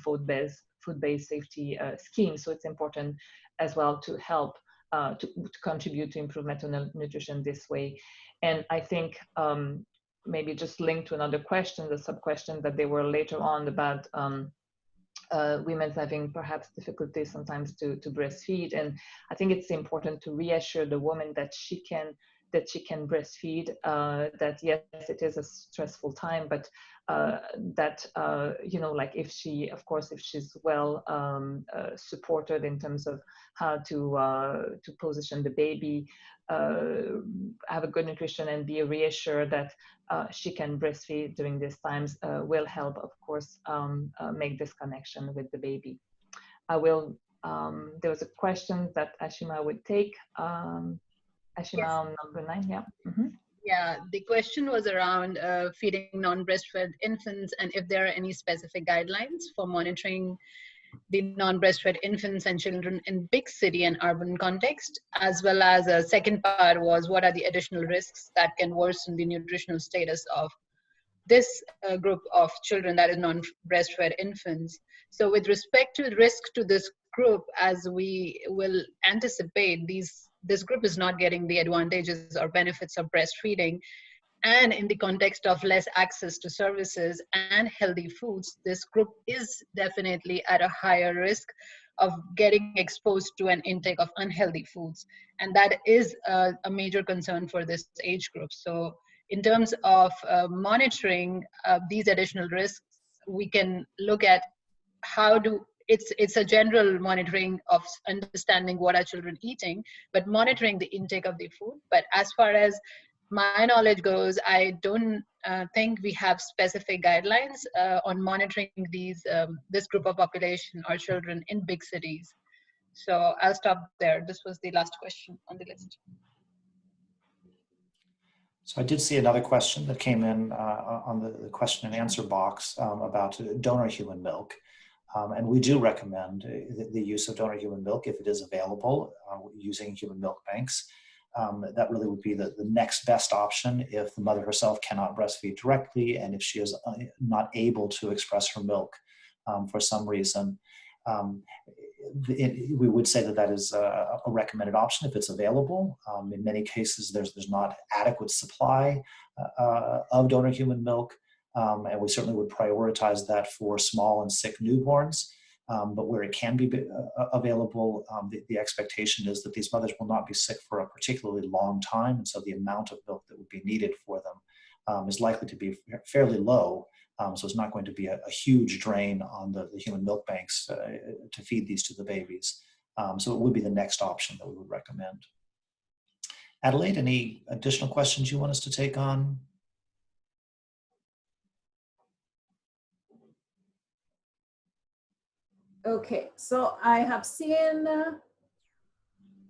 food-based safety schemes. So it's important as well to help to contribute to improve maternal nutrition this way. And I think maybe just linked to another question, the sub-question that they were later on about women having perhaps difficulties sometimes to breastfeed. And I think it's important to reassure the woman that she can that she can breastfeed, that yes, it is a stressful time, but that, like if she, of course, if she's well supported in terms of how to position the baby, have a good nutrition and be reassured that she can breastfeed during these times will help, of course, make this connection with the baby. I will, there was a question that Ashima would take. Ashima, yes. On number 9, yeah. Mm-hmm. Yeah, the question was around feeding non-breastfed infants and if there are any specific guidelines for monitoring the non-breastfed infants and children in big city and urban context, as well as a second part was what are the additional risks that can worsen the nutritional status of this group of children, that is non-breastfed infants. So with respect to risk to this group, as we will anticipate, this group is not getting the advantages or benefits of breastfeeding. And in the context of less access to services and healthy foods, this group is definitely at a higher risk of getting exposed to an intake of unhealthy foods. And that is a major concern for this age group. So in terms of monitoring these additional risks, we can look at it's a general monitoring of understanding what are children eating, but monitoring the intake of the food. But as far as my knowledge goes, I don't think we have specific guidelines on monitoring this group of population or children in big cities. So I'll stop there. This was the last question on the list. So I did see another question that came in on the question and answer box about donor human milk. And we do recommend the use of donor human milk if it is available using human milk banks. That really would be the next best option if the mother herself cannot breastfeed directly and if she is not able to express her milk for some reason. We would say that is a recommended option if it's available. In many cases, there's not adequate supply of donor human milk. And we certainly would prioritize that for small and sick newborns. But where it can be available, the expectation is that these mothers will not be sick for a particularly long time. And so the amount of milk that would be needed for them is likely to be fairly low. So it's not going to be a huge drain on the human milk banks to feed these to the babies. So it would be the next option that we would recommend. Adelaide, any additional questions you want us to take on? Okay, so I have seen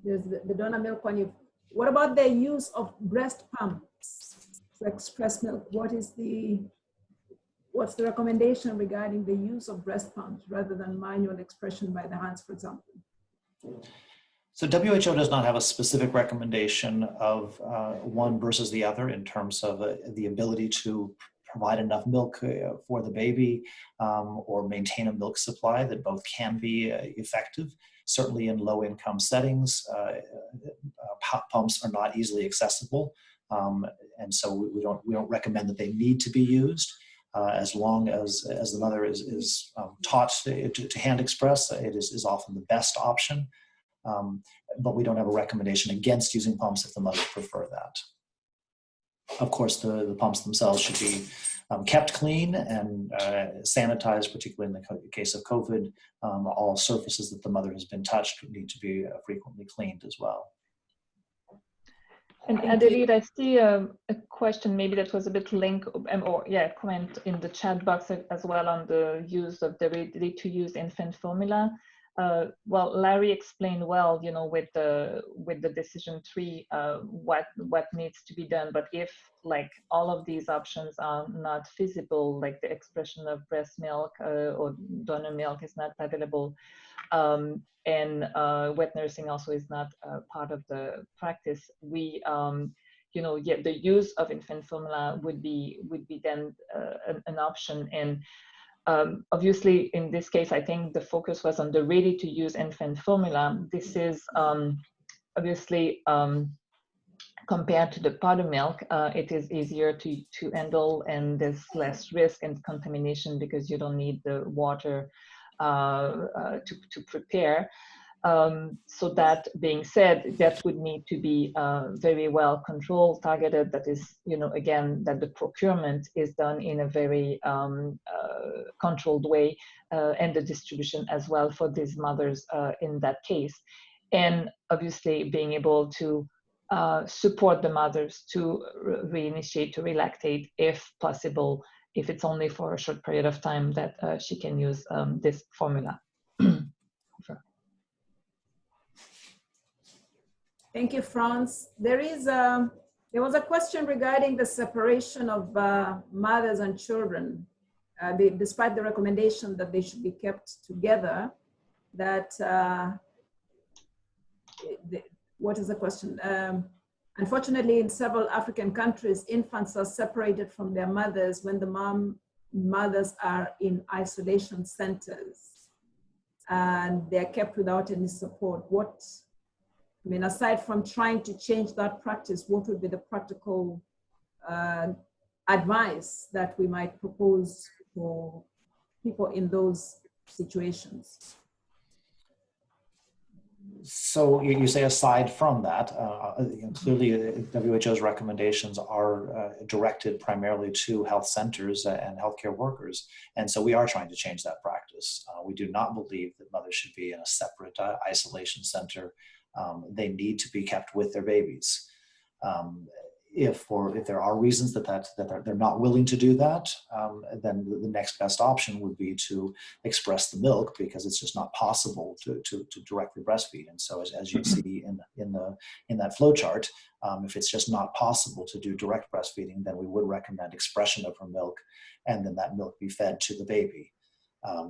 there's the donor milk one. What about the use of breast pumps to express milk? What's the recommendation regarding the use of breast pumps rather than manual expression by the hands, for example? So WHO does not have a specific recommendation of one versus the other in terms of the ability to provide enough milk for the baby or maintain a milk supply. That both can be effective. Certainly in low-income settings, pumps are not easily accessible, and so we don't recommend that they need to be used. As long as the mother is taught to hand express, it is often the best option. But we don't have a recommendation against using pumps if the mothers prefer that. Of course, the pumps themselves should be kept clean and sanitized, particularly in the case of COVID. All surfaces that the mother has been touched need to be frequently cleaned as well. And Adelaide, I see a question maybe that was a bit linked, comment in the chat box as well on the use of the ready-to-use infant formula. Well, Larry explained well, with the decision tree, what needs to be done. But if all of these options are not feasible, like the expression of breast milk or donor milk is not available, and wet nursing also is not part of the practice, we the use of infant formula would be then an option. And obviously, in this case, I think the focus was on the ready-to-use infant formula. This is obviously compared to the powder milk, it is easier to handle, and there's less risk and contamination because you don't need the water to prepare. So that being said, that would need to be very well controlled, targeted. That is, again, that the procurement is done in a very controlled way, and the distribution as well for these mothers in that case. And obviously being able to support the mothers to reinitiate, to relactate if possible, if it's only for a short period of time that she can use this formula. Thank you, Franz. There was a question regarding the separation of mothers and children. Despite the recommendation that they should be kept together, that, what is the question? Unfortunately, in several African countries, infants are separated from their mothers when the mothers are in isolation centers, and they're kept without any support. Aside from trying to change that practice, what would be the practical advice that we might propose for people in those situations? So you say aside from that, clearly WHO's recommendations are directed primarily to health centers and healthcare workers. And so we are trying to change that practice. We do not believe that mothers should be in a separate isolation center. They need to be kept with their babies. If there are reasons that they're not willing to do that, then the next best option would be to express the milk, because it's just not possible to directly breastfeed. And so as you see in that flow chart, if it's just not possible to do direct breastfeeding, then we would recommend expression of her milk, and then that milk be fed to the baby.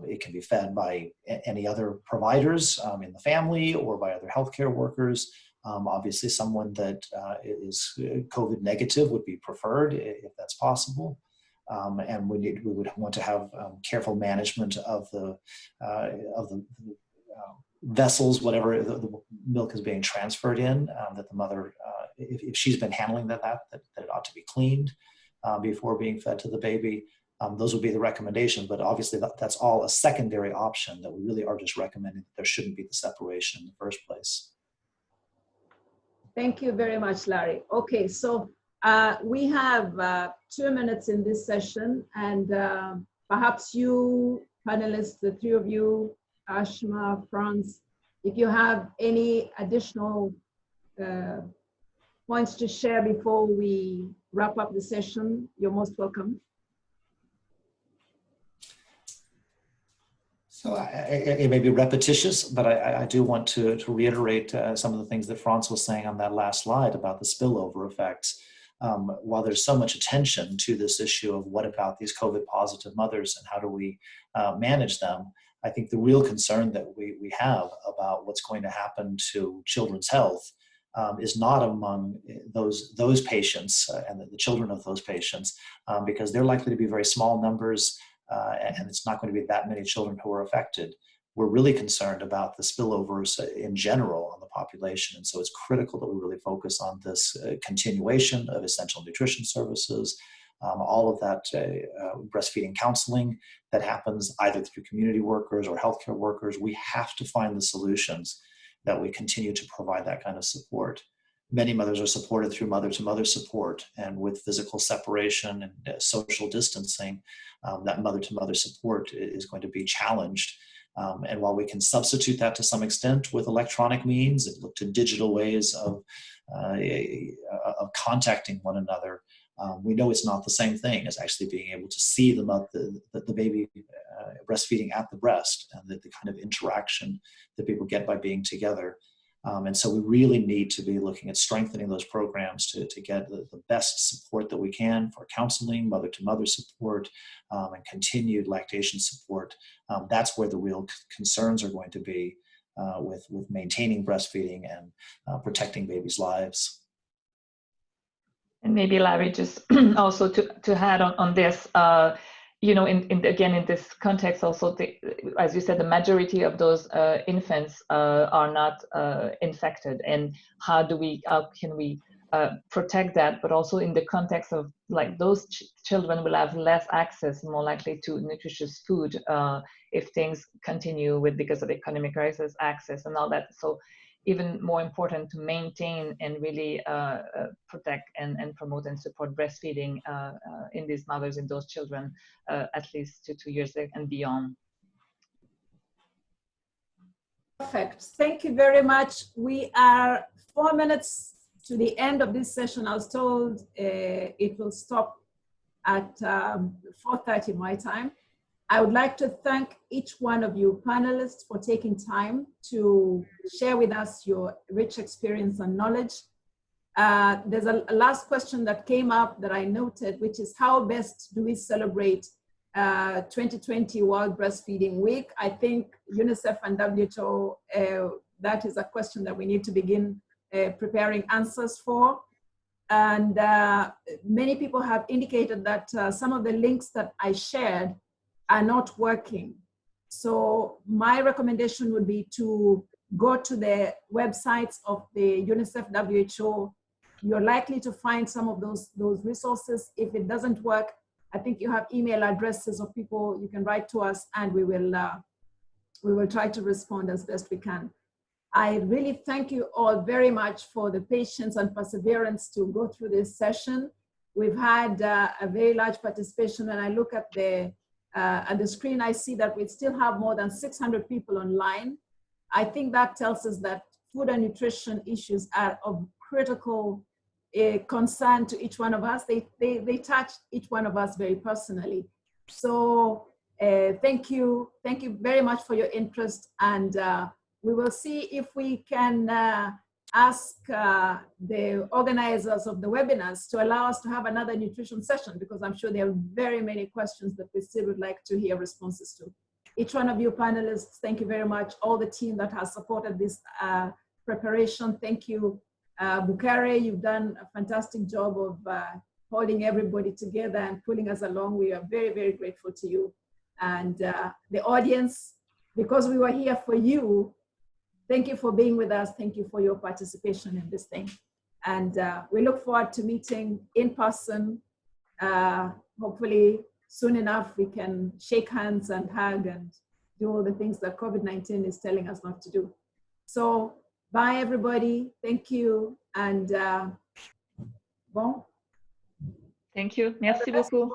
It can be fed by any other providers in the family or by other healthcare workers. Obviously, someone that is COVID negative would be preferred if that's possible. And we would want to have careful management of the vessels, whatever the milk is being transferred in, that the mother, if she's been handling that it ought to be cleaned before being fed to the baby. Those would be the recommendations, but obviously that's all a secondary option, that we really are just recommending that there shouldn't be the separation in the first place. Thank you very much, Larry. Okay, so we have 2 minutes in this session, and perhaps you panelists, the three of you, Ashma, Franz, if you have any additional points to share before we wrap up the session, you're most welcome. So it may be repetitious, but I do want to reiterate some of the things that Franz was saying on that last slide about the spillover effects. While there's so much attention to this issue of what about these COVID positive mothers and how do we manage them, I think the real concern that we have about what's going to happen to children's health is not among those patients and the children of those patients, because they're likely to be very small numbers. And it's not going to be that many children who are affected. We're really concerned about the spillovers in general on the population. And so it's critical that we really focus on this continuation of essential nutrition services, all of that breastfeeding counseling that happens either through community workers or healthcare workers. We have to find the solutions that we continue to provide that kind of support. Many mothers are supported through mother-to-mother support, and with physical separation and social distancing, that mother-to-mother support is going to be challenged. And while we can substitute that to some extent with electronic means and look to digital ways of contacting one another, we know it's not the same thing as actually being able to see the baby breastfeeding at the breast, and the kind of interaction that people get by being together. And so we really need to be looking at strengthening those programs to get the best support that we can for counseling, mother-to-mother support, and continued lactation support. That's where the real concerns are going to be with maintaining breastfeeding and protecting babies' lives. And maybe Larry, just also to add on this, again, in this context also, as you said, the majority of those infants are not infected. And how can we protect that, but also in the context of like those children will have less access, more likely to nutritious food if things continue with, because of economic crisis, access and all that. So even more important to maintain and really protect and promote and support breastfeeding in these mothers, in those children, at least to 2 years and beyond. Perfect. Thank you very much. We are 4 minutes to the end of this session. I was told it will stop at 4:30 my time. I would like to thank each one of you panelists for taking time to share with us your rich experience and knowledge. There's a last question that came up that I noted, which is how best do we celebrate 2020 World Breastfeeding Week? I think UNICEF and WHO, that is a question that we need to begin preparing answers for. And many people have indicated that some of the links that I shared are not working. So my recommendation would be to go to the websites of the UNICEF, WHO. You're likely to find some of those resources. If it doesn't work, I think you have email addresses of people you can write to us, and we will try to respond as best we can. I really thank you all very much for the patience and perseverance to go through this session. We've had a very large participation, and I look at the screen, I see that we still have more than 600 people online. I think that tells us that food and nutrition issues are of critical concern to each one of us. They touch each one of us very personally. So thank you very much for your interest, and we will see if we can ask the organizers of the webinars to allow us to have another nutrition session, because I'm sure there are very many questions that we still would like to hear responses to. Each one of you panelists, thank you very much. All the team that has supported this preparation, thank you. Bukare, you've done a fantastic job of holding everybody together and pulling us along. We are very, very grateful to you. And the audience, because we were here for you, thank you for being with us. Thank you for your participation in this thing. And we look forward to meeting in person. Hopefully soon enough, we can shake hands and hug and do all the things that COVID-19 is telling us not to do. So bye, everybody. Thank you. And bon. Thank you. Merci beaucoup.